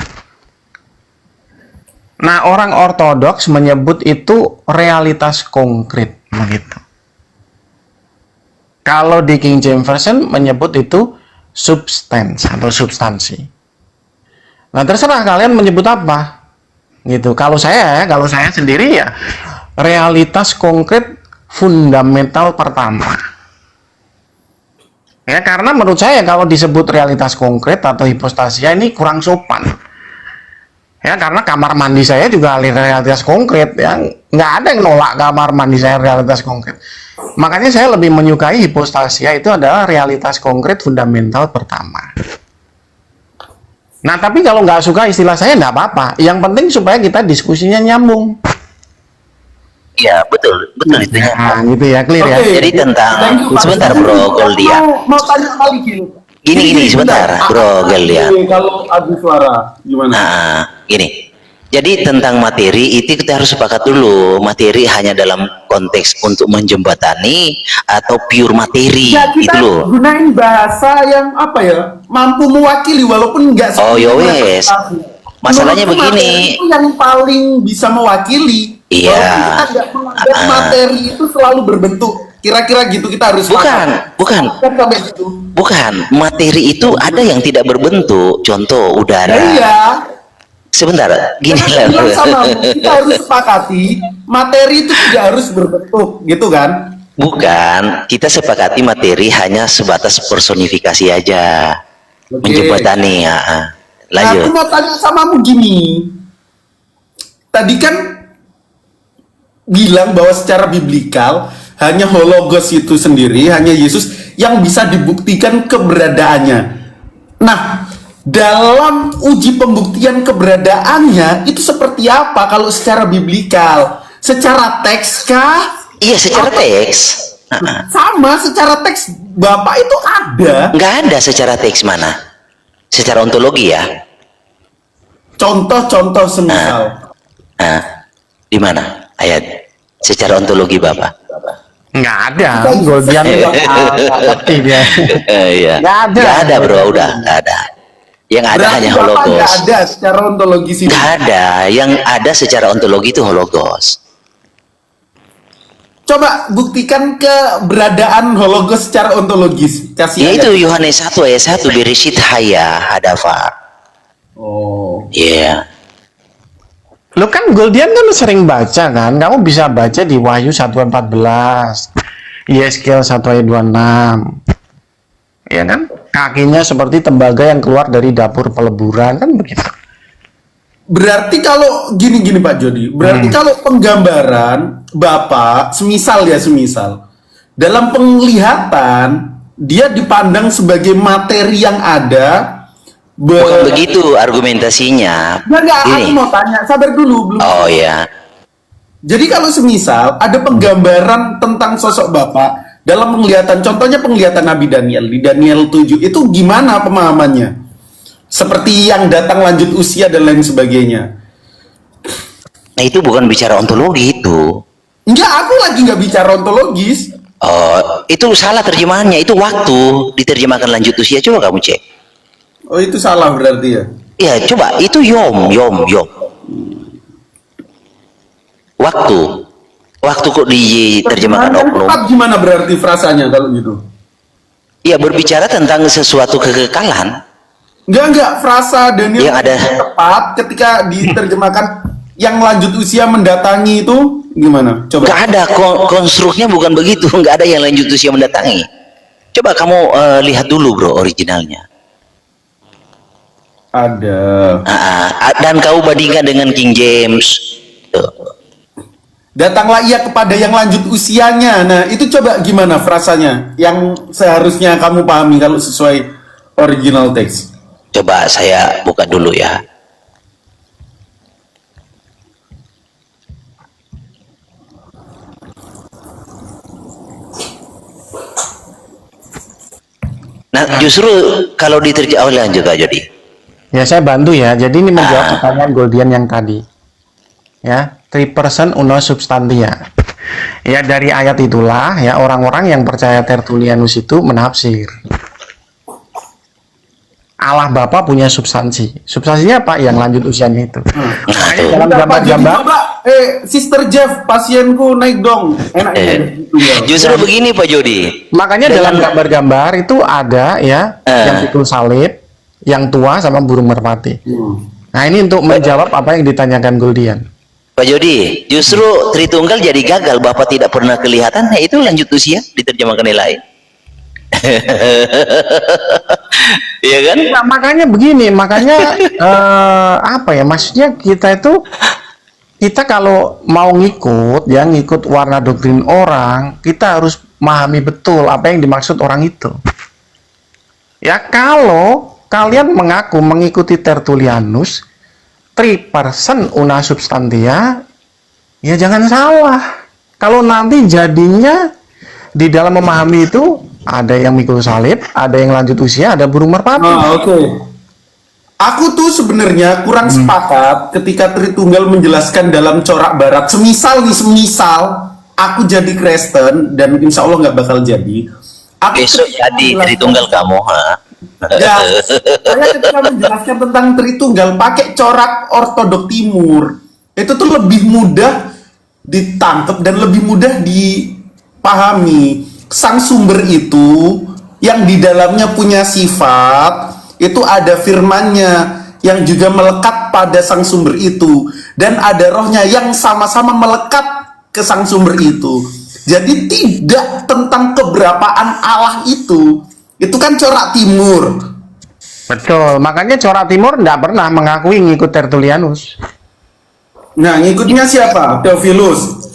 B: Nah, orang ortodoks menyebut itu realitas konkret begitu. Kalau di King James Version menyebut itu substance atau substansi. Nah, terserah kalian menyebut apa. Gitu. Kalau saya sendiri ya realitas konkret fundamental pertama. Ya, karena menurut saya kalau disebut realitas konkret atau hipostasia ini kurang sopan. Ya, karena kamar mandi saya juga realitas konkret. Ya, nggak ada yang nolak kamar mandi saya realitas konkret. Makanya saya lebih menyukai hipostasia itu adalah realitas konkret fundamental pertama. Nah, tapi kalau nggak suka istilah saya nggak apa-apa. Yang penting supaya kita diskusinya nyambung.
C: Iya, betul itu.
B: Nah, gitu ya, clear ya.
C: Jadi sebentar bro Goldian.
A: Mau tanya Malikil.
C: Gini sebentar bro Goldian.
A: Kalau adu suara gimana?
C: Nah, gini. Jadi tentang materi itu kita harus sepakat dulu. Materi hanya dalam konteks untuk menjembatani atau pure materi
A: ya, kita
C: itu loh.
A: Gunain bahasa yang apa ya? Mampu mewakili walaupun nggak.
C: Oh yowes. Masalahnya begini.
A: Itu yang paling bisa mewakili.
C: Iya.
A: Materi itu selalu berbentuk. Kira-kira gitu kita harus.
C: Bukan. Materi itu ada yang tidak berbentuk. Contoh udara.
A: Iya.
C: Sebentar, gini
A: Karena
C: lah.
A: aku bilang sama, kita harus sepakati materi itu tidak harus berbentuk, gitu kan?
C: Bukan, kita sepakati materi hanya sebatas personifikasi aja.
A: Oke.
C: Menjembatani ya.
A: Nah, aku
C: Lanjut.
A: mau tanya samamu gini. Tadi kan bilang bahwa secara biblikal hanya hologos itu sendiri, hanya Yesus yang bisa dibuktikan keberadaannya. Nah, dalam uji pembuktian keberadaannya itu seperti apa kalau secara biblikal? Secara teks kah?
C: Iya, secara teks.
A: Sama, secara teks Bapak itu ada.
C: Nggak ada secara teks mana? Secara ontologi ya.
A: Contoh-contoh semisal.
C: Nah, di mana ayat? Secara ontologi Bapak.
B: Nggak ada. Goldian itu nggak ngerti dia.
C: Iya.
B: Nggak ada.
C: Bro, udah nggak ada. Yang ada
A: Berarti
C: hanya
A: Bapak
C: hologos.
A: nggak ada secara ontologis ini.
C: Nggak ada. Yang ada secara ontologi itu hologos.
A: Coba buktikan keberadaan hologos secara ontologis. Kasih
C: Yaitu
A: ayat.
C: Yohanes 1 ayat 1 Bereshit haya hadafar.
A: Oh.
C: Iya.
B: Lo kan Goldian kan sering baca kan? Kamu bisa baca di Wahyu 1:14, Yeskiel 1 ayat 26. Ya kan? Kakinya seperti tembaga yang keluar dari dapur peleburan, kan begitu.
A: Berarti kalau gini Pak Jody, berarti kalau penggambaran Bapak, semisal dalam penglihatan dia dipandang sebagai materi yang ada.
C: Bukan begitu argumentasinya.
A: Enggak, aku
C: Ini.
A: mau tanya, sabar dulu belum.
C: Oh ya.
A: Jadi kalau semisal ada penggambaran tentang sosok Bapak dalam penglihatan, contohnya penglihatan Nabi Daniel di Daniel 7, itu gimana pemahamannya? Seperti yang datang lanjut usia dan lain sebagainya.
C: Nah, itu bukan bicara ontologi itu.
A: Enggak, aku lagi nggak bicara ontologis.
C: Oh, itu salah terjemahannya. Itu waktu diterjemahkan lanjut usia. Coba kamu cek.
A: Oh, itu salah berarti ya?
C: Ya, coba. Itu yom. Waktu. Waktu kok diterjemahkan
A: Yang
C: oknum.
A: tepat gimana berarti frasanya kalau gitu?
C: Ya, berbicara tentang sesuatu kekekalan.
A: Enggak, frasa Daniel
C: Yang ada.
A: tepat ketika diterjemahkan yang lanjut usia mendatangi itu gimana? Coba.
C: Nggak ada. Konstruknya bukan begitu. Nggak ada yang lanjut usia mendatangi. Coba kamu lihat dulu, bro, originalnya.
A: Ada.
C: Dan kau bandingkan dengan King James. Tuh.
A: Datanglah ia kepada yang lanjut usianya. Nah, itu coba gimana frasanya yang seharusnya kamu pahami kalau sesuai original teks.
C: Coba saya buka dulu ya. Nah, justru kalau lanjut aja di.
B: Ya saya bantu ya. Jadi ini menjawab pertanyaan Goldian yang tadi. Ya, 3 person uno substantia. Ya dari ayat itulah ya orang-orang yang percaya Tertullianus itu menafsir. Allah Bapa punya substansi. Substansinya apa? Yang lanjut usianya itu. Makanya dalam gambar-gambar.
A: Coba, Sister Jeff, pasienku naik dong. Enak ya.
C: Justru begini Pak Jody.
B: Makanya dalam gambar-gambar itu ada ya yang pikul salib, yang tua sama burung merpati. Nah ini untuk menjawab apa yang ditanyakan Goldian.
C: Pak Jody, justru Tritunggal jadi gagal. Bapak tidak pernah kelihatan. Nah, itu lanjut usia diterjemahkan yang lain. Iya kan?
B: Nah, makanya begini, makanya apa ya? Maksudnya kita kalau mau ngikut warna doktrin orang, kita harus memahami betul apa yang dimaksud orang itu. Ya kalau kalian mengaku mengikuti Tertullianus, 3 person una substantia, ya jangan salah. Kalau nanti jadinya di dalam memahami itu ada yang mikul salib, ada yang lanjut usia, ada burung merpati.
A: Oke. Aku tuh sebenarnya kurang sepakat ketika Tritunggal menjelaskan dalam corak barat. Semisal aku jadi Kristen dan insya Allah nggak bakal jadi. Aku
C: Besok jadi Tritunggal kamu, ha?
A: Ya, saya ketika menjelaskan tentang Tritunggal pakai corak ortodok timur, itu tuh lebih mudah ditangkap dan lebih mudah dipahami. Sang sumber itu yang di dalamnya punya sifat, itu ada firmannya yang juga melekat pada sang sumber itu, dan ada rohnya yang sama-sama melekat ke sang sumber itu. Jadi tidak tentang keberapaan Allah itu kan corak timur.
B: Betul, makanya corak timur tidak pernah mengakui ngikut Tertullianus.
A: Nah, ngikutnya siapa? Theophilus.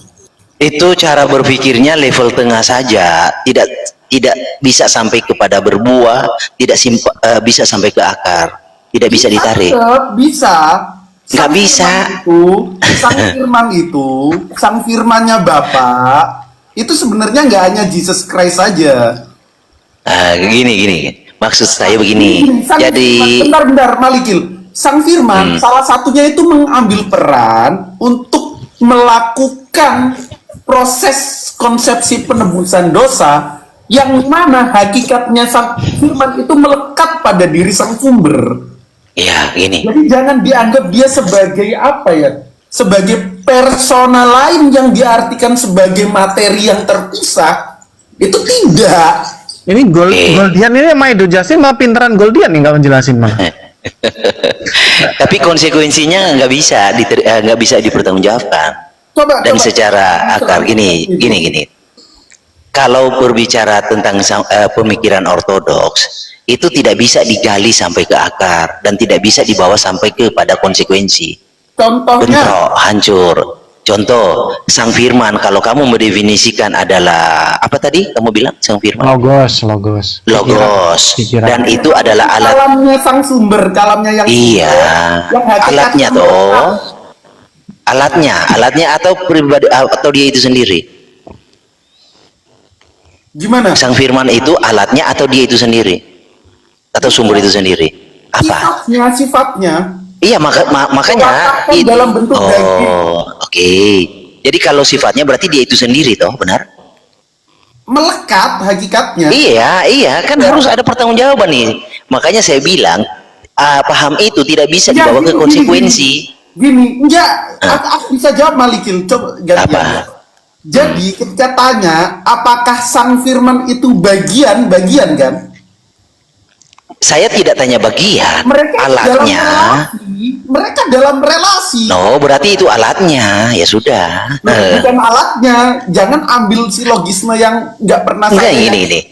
C: Itu cara berpikirnya level tengah saja, tidak bisa sampai kepada berbuah, tidak bisa sampai ke akar, tidak bisa ditarik.
A: Bisa.
C: Nggak bisa.
A: Sang firmannya Bapa itu sebenarnya nggak hanya Jesus Christ saja.
C: Gini, maksud saya begini. Jadi
A: bentar Malikil, sang firman salah satunya itu mengambil peran untuk melakukan proses konsepsi penebusan dosa, yang mana hakikatnya sang firman itu melekat pada diri sang sumber.
C: ya gini.
A: Jadi jangan dianggap dia sebagai apa ya, sebagai persona lain yang diartikan sebagai materi yang terpisah. Itu tidak.
B: Ini Goldian ini sama Edo Justin mah pinteran Goldian nih nggak menjelasin mah.
C: Tapi konsekuensinya nggak bisa dipertanggungjawabkan. Dan secara akar gini. Kalau berbicara tentang pemikiran ortodoks, itu tidak bisa digali sampai ke akar dan tidak bisa dibawa sampai kepada konsekuensi.
A: Contohnya
C: bentrok, hancur. Contoh, sang firman kalau kamu mendefinisikan adalah apa tadi kamu bilang sang firman?
B: Logos.
C: Pikiran. Dan itu adalah alat.
A: Kalamnya sang sumber, kalamnya yang
C: iya, alatnya toh. Alatnya atau pribadi atau dia itu sendiri?
A: Gimana?
C: Sang firman itu alatnya atau dia itu sendiri? Atau sumber itu sendiri? Apa?
A: Sifatnya.
C: Iya, makanya itu
A: dalam bentuk daging.
C: Oke. Jadi kalau sifatnya berarti dia itu sendiri toh, benar?
A: Melekat hakikatnya.
C: Iya, kan harus ada pertanggungjawaban nih. Makanya saya bilang paham itu tidak bisa dibawa ke konsekuensi.
A: Gini, enggak, aku bisa jawab Malikil, coba gantian. Jadi ketika tanya apakah sang firman itu bagian kan?
C: Saya tidak tanya bagian.
A: Mereka dalam relasi.
C: No, berarti itu alatnya. Ya sudah.
A: Bukan alatnya. Jangan ambil silogisme yang nggak pernah saya.
C: Ini.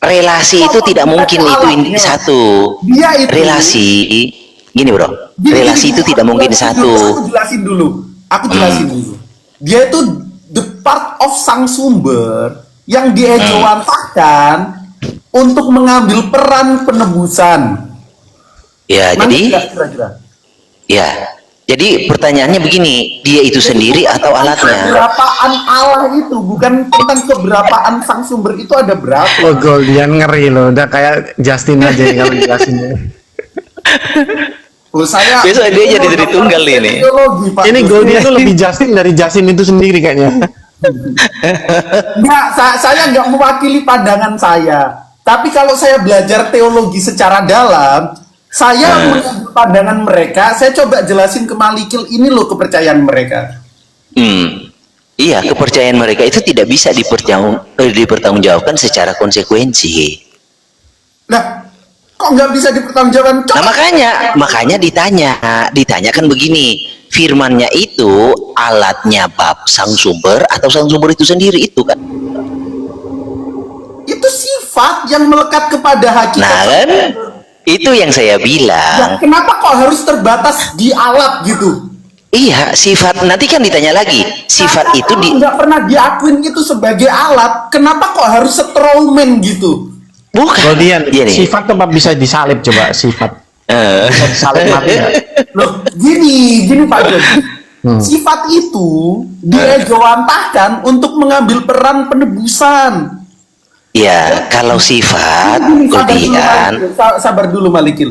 C: Relasi itu tidak mungkin itu satu. Relasi. Gini bro, relasi itu tidak mungkin satu.
A: Aku jelasin dulu. Dia itu the part of sang sumber yang diejawantahkan untuk mengambil peran penebusan.
C: Ya, jadi pertanyaannya begini, dia itu sendiri atau alatnya?
A: Keberapaan Allah itu bukan tentang keberapaan sang sumber itu ada berapa.
B: Oh, Goldian ngeri loh, udah kayak Justin aja yang kalau jelasinnya.
C: Besok dia jadi Tritunggal ini.
B: Ini Goldian itu lebih Justin dari Justin itu sendiri kayaknya.
A: Enggak, saya nggak mewakili pandangan saya. Tapi kalau saya belajar teologi secara dalam, saya mengambil pandangan mereka, saya coba jelasin ke Malikil, ini loh kepercayaan mereka.
C: Iya, kepercayaan mereka itu tidak bisa dipertanggungjawabkan secara konsekuensi.
A: Nah, kok nggak bisa dipertanggungjawabkan?
C: Nah makanya ditanyakan begini, firmannya itu alatnya sang sumber atau sang sumber itu sendiri itu kan?
A: Itu sifat yang melekat kepada hakikat.
C: Nah kan, itu yang saya bilang.
A: Ya, kenapa kok harus terbatas di alat gitu?
C: Iya, sifat nanti kan ditanya lagi. Sifat itu
A: nggak pernah diakuin itu sebagai alat. Kenapa kok harus strawman gitu?
C: Bukan.
B: Goldian, sifat tempat bisa disalib coba sifat. Bisa disalib mati nggak?
A: Loh, gini Pak Jody. Sifat itu diejawantahkan untuk mengambil peran penebusan.
C: Ya, kalau sifat, Goldian.
A: Sabar dulu Malikil.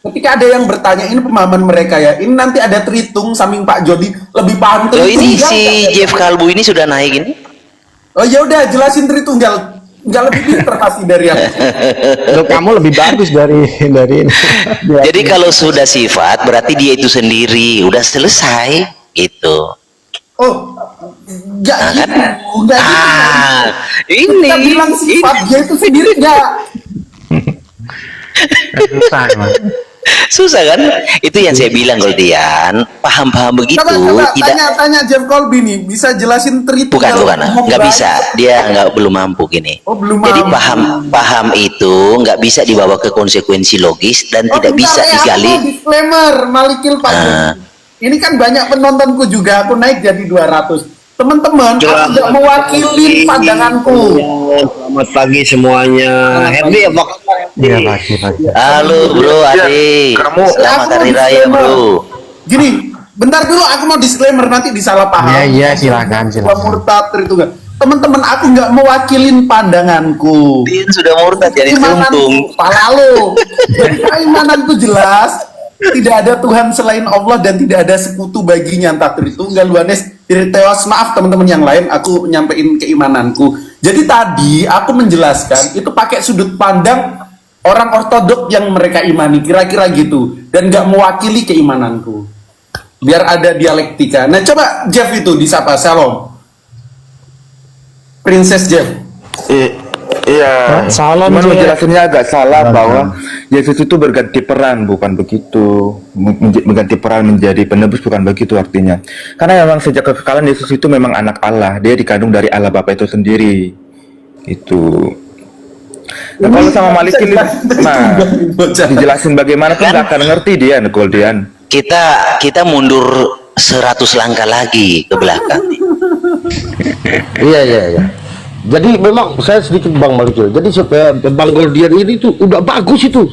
A: Ketika ada yang bertanya, ini pemahaman mereka ya. Ini nanti ada Tritung samping Pak Jody lebih paham Tritunggal.
C: Ini si Jeff Kalbu ini sudah naik ini.
A: Oh ya udah, jelasin Tritunggal. Nggak lebih pinter pasti dari aku.
B: Loh, kamu lebih bagus dari ini.
C: Jadi kalau sudah sifat berarti dia itu sendiri, udah selesai gitu.
A: Oh, enggak
C: kan?
A: Enggak
C: ini
A: kita bilang sifat dia itu sendiri enggak.
B: Susah emang.
C: Susah kan? Itu yang saya bilang Goldian, paham-paham begitu
A: Coba
C: tidak.
A: tanya Jeff Colby nih, bisa jelasin
C: Bukan, nggak bisa. Dia belum mampu gini.
A: Oh, belum
C: Jadi
A: mampu.
C: paham itu nggak bisa dibawa ke konsekuensi logis dan tidak
A: bentar,
C: bisa
A: aku
C: digali.
A: mau disclaimer, Malikil Pak. Ini kan banyak penontonku juga, aku naik jadi 200. Teman-teman, aku tidak mewakili pandanganku.
J: Selamat pagi semuanya. Herdi, apa kabar?
B: Iya, pagi.
C: Halo bro, Ade. Selamat hari raya bro.
A: Gini, bentar dulu aku mau disclaimer, nanti disalah paham.
B: Iya, silakan.
A: Murtad itu enggak. Teman-teman, aku nggak mewakilin pandanganku.
C: Dia sudah murtad jadi tuntung.
A: Palalo. Jadi keimananku jelas, tidak ada Tuhan selain Allah dan tidak ada sekutu baginya, entah Tritunggal, Luanes, Tewas. Maaf teman-teman yang lain, aku nyampein keimananku. Jadi tadi aku menjelaskan itu pakai sudut pandang orang ortodok yang mereka imani, kira-kira gitu, dan nggak mewakili keimananku. Biar ada dialektika. Nah coba Jeff itu disapa, Shalom. Princess Jeff.
D: Iya.
I: Salam,
D: Cuman
I: Jeff.
D: menjelasannya agak salah bahwa Yesus itu berganti peran, bukan begitu. Mengganti peran menjadi penebus, bukan begitu artinya. Karena memang sejak kekekalan Yesus itu memang anak Allah. Dia dikandung dari Allah Bapa itu sendiri. Itu. Dan kalau sama Malikil, nah dijelasin bagaimana pun nggak akan ngerti dia, Goldian.
C: Kita mundur 100 langkah lagi ke belakang.
H: Iya. Jadi memang saya sedikit Bang Malikil. Jadi supaya Bang Goldian ini tuh udah bagus itu.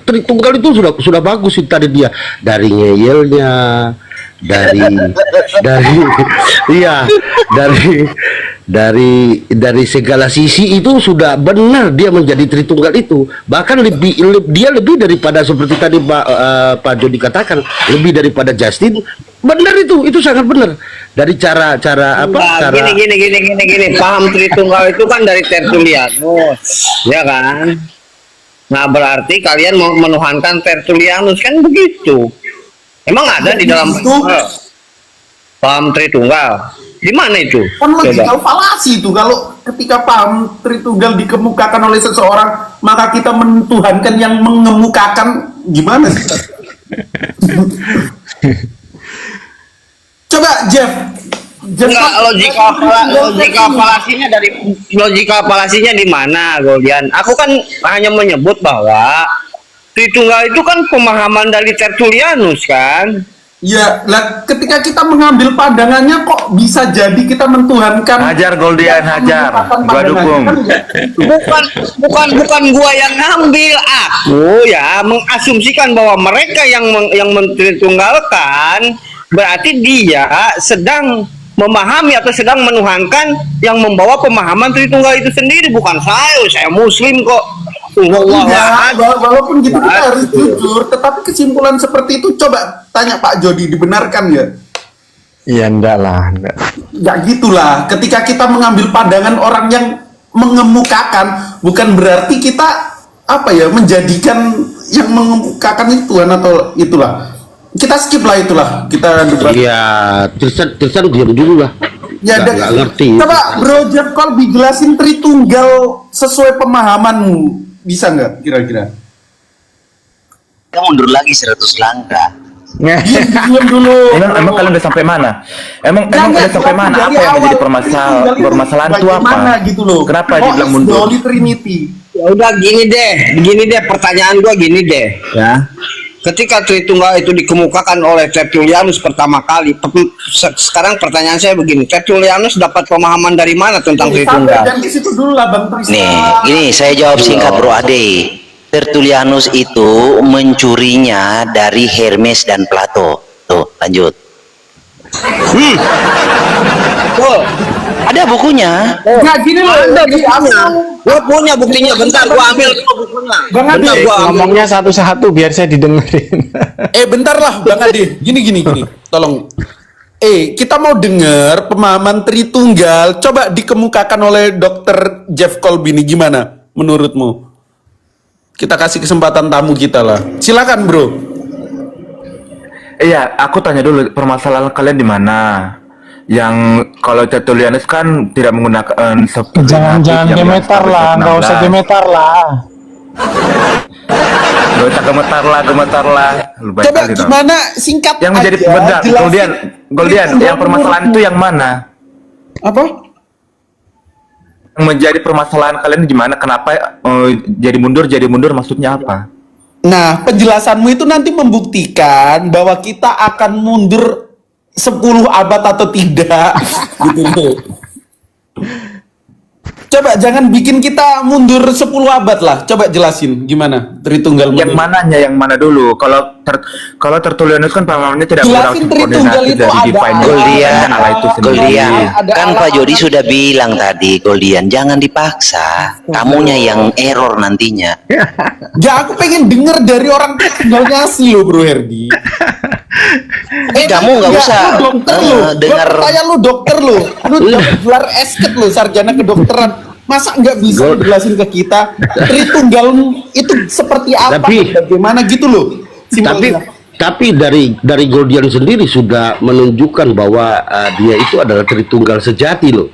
H: Tritunggal itu sudah bagus itu tadi dia dari ngeyelnya, dari segala sisi itu sudah benar dia menjadi Tritunggal itu. Bahkan dia lebih daripada seperti tadi Pak Jody katakan, lebih daripada Justin. Benar itu sangat benar. Dari cara
J: Gini. Paham Tritunggal itu kan dari Tertullianus, ya kan? Nah, berarti kalian mau menuhankan Tertullianus kan begitu. Emang ada di dalam paham Tritunggal? Di mana itu?
A: Kan logikal falasi itu, kalau ketika paham Tritunggal dikemukakan oleh seseorang, maka kita mentuhankan yang mengemukakan. Gimana sih? Coba Jeff.
J: Enggak, logika falasinya di mana, Goldian? Aku kan hanya menyebut bahwa Tritunggal itu kan pemahaman dari Tertullianus kan?
A: Ya, lah ketika kita mengambil pandangannya kok bisa jadi kita mentuhankan.
D: Hajar Goldian, hajar. Gua dukung.
J: Bukan gua yang ngambil, aku ya mengasumsikan bahwa mereka yang mentritunggalkan berarti dia sedang memahami atau sedang menuhankan yang membawa pemahaman Tritunggal itu sendiri, bukan saya Muslim kok.
A: Ya, walaupun gitu kita harus jujur, tetapi kesimpulan seperti itu coba tanya Pak Jody, dibenarkan ya?
B: Iya, enggak.
A: Ya gitulah, ketika kita mengambil pandangan orang yang mengemukakan, bukan berarti kita menjadikan yang mengemukakan itu Tuhan atau itulah. Kita skip lah itulah, kita debat.
H: Iya, Tristan diam dulu lah.
A: Ya,
H: nggak ngerti.
A: Coba Bro Jeff Colby jelasin Tritunggal sesuai pemahamanmu, bisa nggak kira-kira?
C: Kita mundur lagi 100 langkah.
A: Diam dulu.
D: Emang kalian udah sampai mana? Emang udah sampai mana? Apa yang menjadi permasalahan itu apa?
A: Gitu loh.
D: Kenapa dibilang mundur?
J: Ya udah gini deh, pertanyaan gua gini deh, ya. Ketika Tritunggal itu dikemukakan oleh Tertullianus pertama kali, sekarang pertanyaan saya begini, Tertullianus dapat pemahaman dari mana tentang Tritunggal?
C: Nih, gini saya jawab singkat Bro Ade. Tertullianus itu mencurinya dari Hermes dan Plato. Tuh, lanjut. Ada bukunya.
A: Nah, gini loh.
J: Ada bukunya. Gua punya buktinya, bentar gua ambil bukunya.
A: Bang Ade,
B: Ngomongnya satu-satu biar saya didengerin.
A: bentar lah Bang Ade. Gini. Tolong. Kita mau dengar pemahaman Tritunggal. Coba dikemukakan oleh Dr. Jeff Colby ini gimana menurutmu? Kita kasih kesempatan tamu kita lah. Silakan, Bro.
D: Iya, aku tanya dulu, permasalahan kalian di mana? Yang kalau Tertullianus kan tidak menggunakan
I: Jangan gemetar lah, nggak usah gemetar lah.
D: Gak Gak usah gemetar lah. Lu baik
A: Coba
D: kali dong.
A: gimana singkat
D: Yang menjadi
A: aja,
D: benar,
A: jelasin.
D: Goldian, yang permasalahan itu yang mana?
A: Apa?
D: Yang menjadi permasalahan kalian gimana? Kenapa jadi mundur maksudnya apa?
A: Nah, penjelasanmu itu nanti membuktikan bahwa kita akan mundur 10 abad atau tidak. Gitu loh. Coba jangan bikin kita mundur 10 abad lah. Coba jelasin gimana Tritunggal.
D: Yang mananya, yang mana dulu? Kalau Tertullianus kan pemahamannya tidak
A: Jelasin Tritunggal itu ada
C: Goldian,
D: Allah itu sendiri.
C: Goldian,
A: Ada
C: kan
A: Allah,
C: Pak Jody
A: ada-
C: sudah bilang tadi, Goldian, jangan dipaksa. Kamunya yang error nantinya.
A: Ya aku pengen denger dari orang Tritunggalnya asli lo Bro Herdi.
C: Kamu nggak usah,
A: lu dokter lu.
C: dengar.
A: Gua pertanyaan lu dokter lu. Lu gelar esket lu, sarjana kedokteran. Masa nggak bisa jelasin ke kita Tritunggal itu seperti apa,
H: Tapi-
A: bagaimana gitu loh.
H: Tapi
A: Simbolnya.
H: dari Goldian sendiri sudah menunjukkan bahwa dia itu adalah Tritunggal sejati loh.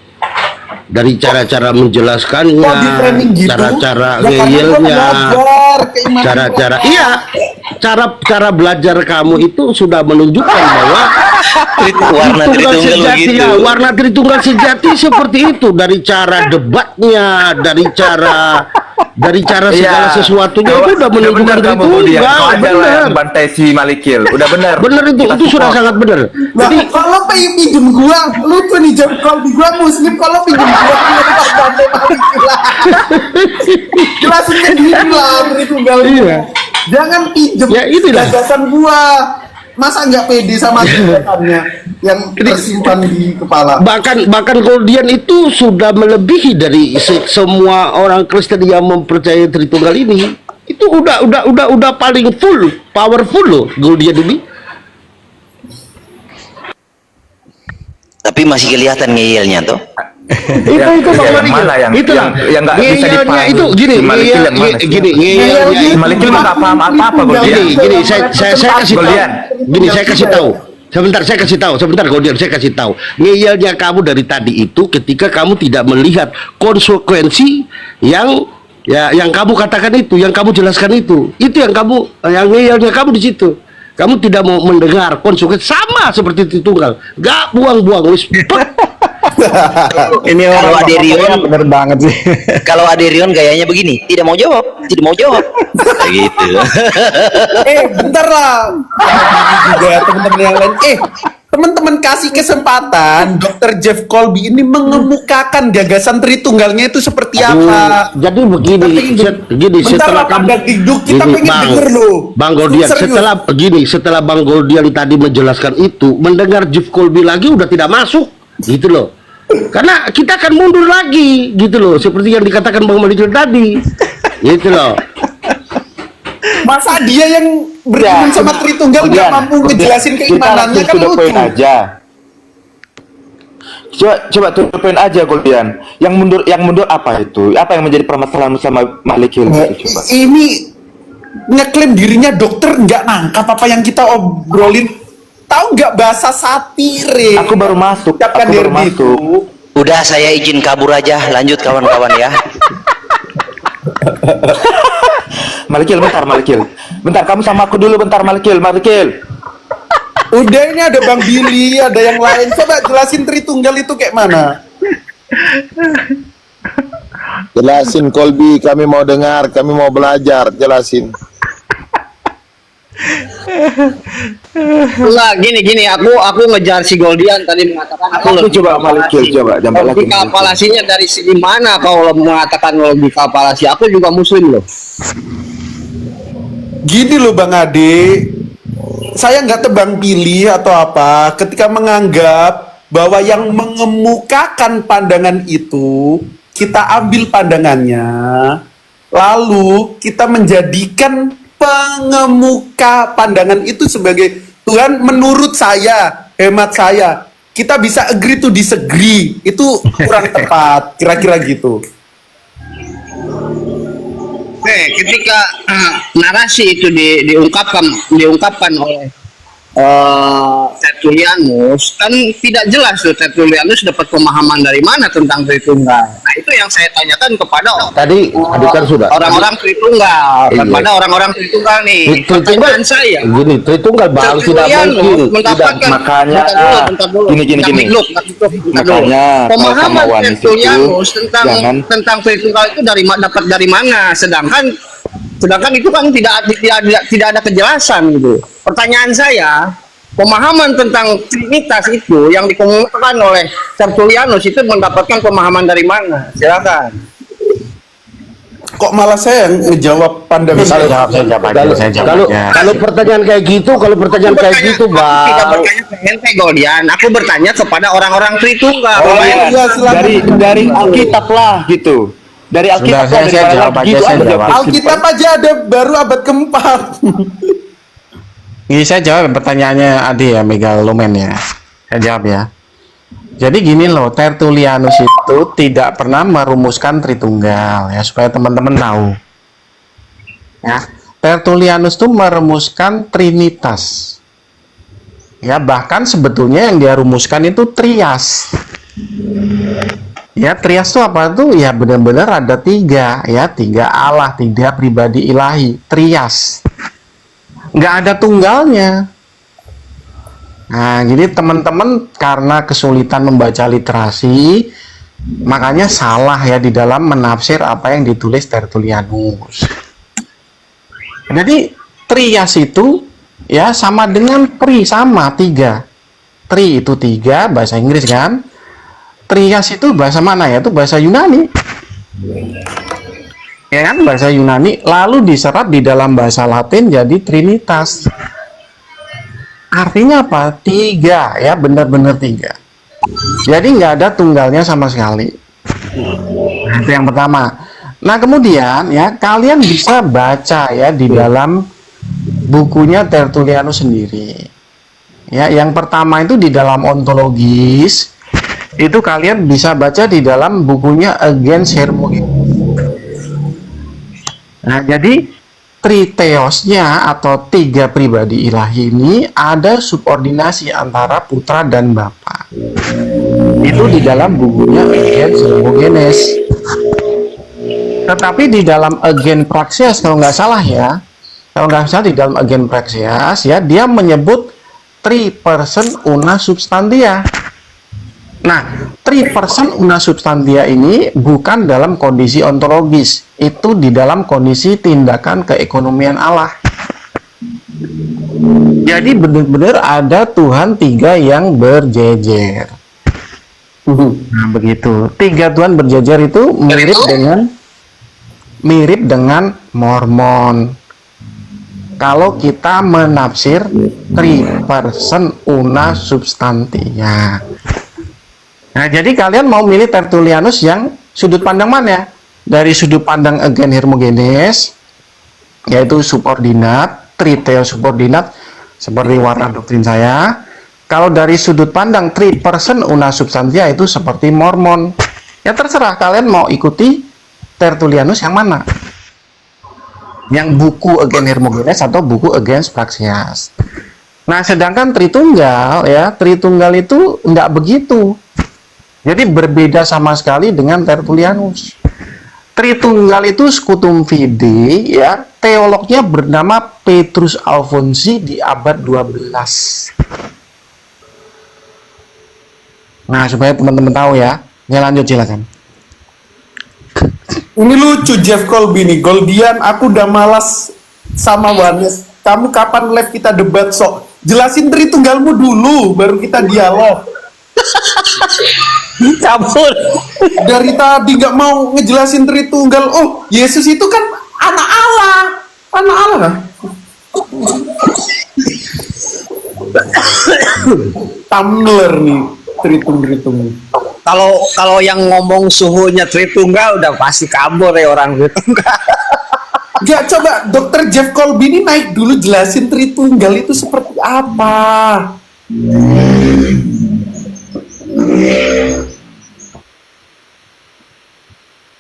H: Dari cara-cara menjelaskannya,
A: Kok di framing gitu?
H: cara-cara
A: Ya, karena gua
H: ngeyelnya,
A: belajar keimanan
H: cara-cara
A: gua.
H: iya, cara belajar kamu itu sudah menunjukkan bahwa
C: Warna Tritunggal
H: sejati,
C: begitu.
H: ya, warna Tritunggal sejati seperti itu, dari cara debatnya, dari cara segala sesuatunya itu udah menunjukkan Tritunggal.
D: Kau aja lah yang
H: Benar.
D: bantai si Malikil. Udah benar.
H: Bener itu sudah sangat benar.
A: Nah,
H: Jadi
A: kalau pengen pinjem gua, lu tuh nih jam call di gua muslim, kalau pinjem gua lu tak bantu balik lah. Jelasin ke diri lah Tritunggal.
H: Iya.
A: Jangan pinjem
H: Ya, itulah.
A: gagasan gua. Masa nggak pede sama gagasannya yang tersimpan di kepala?
H: bahkan Goldian itu sudah melebihi dari semua orang Kristen yang mempercayai Tritunggal ini. Itu udah paling powerful loh Goldian ini.
C: Tapi masih kelihatan ngeyelnya tuh.
H: Itu
D: yang
H: Bang
D: mana
H: Malikil.
D: yang nggak bisa
H: ngeyelnya
D: dipahami?
H: itu gini,
D: Si Malikil yang mana sih?
H: ngeyelnya
D: Si Malikil nggak paham apa-apa Goldian.
H: gini, saya kasih tahu.
D: Goldian.
H: Gini, saya kasih tahu. Sebentar Goldian, saya kasih tahu. Ngeyelnya kamu dari tadi itu ketika kamu tidak melihat konsekuensi yang kamu katakan itu, yang kamu jelaskan itu. Itu yang ngeyelnya kamu di situ. Kamu tidak mau mendengar konsekuensi, sama seperti Tritunggal. Gak buang-buang wis.
B: Ini
C: Kalau
B: orang
C: Aderion
B: bener banget sih.
C: Kalau Aderion gayanya begini, tidak mau jawab. Kayak gitu.
A: Bentar lah. Juga teman-teman yang lain. Teman-teman kasih kesempatan Dr. Jeff Colby ini mengemukakan gagasan Tritunggalnya itu seperti apa.
H: Jadi begini,
A: Bentar
H: setelah
A: lah,
H: kamu
A: Pak Dikduk, kita
H: gini,
A: pengen denger loh.
H: Bang Goldian,
A: Serius.
H: setelah Bang Goldian tadi menjelaskan itu, mendengar Jeff Colby lagi udah tidak masuk, gitu loh. Karena kita akan mundur lagi, gitu loh, seperti yang dikatakan Bang Malikil tadi, gitu loh.
A: Masa dia yang beriman sama Tritunggal nggak mampu ngejelasin keimanannya kan lucu.
D: Poin aja. Coba to the point aja Goldian. Yang mundur apa itu? Apa yang menjadi permasalahan sama Malikil? Coba.
A: Ini ngeklaim dirinya dokter nggak nangkap apa yang kita obrolin. Tahu nggak bahasa satire?
D: Aku baru masuk.
A: Ucapkan
D: Aku baru
A: Derby
D: masuk.
A: itu.
C: Udah, saya izin kabur aja. Lanjut kawan-kawan ya.
D: Malikil, bentar Malikil. Bentar, kamu sama aku dulu bentar Malikil.
A: Udah, ini ada Bang Billy, ada yang lain. Coba jelasin Tritunggal itu kayak mana?
K: Jelasin Colby, kami mau dengar, kami mau belajar, jelasin.
J: Enggak, gini, aku ngejar si Goldian tadi mengatakan
D: Aku coba Malikil, coba jambak lagi.
J: logika falasinya dari segi mana kalau mengatakan logika falasi? Aku juga muslim loh.
A: Gini loh Bang Ade, saya nggak tebang pilih atau apa ketika menganggap bahwa yang mengemukakan pandangan itu kita ambil pandangannya, lalu kita menjadikan pengemuka pandangan itu sebagai Tuhan. Menurut saya, hemat saya, kita bisa agree to disagree, itu kurang tepat, kira-kira gitu.
J: Ketika narasi itu diungkapkan Tertullianus kan tidak jelas tuh Tertullianus dapat pemahaman dari mana tentang Tritunggal. Nah itu yang saya tanyakan kepada
H: Tadi kan sudah.
J: orang-orang Tritunggal,
H: Iya.
J: kepada orang-orang Tritunggal nih. Pertanyaan saya,
H: Gini, Tritunggal bang tidak mungkin.
J: mendapatkan
D: makanya,
J: bentar dulu.
D: gini.
J: Bentar dulu.
D: Makanya,
J: Pemahaman
D: kalau sama Wanis itu,
J: Tertullianus
D: jangan-
J: tentang Tritunggal itu dapat dari mana? Sedangkan itu kan tidak ada kejelasan gitu. Pertanyaan saya, pemahaman tentang Trinitas itu yang dikemukakan oleh Tertullianus itu mendapatkan pemahaman dari mana? Silakan.
A: Kok malah saya yang ngejawab pandangan
B: Saya
A: saya?
B: jawab aja.
H: Kalau pertanyaan kayak gitu,
J: Tidak
H: bang.
J: bertanya ke ente Goldian, aku bertanya kepada orang-orang Tritunggal.
D: Oh
A: iya,
D: iya,
A: silakan.
D: dari Alkitab lah gitu. Dari Alkitab
B: Sudah, saya
D: lah,
B: jawab aja,
D: gitu
B: saya
D: aja.
B: jawab.
A: Alkitab aja ada baru abad keempat.
B: Ini saya jawab pertanyaannya Adi ya, Megalomen ya. Saya jawab ya. Jadi gini loh, Tertullianus itu tidak pernah merumuskan Tritunggal ya, supaya teman-teman tahu. Ya, Tertullianus itu merumuskan Trinitas. Ya, bahkan sebetulnya yang dia rumuskan itu trias. Ya, trias itu apa tuh? Ya benar-benar ada tiga, ya, tiga Allah, tiga pribadi ilahi, trias. Nggak ada tunggalnya. Nah, jadi teman-teman karena kesulitan membaca literasi, makanya salah ya di dalam menafsir apa yang ditulis Tertullianus. Jadi trias itu ya sama dengan sama tiga. Tri itu tiga, bahasa Inggris kan. Trias itu bahasa mana ya? Itu bahasa Yunani. Ya kan, bahasa Yunani lalu diserap di dalam bahasa Latin jadi Trinitas. Artinya apa? Tiga ya, benar-benar tiga. Jadi nggak ada tunggalnya sama sekali. Nah, itu yang pertama. Nah kemudian ya kalian bisa baca ya di dalam bukunya Tertullianus sendiri. Ya, yang pertama itu di dalam ontologis. Itu kalian bisa baca di dalam bukunya Against Hermogenes. Nah, jadi triteosnya atau tiga pribadi ilahi ini ada subordinasi antara putra dan bapa. Itu di dalam bukunya Against Hermogenes. Tetapi di dalam Agen Praxeas kalau nggak salah ya, kalau nggak salah di dalam Agen Praxeas ya dia menyebut three person una substantia. Nah, three person una substantia ini bukan dalam kondisi ontologis, itu di dalam kondisi tindakan keekonomian Allah. Jadi benar-benar ada Tuhan tiga yang berjejer. Nah, begitu. Tiga Tuhan berjejer itu mirip dengan Mormon. Kalau kita menafsir three person una substantia. Nah, jadi kalian mau milih Tertullianus yang sudut pandang mana? Dari sudut pandang Against Hermogenes, yaitu subordinat, triteo subordinat, seperti warna doktrin saya. Kalau dari sudut pandang three person una substantia itu seperti Mormon. Ya terserah kalian mau ikuti Tertullianus yang mana? Yang buku Against Hermogenes atau buku Against Praxeas. Nah, sedangkan Tritunggal ya, Tritunggal itu nggak begitu. Jadi berbeda sama sekali dengan Tertullianus. Tritunggal itu Scutum Fide ya, teolognya bernama Petrus Alfonsi di abad 12. Nah, supaya teman-teman tahu ya. Ya lanjut silakan.
A: Ini lucu Jeff Colby nih, Goldian, aku udah malas sama Wanes. Kamu kapan live kita debat sok? Jelasin Tritunggalmu dulu, baru kita dialog.
J: Campur.
A: Dari tadi nggak mau ngejelasin Tritunggal. Oh, Yesus itu kan anak Allah. Anak Allah kan? Tumbler nih, Tritung.
J: Kalau yang ngomong suhunya Tritunggal udah pasti kabur ya orang Tritunggal.
A: Nggak, coba Dokter Jeff Colby ini naik dulu jelasin Tritunggal itu seperti apa.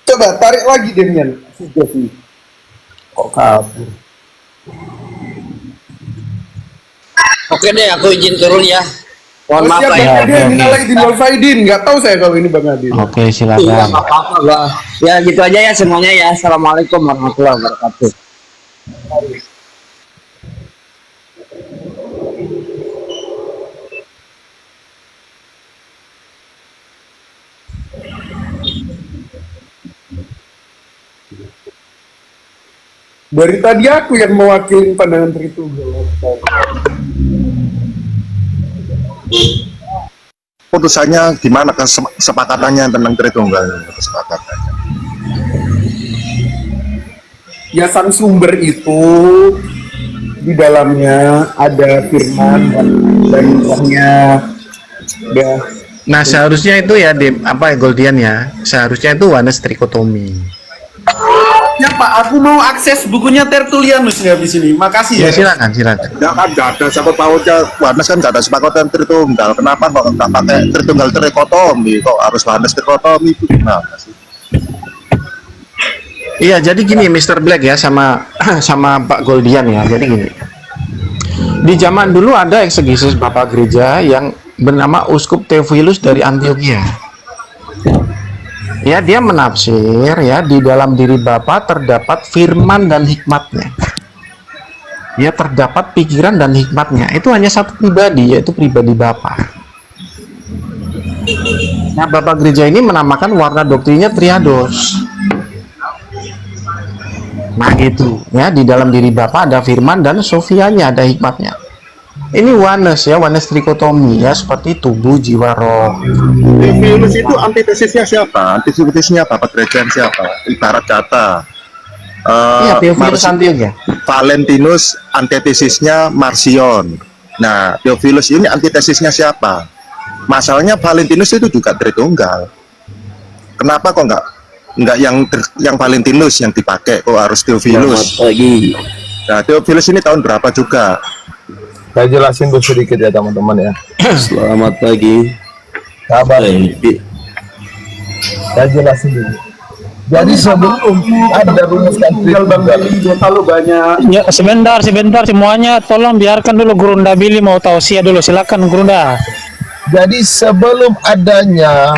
A: Coba tarik lagi Demian. Si Jeff ini. Kok kabur?
J: Oke deh, aku izin turun ya. Mohon maaf
A: siap
J: lah
A: Bang
J: ya.
A: Ade, minal aidin wal faidin. Nggak tahu saya kalau ini Bang Ade.
B: Oke,
J: Iya,
B: silakan.
J: nggak apa-apa, Bang. Ya gitu aja ya semuanya ya. Assalamualaikum warahmatullahi wabarakatuh.
A: Dari tadi aku yang mewakili pandangan Tritunggal.
K: Putusannya gimana kesepakatannya tentang Tritunggal? Kesepakatannya.
A: Ya sang sumber itu di dalamnya ada firman dan uangnya ya.
B: Nah, seharusnya itu ya di apa ya Goldian ya? Seharusnya itu Oneness Trikotomi.
A: Ya Pak, aku mau akses bukunya Tertullianus nih habis ini. Makasih
B: Ya
A: ya.
B: silakan, silakan.
K: Ya kan nggak ada, siapa tahu aja Wanes kan nggak ada sepakatan Tritunggal. Kenapa kok nggak pakai Tritunggal Trikotomi? Kok harus Wanes Trikotomi itu gimana sih?
B: Iya, jadi gini Mr. Black ya sama sama Pak Goldian ya. Jadi gini. Di zaman dulu ada eksegesis Bapak Gereja yang bernama Uskup Theophilus dari Antioquia. Ya, dia menafsir ya di dalam diri Bapa terdapat firman dan hikmatnya. Ya, terdapat pikiran dan hikmatnya. Itu hanya satu pribadi, yaitu pribadi Bapa. Nah, Bapak Gereja ini menamakan warna doktrinnya Triados. Nah, gitu. Ya, di dalam diri Bapa ada firman dan sofianya, ada hikmatnya. Ini Oneness ya, Oneness Trikotomi ya, seperti tubuh, jiwa, roh.
K: Theophilus itu antitesisnya siapa? Antitesisnya apa? Patriarkian siapa? Ibarat kata
B: Iya, Theophilus Antioquia.
K: Valentinus antitesisnya Marcion. Nah, Theophilus ini antitesisnya siapa? Masalahnya Valentinus itu juga Tritunggal. Kenapa kok nggak yang Valentinus yang dipakai? Kok harus Theophilus?
J: Pagi.
K: Nah, Theophilus ini tahun berapa juga?
L: Saya jelasin dulu sedikit ya teman-teman ya.
J: Selamat pagi.
L: Sabar. Saya jelasin dulu. Jadi sebelum ada rumus
A: Tinggal Bang Bali, dia terlalu banyak.
I: Ya, sebentar semuanya tolong biarkan dulu Gurunda Billy mau tausiah dulu. Silakan Gurunda.
L: Jadi sebelum adanya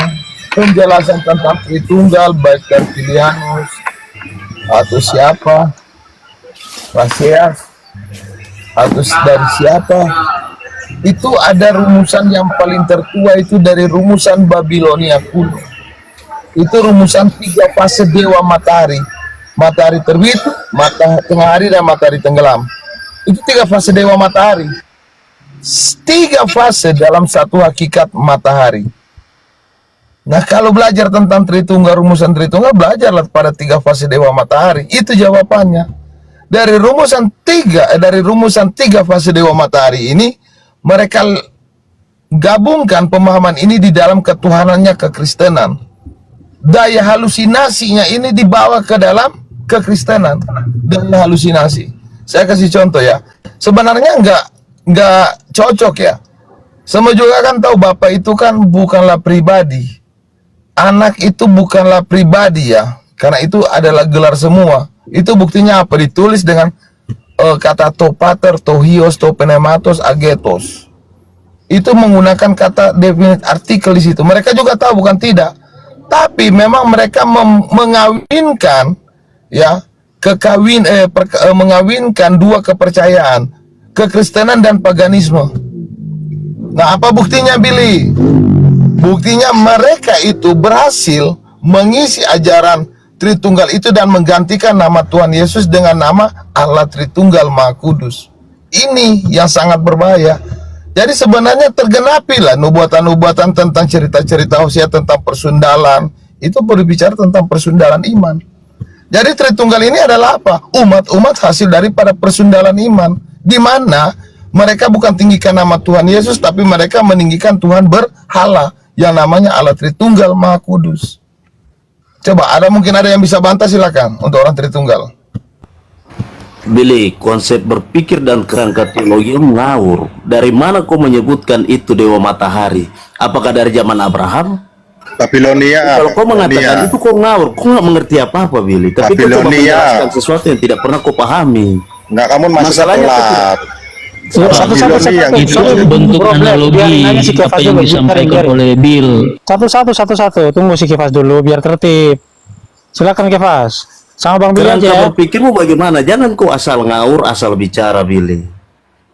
L: penjelasan tentang Tritunggal baik Tertullianus atau siapa, Rasias atau dari siapa, itu ada rumusan yang paling tertua itu dari rumusan Babilonia kuno. Itu rumusan 3 fase dewa matahari. Matahari terbit, tengah hari, dan matahari tenggelam. Itu 3 fase dewa matahari. 3 fase dalam satu hakikat matahari. Nah, kalau belajar tentang Tritunggal, rumusan Tritunggal, belajarlah pada 3 fase dewa matahari. Itu jawabannya. Dari rumusan 3 fase dewa matahari ini, mereka gabungkan pemahaman ini di dalam ketuhanannya kekristenan. Daya halusinasinya ini dibawa ke dalam kekristenan. Daya halusinasi. Saya kasih contoh ya. Sebenarnya nggak cocok ya. Semua juga kan tahu Bapak itu kan bukanlah pribadi. Anak itu bukanlah pribadi ya. Karena itu adalah gelar semua. Itu buktinya apa? Ditulis dengan kata to pater, to hios, to pneumatos, agetos. Itu menggunakan kata definite artikel di situ. Mereka juga tahu bukan tidak. Tapi memang mereka mengawinkan ya, mengawinkan 2 kepercayaan, kekristenan dan paganisme. Nah, apa buktinya Billy? Buktinya mereka itu berhasil mengisi ajaran Tritunggal itu dan menggantikan nama Tuhan Yesus dengan nama Allah Tritunggal Maha Kudus. Ini yang sangat berbahaya. Jadi sebenarnya tergenapilah nubuatan-nubuatan tentang cerita-cerita Hosea tentang persundalan. Itu berbicara tentang persundalan iman. Jadi Tritunggal ini adalah apa? Umat-umat hasil daripada persundalan iman. Di mana mereka bukan tinggikan nama Tuhan Yesus, tapi mereka meninggikan Tuhan berhala yang namanya Allah Tritunggal Maha Kudus. Coba mungkin ada yang bisa bantah, silakan untuk orang Tritunggal.
M: Billy, konsep berpikir dan kerangka teologi ngawur. Dari mana kau menyebutkan itu dewa matahari? Apakah dari zaman Abraham?
K: Babilonia.
M: Kalau kau mengatakan itu kau ngawur, kau nggak mengerti apa-apa Billy. Tapi kau coba menjelaskan sesuatu yang tidak pernah kau pahami.
K: Enggak, kamu masih telat. Babiloni yang
I: Itu
N: bentuk analogi apa yang disampaikan oleh Bill.
I: Satu. Tunggu si Kefas dulu biar tertib. Silakan Kefas. Sama Bang Billy
M: Kerangka
I: aja.
M: berpikirmu bagaimana? Jangan kau asal ngaur, asal bicara, Billy.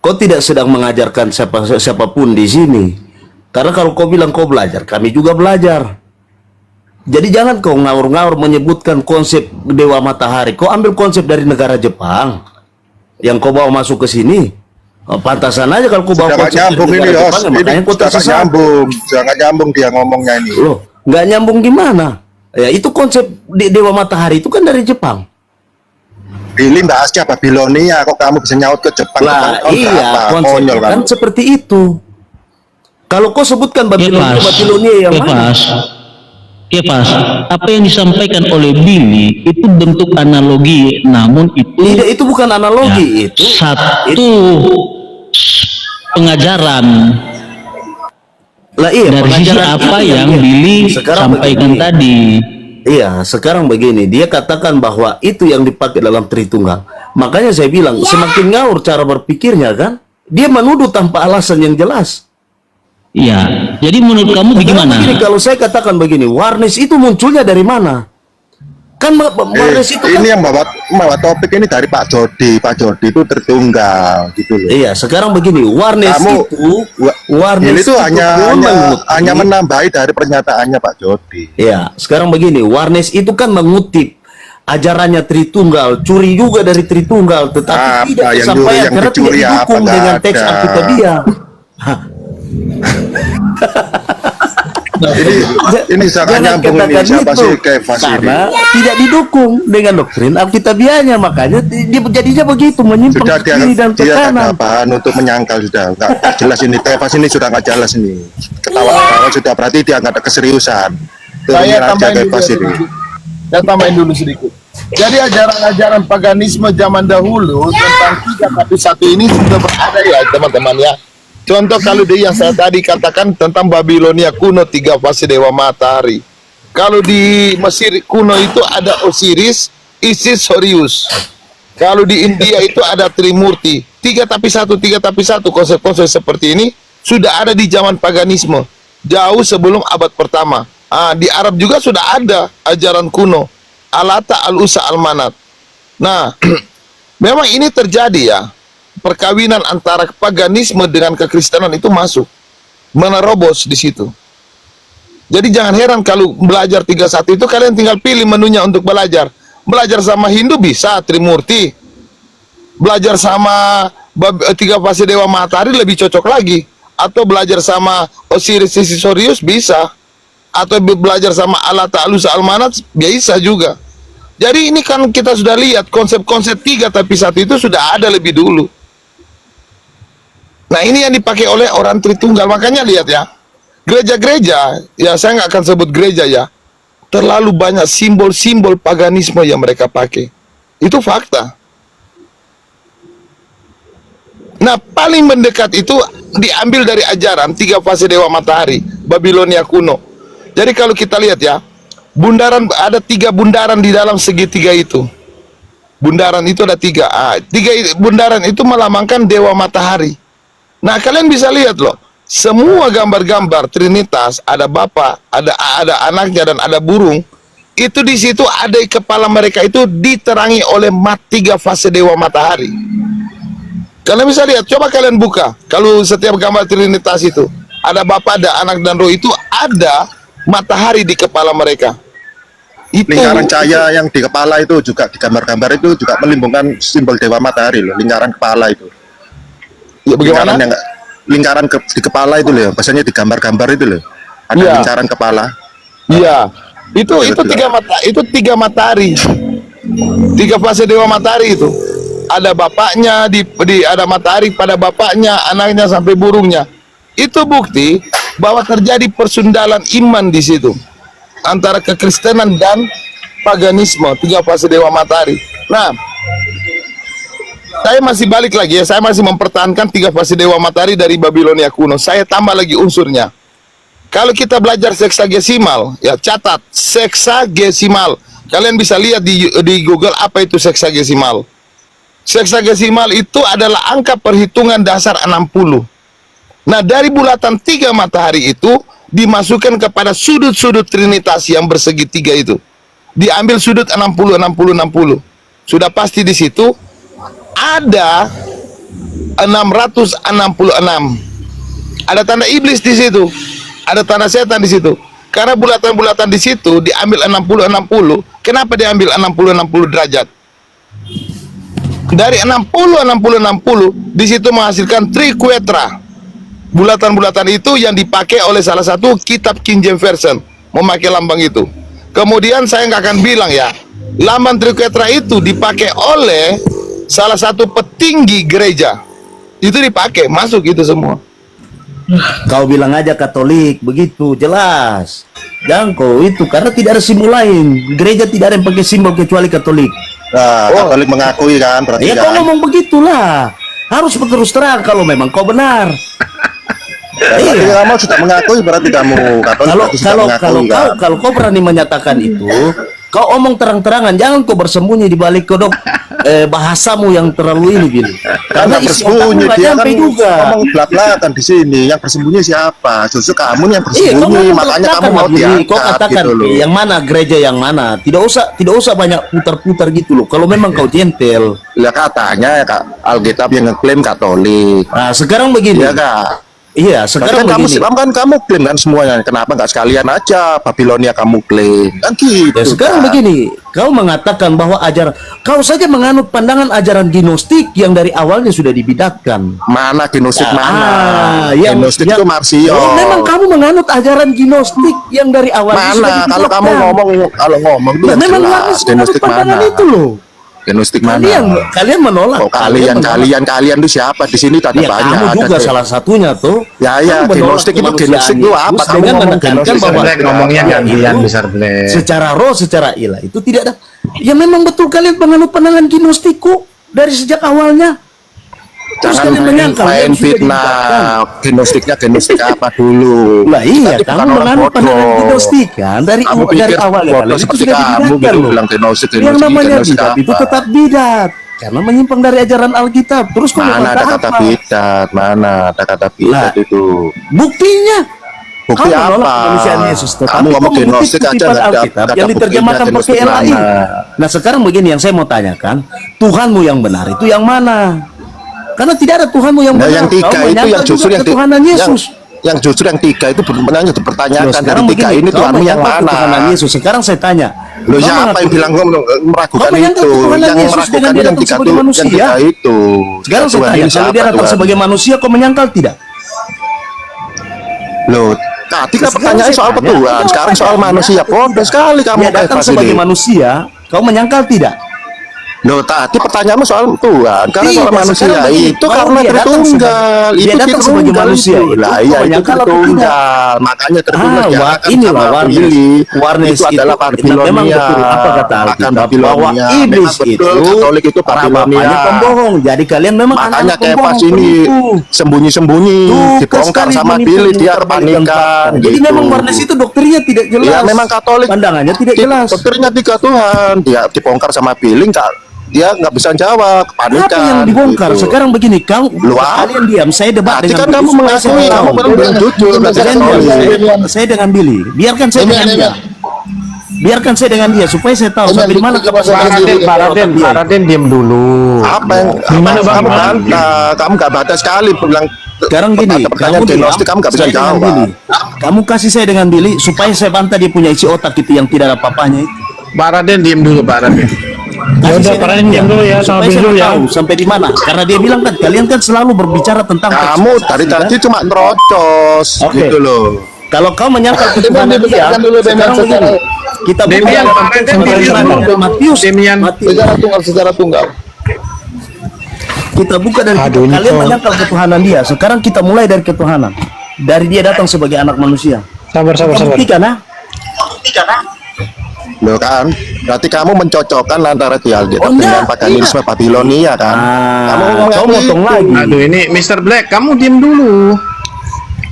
M: Kau tidak sedang mengajarkan siapapun di sini. Karena kalau kau bilang kau belajar, kami juga belajar. Jadi jangan kau ngaur-ngaur menyebutkan konsep Dewa Matahari. Kau ambil konsep dari negara Jepang yang kau bawa masuk ke sini. Pantasan aja kalau kau bawa konsep dari
K: nyambung ini,
M: negara
K: Yos.
M: Jepang, makanya kau tersesat.
K: Jangan nyambung dia ngomongnya ini.
M: Loh, nggak nyambung gimana? Ya itu konsep Dewa Matahari itu kan dari Jepang.
K: Billy bahasnya Babilonia, kok kamu bisa nyaut ke Jepang?
M: Lah iya, konsepnya
K: Konyol
M: kan
K: kamu.
M: seperti itu. Kalau kau sebutkan Babilonia yang mana?
N: Pas, apa yang disampaikan oleh Billy itu bentuk analogi, namun
M: Tidak, itu bukan analogi, itu
N: satu pengajaran.
M: Lah iya,
N: dari sisi
M: pengajaran
N: apa
M: itu
N: yang
M: iya.
N: Billy
M: Sekarang
N: sampaikan
M: begini.
N: tadi.
M: Iya, sekarang begini, dia katakan bahwa itu yang dipakai dalam Tritunggal. Makanya saya bilang, semakin ngaur cara berpikirnya kan, dia menuduh tanpa alasan yang jelas.
N: Iya, jadi menurut kamu bagaimana?
M: Begini, kalau saya katakan begini, warnis itu munculnya dari mana? Kan warnis itu kan...
K: Ini yang bawa topik ini dari Pak Jody. Pak Jody itu Tritunggal gitu loh.
M: Iya, sekarang begini, warnis
K: ini
M: itu
K: tuh hanya menambahi dari pernyataannya Pak Jody.
M: Iya, sekarang begini, warnis itu kan mengutip ajarannya Tritunggal, curi juga dari Tritunggal, tetapi tidak
K: yang
M: disampaikan karena tidak
K: dicuri
M: didukung
K: apa,
M: dengan
K: nggak
M: teks
K: ada.
M: Alkitabiah.
K: Ini sangat nyambung ini siapa sih Kefas ini?
M: Karena tidak didukung dengan doktrin Alkitabiahnya, makanya dia jadinya begitu, menyimpang
K: Sudah
M: ke kiri dan ke
K: dia
M: kanan.
K: ada bahan untuk menyangkal sudah nggak jelas ini. Kefas ini sudah nggak jelas ini. Ketawa-ketawa sudah, berarti dia nggak ada keseriusan.
L: Saya
K: Turunin aja
L: tambahin
K: Kefas
L: dulu,
K: ini.
L: saya tambahin dulu sedikit. Jadi ajaran-ajaran paganisme zaman dahulu tentang 3 tapi 1 ini sudah berada ya teman-teman ya. Contoh kalau yang saya tadi katakan tentang Babilonia kuno 3 fase Dewa Matahari. Kalau di Mesir kuno itu ada Osiris, Isis, Horus. Kalau di India itu ada Trimurti. 3 tapi 1, konsep-konsep seperti ini sudah ada di zaman paganisme. Jauh sebelum abad pertama. Di Arab juga sudah ada ajaran kuno. Alata, Al-Usa, Al-Manat. Nah, memang ini terjadi ya. Perkawinan antara paganisme dengan kekristenan itu masuk. Menerobos di situ. Jadi jangan heran kalau belajar 3-1 itu kalian tinggal pilih menunya untuk belajar. Belajar sama Hindu bisa, Trimurti. Belajar sama 3 fase Dewa Matahari lebih cocok lagi. Atau belajar sama Osiris, Isis, Horus bisa. Atau belajar sama Alata, Al-Usa, Al-Manat bisa juga. Jadi ini kan kita sudah lihat konsep-konsep 3 tapi 1 itu sudah ada lebih dulu. Nah ini yang dipakai oleh orang Tritunggal. Makanya lihat ya, gereja-gereja, ya saya nggak akan sebut gereja ya, terlalu banyak simbol-simbol paganisme yang mereka pakai. Itu fakta. Nah paling mendekat itu diambil dari ajaran 3 fase Dewa Matahari, Babilonia kuno. Jadi kalau kita lihat ya, bundaran ada 3 bundaran di dalam segitiga itu. Bundaran itu ada 3. 3 bundaran itu melambangkan Dewa Matahari. Nah kalian bisa lihat loh, semua gambar-gambar Trinitas, ada Bapa, ada anaknya dan ada burung. Itu di situ ada kepala mereka itu diterangi oleh 3 fase Dewa Matahari. Kalian bisa lihat, coba kalian buka. Kalau setiap gambar Trinitas itu ada Bapa, ada Anak dan Roh, itu ada matahari di kepala mereka. Itu
K: lingkaran cahaya yang di kepala itu juga di gambar-gambar itu juga melimbungkan simbol Dewa Matahari loh, lingkaran kepala itu.
L: Ya, bagaimana?
K: Lingkaran di kepala itu loh, biasanya di gambar-gambar itu loh. Ada lingkaran kepala.
L: Iya. Itu 3 matahari. 3 fase Dewa Matahari itu. Ada bapaknya ada matahari pada bapaknya, anaknya sampai burungnya. Itu bukti bahwa terjadi persundalan iman di situ antara kekristenan dan paganisme, 3 fase Dewa Matahari. Nah, saya masih balik lagi ya, saya masih mempertahankan 3 fase Dewa Matahari dari Babilonia kuno. Saya tambah lagi unsurnya. Kalau kita belajar seksagesimal, ya catat seksagesimal. Kalian bisa lihat di Google apa itu seksagesimal. Seksagesimal itu adalah angka perhitungan dasar 60. Nah, dari bulatan 3 matahari itu dimasukkan kepada sudut-sudut trinitas yang bersegi 3 itu. Diambil sudut 60, 60, 60. Sudah pasti di situ ada 666. Ada tanda iblis di situ. Ada tanda setan di situ. Karena bulatan-bulatan di situ diambil 60-60. Kenapa diambil 60-60 derajat? Dari 60-60-60 di situ menghasilkan triquetra. Bulatan-bulatan itu yang dipakai oleh salah satu kitab King James Version, memakai lambang itu. Kemudian saya nggak akan bilang ya, lambang triquetra itu dipakai oleh salah satu petinggi gereja. Itu dipakai, masuk itu semua.
M: Kau bilang aja Katolik begitu jelas. Jangan kau itu, karena tidak ada simbol lain. Gereja tidak ada yang pakai simbol kecuali Katolik.
K: Nah, Katolik mengakui kan berarti
M: Ya
K: kan.
M: kau ngomong begitulah. Harus berterus terang kalau memang kau benar.
K: Berarti kamu sudah mengakui, berarti kamu Katolik berarti sudah mengakui kan.
M: Kalau kau berani menyatakan itu, kau omong terang-terangan, jangan kau bersembunyi di balik kodok bahasamu yang terlalu ini, Bil.
K: Karena
M: isi
K: bersembunyi
M: otakmu nggak
K: dia kan
M: nyampe juga.
K: ngomong belak-belakan di sini. Yang bersembunyi siapa? Justru kamu yang bersembunyi, makanya kamu mau
M: Kau
K: diangkat
M: katakan
K: gitu loh.
M: yang mana gereja yang mana. Tidak usah banyak putar-putar gitu loh. Kalau memang kau gentle.
K: Ya katanya Kak, Alkitab yang ngeklaim Katolik.
M: Nah, sekarang begini.
K: Ya Kak.
M: Iya, sekarang
K: Kan kamu
M: begini.
K: Islam kan kamu klaim kan semuanya. Kenapa nggak sekalian aja Babilonia kamu klaim? Kan gitu.
M: Ya, sekarang
K: Kak.
M: begini, kau mengatakan bahwa kau saja menganut pandangan ajaran gnostik yang dari awalnya sudah dibidatkan.
K: Mana gnostik mana?
M: Gnostik
K: itu Marsion.
M: Memang kamu menganut ajaran gnostik yang dari awalnya sudah
K: Mana?
M: dibidatkan.
K: Kalau kamu ngomong itu yang
M: memang
K: jelas.
M: harus menganut
K: Gnostik
M: pandangan
K: mana?
M: itu loh.
K: Gnostik mana?
M: Kalian menolak.
K: Oh, kalian itu siapa di sini? Ada
M: Ya,
K: banyak.
M: kamu juga
K: ada
M: salah satunya tuh.
K: Ya,
M: Kamu menolak
K: gnostik itu
M: kemanusiaan
K: apa?
M: Yesus
K: Kamu
M: dengan
K: ngomong
M: menekankan
K: gnostik,
M: bahwa
B: ngomongnya gantian
M: itu
B: besar Black.
M: secara roh, secara ilah itu tidak ada. Ya memang betul kalian penganut pandangan gnostik kok dari sejak awalnya. Terus
K: Jangan
M: kalian menyangkal
K: main
M: yang sudah
K: fitnah.
M: dibidatkan.
K: Gnostik apa dulu?
M: Lah iya,
K: Tadi
M: kamu
K: bukan orang
M: menganut pandangan
K: bodoh.
M: gnostik kan dari
K: Kamu
M: dari
K: pikir
M: awal
K: bodoh
M: kalian itu
K: seperti
M: sudah
K: kamu
M: dibidatkan
K: gitu
M: loh.
K: bilang gnostik,
M: Yang namanya
K: gnostik
M: bidat itu
K: apa?
M: tetap bidat karena menyimpang dari ajaran Alkitab. Terus kau
K: Mana ada
M: membantah
K: kata
M: apa?
K: bidat? Mana ada kata bidat
M: Lah,
K: itu?
M: Buktinya
K: Bukti
M: kau menolak
K: apa?
M: kemanusiaan Yesus, tetapi
K: Kamu ngomong
M: kau mengutip
K: gnostik aja
M: kutipan
K: nggak ada
M: Alkitab
K: kata
M: yang diterjemahkan
K: buktinya,
M: pakai
K: gnostik
M: LAI.
K: mana?
M: Nah sekarang begini yang saya mau tanyakan, Tuhanmu yang benar itu yang mana? Karena tidak ada Tuhanmu yang
K: Nah,
M: benar.
K: yang tiga
M: Kau
K: itu
M: menyangkal
K: yang justru
M: juga
K: yang
M: ketuhanan Yesus.
K: yang justru yang tiga itu benar-benar dipertanyakan.
M: Loh,
K: Dari
M: sekarang
K: tiga
M: begini,
K: ini
M: kau
K: Tuhanmu yang
M: menyangkal ketuhanan
K: mana?
M: Yesus. Sekarang saya tanya.
K: Loh,
M: kau
K: siapa yang
M: mengaku-
K: bilang meragukan
M: Kau menyangkal
K: itu?
M: ketuhanan
K: Yang
M: Yesus
K: meragukan
M: dengan dia
K: yang
M: datang
K: tiga
M: sebagai
K: yang
M: manusia?
K: tiga itu.
M: Sekarang saya
K: Tuhan
M: tanya,
K: ini
M: kalau
K: siapa,
M: dia datang
K: Tuhan?
M: sebagai manusia, kau menyangkal tidak?
K: Loh, tadi kan
M: Sekarang
K: pertanyaan
M: saya
K: soal
M: tanya,
K: Tuhan,
M: jawab
K: sekarang
M: aja.
K: soal manusia. Bodoh sekali kamu
M: Dia
K: kayak
M: datang
K: Basili.
M: sebagai manusia, kau menyangkal tidak?
K: Loh, tadi pertanyaanmu soal Tuhan, karena soal
M: Tidak,
K: manusia
M: sekarang begini,
K: itu
M: kalau
K: karena
M: dia datang
K: tritunggal,
M: dia
K: itu
M: datang sebagai
K: tritunggal
M: manusia,
K: itu.
M: itu
K: Lah
M: kau
K: iya itu
M: menyangkal atau
K: tritunggal, makanya tritunggal jangan
M: inilah
K: sama
M: warnes.
K: pilih.
M: Warnes
K: Itu adalah Babilonia.
M: memang betul apa kata
K: Akan
M: Alkitab
K: Babilonia.
M: bahwa iblis
K: Memang
M: itu
K: betul, Katolik itu
M: para
K: Babilonia.
M: bapaknya pembohong. Jadi kalian memang
K: Makanya
M: anak
K: kayak
M: pembohong
K: pas ini
M: penipu.
K: sembunyi-sembunyi
M: Tuh,
K: dibongkar
M: sekali
K: sama
M: menipu,
K: Billy dia
M: terbalik
K: kepanikan
M: Jadi
K: gitu.
M: memang Warnes itu dokternya tidak jelas.
K: Ya memang Katolik
M: Pandangannya tidak jelas.
K: dokternya tiga Tuhan, dia dibongkar sama Billy dia nggak bisa jawab, kepanikan.
M: Apa yang dibongkar?
K: gitu.
M: Sekarang begini,
K: Lu
M: kalian diam, saya debat
K: Tadi
M: dengan
K: kan kamu
M: Billy, supaya
K: mengakui,
M: saya
K: kamu
M: tahu.
K: bilang jujur, berarti
M: Kalian
K: Katolik.
M: diam, saya dengan Billy. Biarkan saya dengan dia. Biarkan saya dengan dia supaya saya tahu sampai di mana kapasitas
B: Pak Raden diam dulu.
K: Apa yang
B: Gimana, Bang?
K: kamu bantah? Kamu nggak bantah sekali bilang.
M: Sekarang gini,
K: pertanyaan
M: kamu
K: gnostik kamu nggak bisa
M: saya dengan
K: jawab.
M: Billy. Kamu kasih saya dengan Billy supaya saya bantah dia punya isi otak itu yang tidak ada papanya itu.
B: Pak Raden diam dulu Pak Raden.
I: Ya udah, Pak Raden diam dulu ya, sama
M: Supaya saya
I: Billy ya.
M: tahu sampai di mana. Karena dia bilang kan kalian kan selalu berbicara tentang
K: Kamu
M: ekspektasi,
K: tadi
M: kan?
K: cuma terocos
M: Oke.
K: gitu loh.
M: Kalau kau menyangkal ketuhanan dia, sekarang begini. Kita
B: Demian,
M: buka
B: Pak Raden,
M: keterangan
B: Demian.
M: Matius,
B: Demian.
L: secara tunggal.
M: kita buka dari
B: Aduh, ini
M: kalian
B: kok-
M: menyangkal ketuhanan dia. Sekarang kita mulai dari ketuhanan. Dari dia datang sebagai anak manusia.
I: Sabar.
M: Buktikan, ah.
K: Loh kan, berarti kamu mencocokkan antara di Alkitab
M: Oh, enggak,
K: dengan paganisme Babilonia kan? Kamu ngomong
M: kau motong lagi.
B: Aduh ini Mr. Black, kamu diam dulu.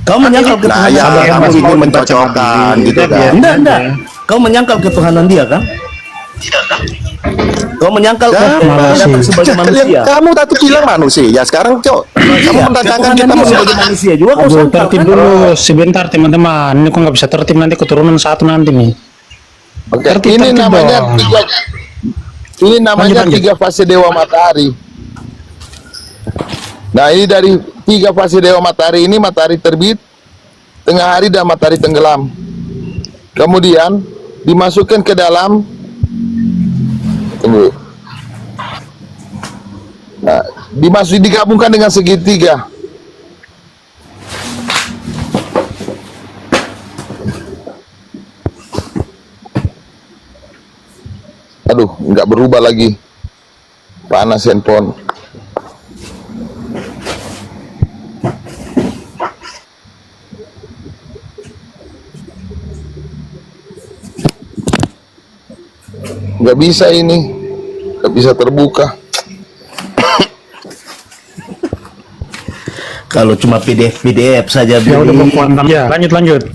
M: Kau menyangkal
K: Nah
M: ketuhanan
K: ya,
M: dia.
K: kamu
B: Mas,
K: ingin
B: mau
K: mencocokkan
B: dibaca
K: gitu
B: Bibi.
K: kan?
B: Udah,
M: Enggak. Kau menyangkal ketuhanan dia kan? Kau menyangkal sebagai manusia.
K: Kamu tadi bilang manusia, sekarang kamu menanyakan kita
M: sebagai manusia juga. Kau
I: Aduh,
M: sangkal
I: tertib dulu sebentar teman-teman. Ini kok nggak bisa tertib, nanti keturunan satu nanti nih.
L: Oke, ini namanya
I: Lanjut.
L: tiga fase dewa matahari. Nah, ini dari tiga fase dewa matahari ini, matahari terbit, tengah hari, dan matahari tenggelam. Kemudian dimasukkan ke dalam, tunggu. Nah, digabungkan dengan segitiga. Aduh, nggak berubah lagi. Panas handphone. Nggak bisa ini. Nggak bisa terbuka.
M: Kalau cuma PDF saja.
I: Ya udah mau kuantam. Ya, lanjut.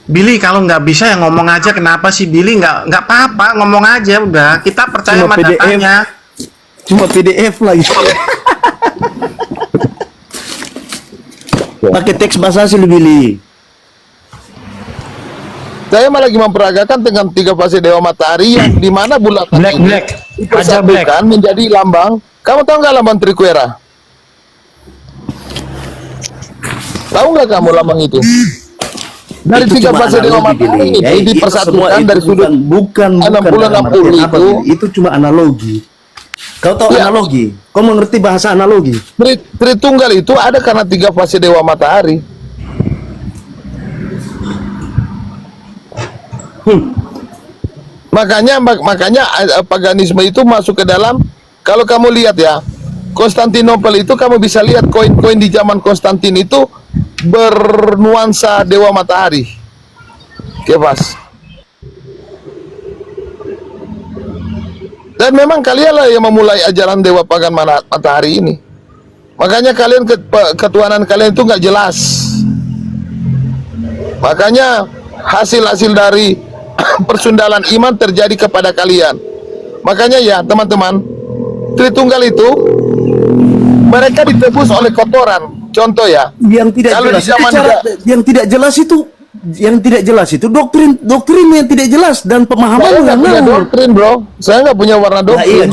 B: Billy, kalau nggak bisa ya ngomong aja. Kenapa sih Billy? Nggak apa-apa, ngomong aja udah. Kita percaya sama datanya.
M: Cuma PDF lagi. Pakai teks bahasa asli Billy.
L: Saya malah lagi memperagakan dengan tiga fase dewa matahari yang dimana bulatan
I: Black. Ajar black.
L: menjadi lambang. Kamu tahu nggak lambang Trikuera? Tahu nggak kamu lambang itu? Dari
M: Itu
L: tiga
M: cuma
L: fase dewa
M: analogi,
L: matahari
M: Billy.
L: ini
M: Itu semua
L: dipersatukan
M: itu
L: dari sudut
M: bukan
L: 60
M: itu cuma analogi. Kau tahu analogi? Kau mengerti bahasa analogi?
L: Tritunggal itu ada karena tiga fase dewa matahari. Makanya paganisme itu masuk ke dalam. Kalau kamu lihat ya, Konstantinopel itu kamu bisa lihat koin-koin di zaman Konstantin itu bernuansa dewa matahari. Kefas. Dan memang kalianlah yang memulai ajaran dewa pagan matahari ini. Makanya kalian ketuhanan kalian itu nggak jelas. Makanya hasil-hasil dari persundalan iman terjadi kepada kalian. Makanya ya teman-teman, Tritunggal itu mereka ditebus oleh kotoran. Contoh ya,
M: yang tidak
L: kalau
M: jelas
L: di zaman
M: yang tidak jelas itu doktrin yang tidak jelas dan pemahaman
L: saya nggak
M: yang
L: punya
M: ngawur.
L: doktrin, bro. Saya nggak punya warna
M: Nah,
L: doktrin.
M: iya,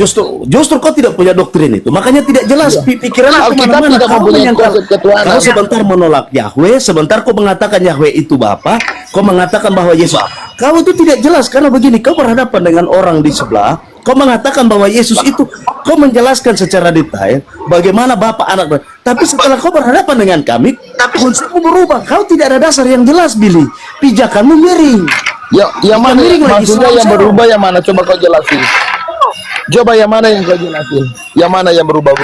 M: justru kau tidak punya doktrin itu, makanya tidak jelas pikiran
L: Alkitab tidak mempunyai konsep ketuhanan.
M: Kau sebentar menolak Yahweh, sebentar kau mengatakan Yahweh itu Bapa, kau mengatakan bahwa Yesus. Kau itu tidak jelas karena begini, kau berhadapan dengan orang di sebelah, kau mengatakan bahwa Yesus itu, kau menjelaskan secara detail bagaimana Bapa Anak. Tapi setelah kau berhadapan dengan kami, konsepmu berubah. Kau tidak ada dasar yang jelas, Billy. Pijakanmu miring.
L: Ya, yang mana
M: miring lagi,
L: maksudnya yang
M: sekarang.
L: berubah yang mana? Coba kau jelasin. Coba yang mana yang kau jelasin? Yang mana yang berubah?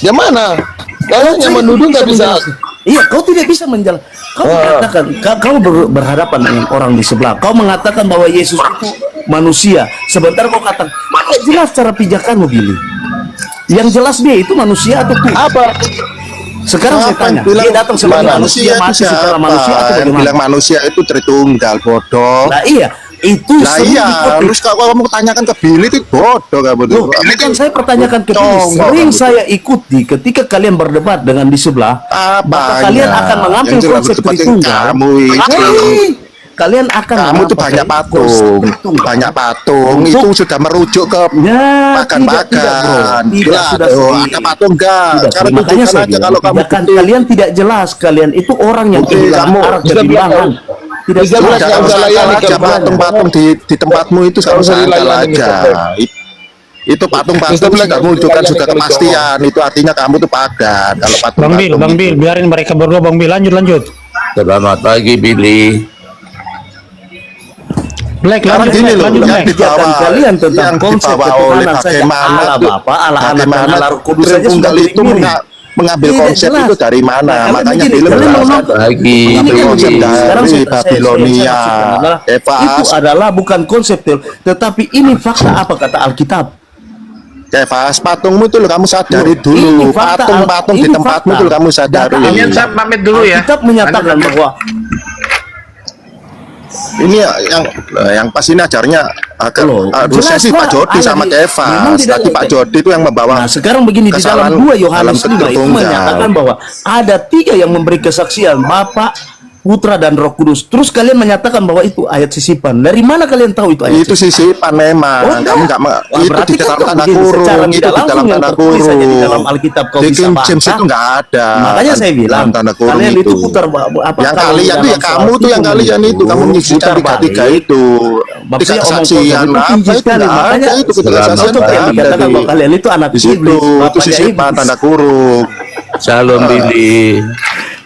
L: Yang mana? Kalian yang menuduh nggak bisa.
M: Iya, kau tidak bisa menjelaskan. Kau mengatakan, kau berhadapan dengan orang di sebelah. Kau mengatakan bahwa Yesus itu manusia. Sebentar kau katakan, jelas cara pijakanmu, Billy. Yang jelas dia itu manusia atau Tuhan?
L: Apa?
M: Sekarang saya tanya, dia datang sebagai manusia, mati setelah manusia atau bagaimana?
K: Bilang manusia itu Tritunggal, bodoh.
M: Nah iya, itu
K: Nah iya, terus kalau kamu tanyakan ke Billy itu bodoh kamu tuh.
M: Ini kan saya pertanyakan ke Billy. Sering saya ikuti ketika kalian berdebat dengan di sebelah, maka kalian akan mengambil konsep Tritunggal.
K: Kamu itu.
M: Kalian akan
K: kamu tuh banyak patung itu sudah merujuk ke pagan-pagan. Ada patung enggak? Cara
M: makanya saya
K: aja kalau kamu
M: kalian tidak jelas, kalian itu orang yang kehilangan arah kebimbangan. Tidak
K: aja patung-patung di tempatmu itu kamu sangkal aja. Itu patung-patung sudah menunjukkan sudah kepastian. Itu artinya kamu tuh pagan. Kalau patung
I: Bang Bil, biarin mereka berdua. Bang Bil, lanjut.
O: Selamat pagi, Billy.
I: Black, lanjut.
M: Kalian tentang konsep ketuhanan saja, Allah Bapa, Allah Anak, dan Allah Roh Kudus saja sudah
K: itu mengambil konsep itu dari mana? Makanya film mengambil konsep dari Babilonia.
M: Itu adalah bukan konsep, tetapi ini fakta. Apa kata Alkitab?
K: Kefas, patungmu itu kamu sadari dulu. Patung-patung di tempatmu itu kamu sadari.
B: Saya pamit dulu ya.
M: Alkitab menyatakan bahwa
K: Ini yang pas ini ajarnya harusnya sih Pak Jody sama Kevas. Tadi Pak Jody itu yang membawa.
M: Nah, sekarang begini, di dalam 2 Yohanes 5 itu menyatakan bahwa ada 3 yang memberi kesaksian, Bapa, Putra, dan Roh Kudus. Terus kalian menyatakan bahwa itu ayat sisipan. Dari mana kalian tahu itu ayat
K: itu sisipan memang? Kamu nggak itu di dalam tanda kurung, itu di dalam tanda kurung.
M: Di dalam Alkitab kau
K: Di
M: bisa
K: King
M: baca.
K: James itu nggak ada.
M: Makanya saya bilang,
K: tanda kurung
M: kalian itu
K: itu.
M: putar apa?
K: Yang
M: kalau
K: kalian itu ya
M: dalam
K: kamu tuh yang kalian itu kamu menyisikan
M: putar
K: 3 itu.
M: Maksudnya
K: Tiga
M: omong
K: kesaksian
M: kosong itu
K: apa
M: tinggi
K: itu
M: sekali.
K: nggak
M: Makanya
K: ada itu kesaksian
M: untuk yang
K: nggak ada
M: dikatakan bahwa kalian itu anak
K: di situ
M: iblis,
K: itu
M: bapaknya
K: sisipan
M: iblis.
K: tanda kurung.
O: Shalom Billy.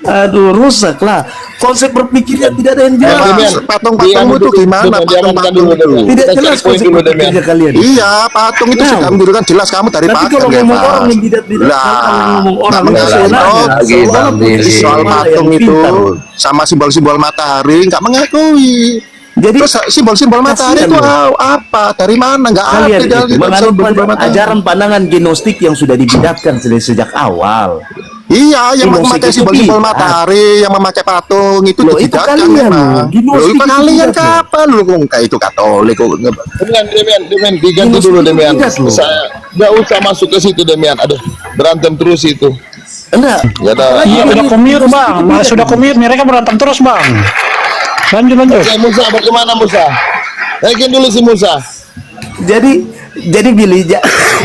M: Aduh, rusak lah. Konsep berpikirnya tidak ada yang jelas.
K: Patung-patungmu itu gimana? Patung-patung itu
M: Tidak jelas konsep berpikirnya kalian.
K: Iya, patung itu sudah menunjukkan jelas kamu dari
M: Tapi
K: patung
M: kalau
K: ya,
M: ngomong
K: Pak.
M: orang yang tidak
K: Lah,
M: orang
K: soal patung itu sama simbol-simbol matahari nggak mengakui.
M: Jadi
K: terus simbol-simbol matahari itu apa? Dari mana? Nggak ada.
M: kalian itu
K: Dari
M: menganut ajaran pandangan gnostik yang sudah dibidatkan sejak awal.
K: Iya, yang
M: Gnostik
K: memakai
M: itu
K: simbol-simbol
M: bidat.
K: matahari, yang memakai patung itu
M: Loh, itu
K: dibidatkan
M: kalian,
K: memang.
M: Gnostik
K: Loh, itu
M: itu
K: kalian
M: bidat,
K: kapan lu kayak itu Katolik kok?
L: Demian, diganti dulu Demian. Saya nggak usah masuk ke situ Demian. Aduh, berantem terus itu.
M: Enggak.
I: Iya, udah commute bang, sudah commute, mereka berantem terus bang. Lanjut.
L: Oke, Musa, bagaimana Musa? Naikin dulu si Musa.
M: Jadi Billy,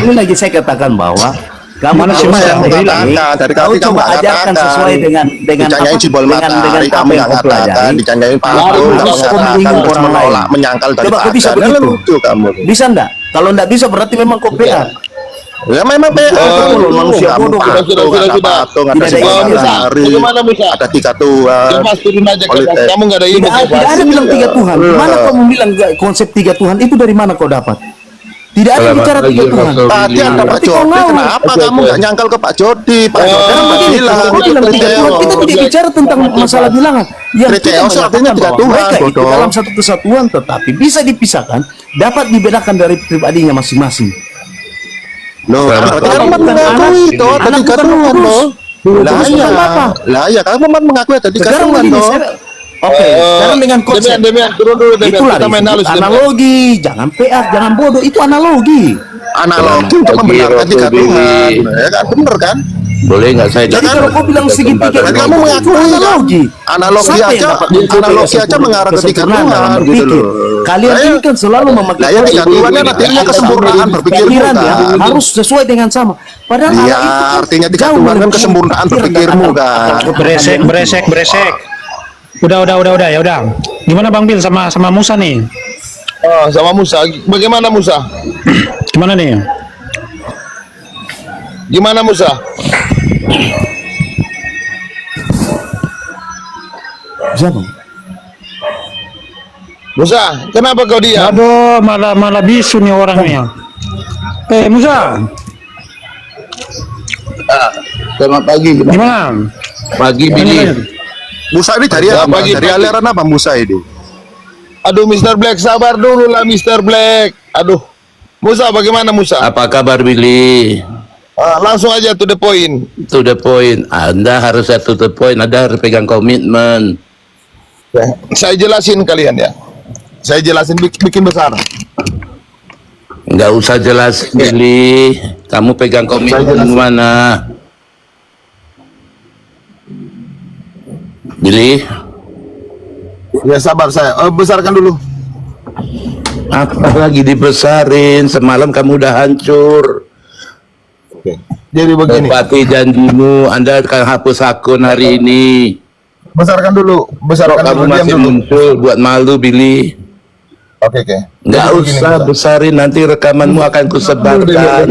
M: ini lagi saya katakan bahwa kamu
K: Mana sih, Mas, yang
M: katakan,
K: dari
M: kau
K: kaki kamu
M: coba
K: nggak
M: ajarkan
K: katakan.
M: sesuai dengan
K: Dicanyain simbol matahari, kamu nggak katakan. Dicanyain patung, kamu katakan. Terus menolak, menyangkal dari
M: Coba kau bisa
K: patung.
M: begitu?
K: Lucu kamu.
M: Bisa enggak? Kalau enggak bisa berarti memang kau PA.
K: Ya memang
M: manusia bodoh.
K: Ada patung, ada simbol matahari, ada 3 Tuhan.
L: Kevas turun aja, Kevas. Kamu nggak ada ilmu,
M: Tidak ada bilang 3 Tuhan. Mana kamu bilang konsep 3 Tuhan itu dari mana kau dapat? Tidak ada bicara 3 Tuhan.
K: Tadi ada Pak Jody, kenapa kamu nggak nyangkal ke Pak Jody? Pak Jody bilang,
M: Kau bilang 3 Tuhan. Kita tidak bicara tentang masalah bilangan. Yang kita
K: artinya
M: mengatakan
K: 3
M: bahwa
K: Tuhan,
M: mereka itu
K: bodoh.
M: dalam satu kesatuan tetapi bisa dipisahkan, dapat dibedakan dari pribadinya masing-masing.
K: Loh, berarti kamu mengakui itu ada 3 Tuhan loh. Lah iya, kamu mengakui ada 3
M: Sekarang
K: Tuhan
M: begini,
K: loh.
M: Oke, sekarang dengan konsep
L: Demian, turun dulu Demian.
M: itulah
L: Kita main halus Demian.
M: analogi, jangan PA, jangan bodoh, itu analogi.
K: Analogi untuk membenarkan 3 Tuhan. Ya kan, bener kan?
O: Boleh nggak saya
M: Jadi kalau kau bilang segitiga,
K: Berarti kamu mengakui
M: analogi.
K: analogi
M: Siapa yang
K: aja,
M: dapat
K: analogi aja mengarah ke 3
M: kesempurnaan dalam
K: Tuhan gitu
M: berpikir?
K: loh.
M: Kalian ini kan selalu memakai
K: Lah ya 3 Tuhan kan artinya kesempurnaan berpikirmu
M: pikiran ya,
K: kan.
M: harus sesuai dengan sama. Padahal
K: Iya,
M: Allah itu kan
K: artinya 3
M: jauh
K: Tuhan kan
M: melebihi
K: kesempurnaan
M: pikiran dan
K: berpikirmu
M: akal.
K: kan.
I: Beresek. Udah, ya udah. Gimana Bang Bil sama Musa nih?
L: Oh, sama Musa. Bagaimana Musa?
I: Gimana nih?
L: Gimana Musa?
M: Siapa?
L: Musa, kenapa kau diam?
I: Aduh, malah bisu nih orangnya. Musa,
O: Selamat pagi.
I: gimana?
O: Pagi Billy.
K: Musa ini dari apa?
L: Pagi,
K: Dari
L: pagi.
K: aliran apa Musa ini?
L: Aduh, Mr. Black, sabar dulu lah Mr. Black. Aduh. Musa, bagaimana Musa?
O: Apa kabar Billy?
L: Langsung aja to the point.
O: To the point. Anda harus to the point. Anda harus pegang komitmen.
L: Ya, saya jelasin kalian ya. Saya jelasin bikin besar.
O: Nggak usah jelas Billy. Kamu pegang komitmen mana? Billy?
L: Ya sabar saya. Besarkan dulu.
O: Apa lagi dibesarin? Semalam kamu udah hancur.
L: Oke. Jadi begini.
O: Tepati janjimu. Anda akan hapus akun hari ini.
L: Besarkan dulu. Besarkan
O: Kamu
L: dulu. Diam
O: masih
L: dulu.
O: muncul buat malu Billy.
L: Oke.
O: Nggak
L: Jadi
O: usah
L: begini,
O: besarin, nanti rekamanmu akan kusebarkan.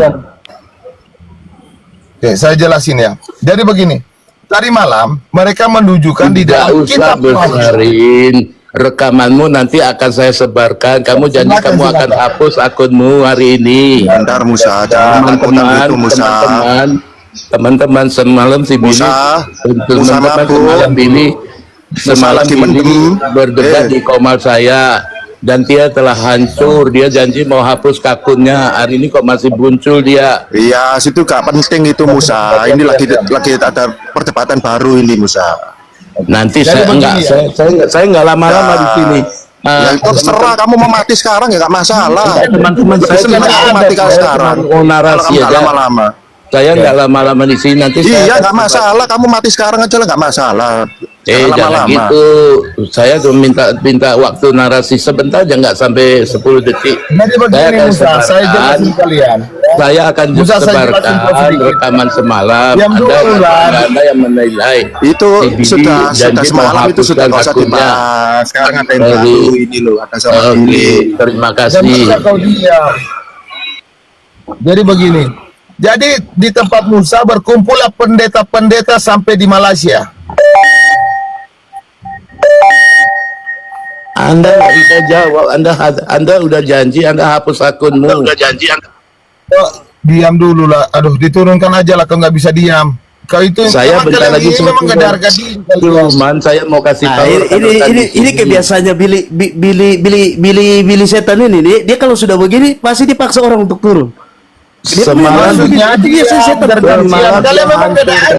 L: Oke, saya jelasin ya. Jadi begini. Tadi malam mereka menunjukkan di
O: Nggak
L: dalam
O: usah
L: kitab
O: besarin. Rekamanmu nanti akan saya sebarkan. Kamu janji
L: Silakan,
O: kamu akan
L: silakan.
O: hapus akunmu hari ini.
K: Bentar Musa, jangan takutan itu Musa.
O: Teman-teman semalam si Billy,
K: Musa
O: teman-teman
K: mabuk.
O: semalam Billy, semalam
K: lagi
O: Billy
K: mendem.
O: berdebat di komal saya dan dia telah hancur. Dia janji mau hapus akunnya. Hari ini kok masih muncul dia.
K: Iya, situ gak penting itu Musa. Ini lagi ada perdebatan baru ini Musa.
O: Nanti
L: Jadi
O: saya enggak,
L: begini ya.
O: saya enggak lama-lama di sini.
K: Ya itu terserah, kamu mau mati sekarang ya nggak masalah.
O: Teman-teman saya
K: Sebenarnya
O: tidak
K: aku mati kalau sekarang.
O: mau narasi
K: Kalau nggak
O: aja.
K: lama-lama.
O: Saya nggak lama-lama di sini nanti.
K: Iya nggak masalah, kamu mati sekarang aja lah nggak masalah.
O: Jangan
K: lama-lama.
O: gitu. Saya tuh minta waktu narasi sebentar aja, nggak sampai 10 detik.
L: Jadi begini Musa, saya jelasin kalian.
O: Saya akan
L: Musa, saya jelasin kau
O: sebarkan
L: sedikit.
O: rekaman semalam.
L: Diam dulu, Lan.
O: Anda yang menilai.
K: Itu
O: CBD
K: sudah
O: janji
K: semalam itu sudah nggak usah
O: menghapuskan
K: dibahas. Sekarang ada yang
O: Dari-
K: baru ini loh, ada sama
O: Oke,
K: ini.
O: terima
L: Dan
O: kasih.
L: Musa kau diam. Jadi begini. Jadi di tempat Musa berkumpullah pendeta-pendeta sampai di Malaysia.
O: Anda nggak bisa jawab. Anda udah janji Anda hapus akunmu.
L: Oh, diam dulu lah. Aduh, diturunkan aja lah. Kau nggak bisa diam. Kau itu
O: Saya
L: memang
O: bentar
L: kalian
O: lagi
L: ini memang nggak ada harga diri.
O: Cuman saya mau kasih
M: Nah,
O: tahu.
M: ini kebiasaannya Billy setan ini. Dia kalau sudah begini pasti dipaksa orang untuk turun. Dia
O: Semalam
M: maksudnya dia setan.
L: Kalian memang nggak ada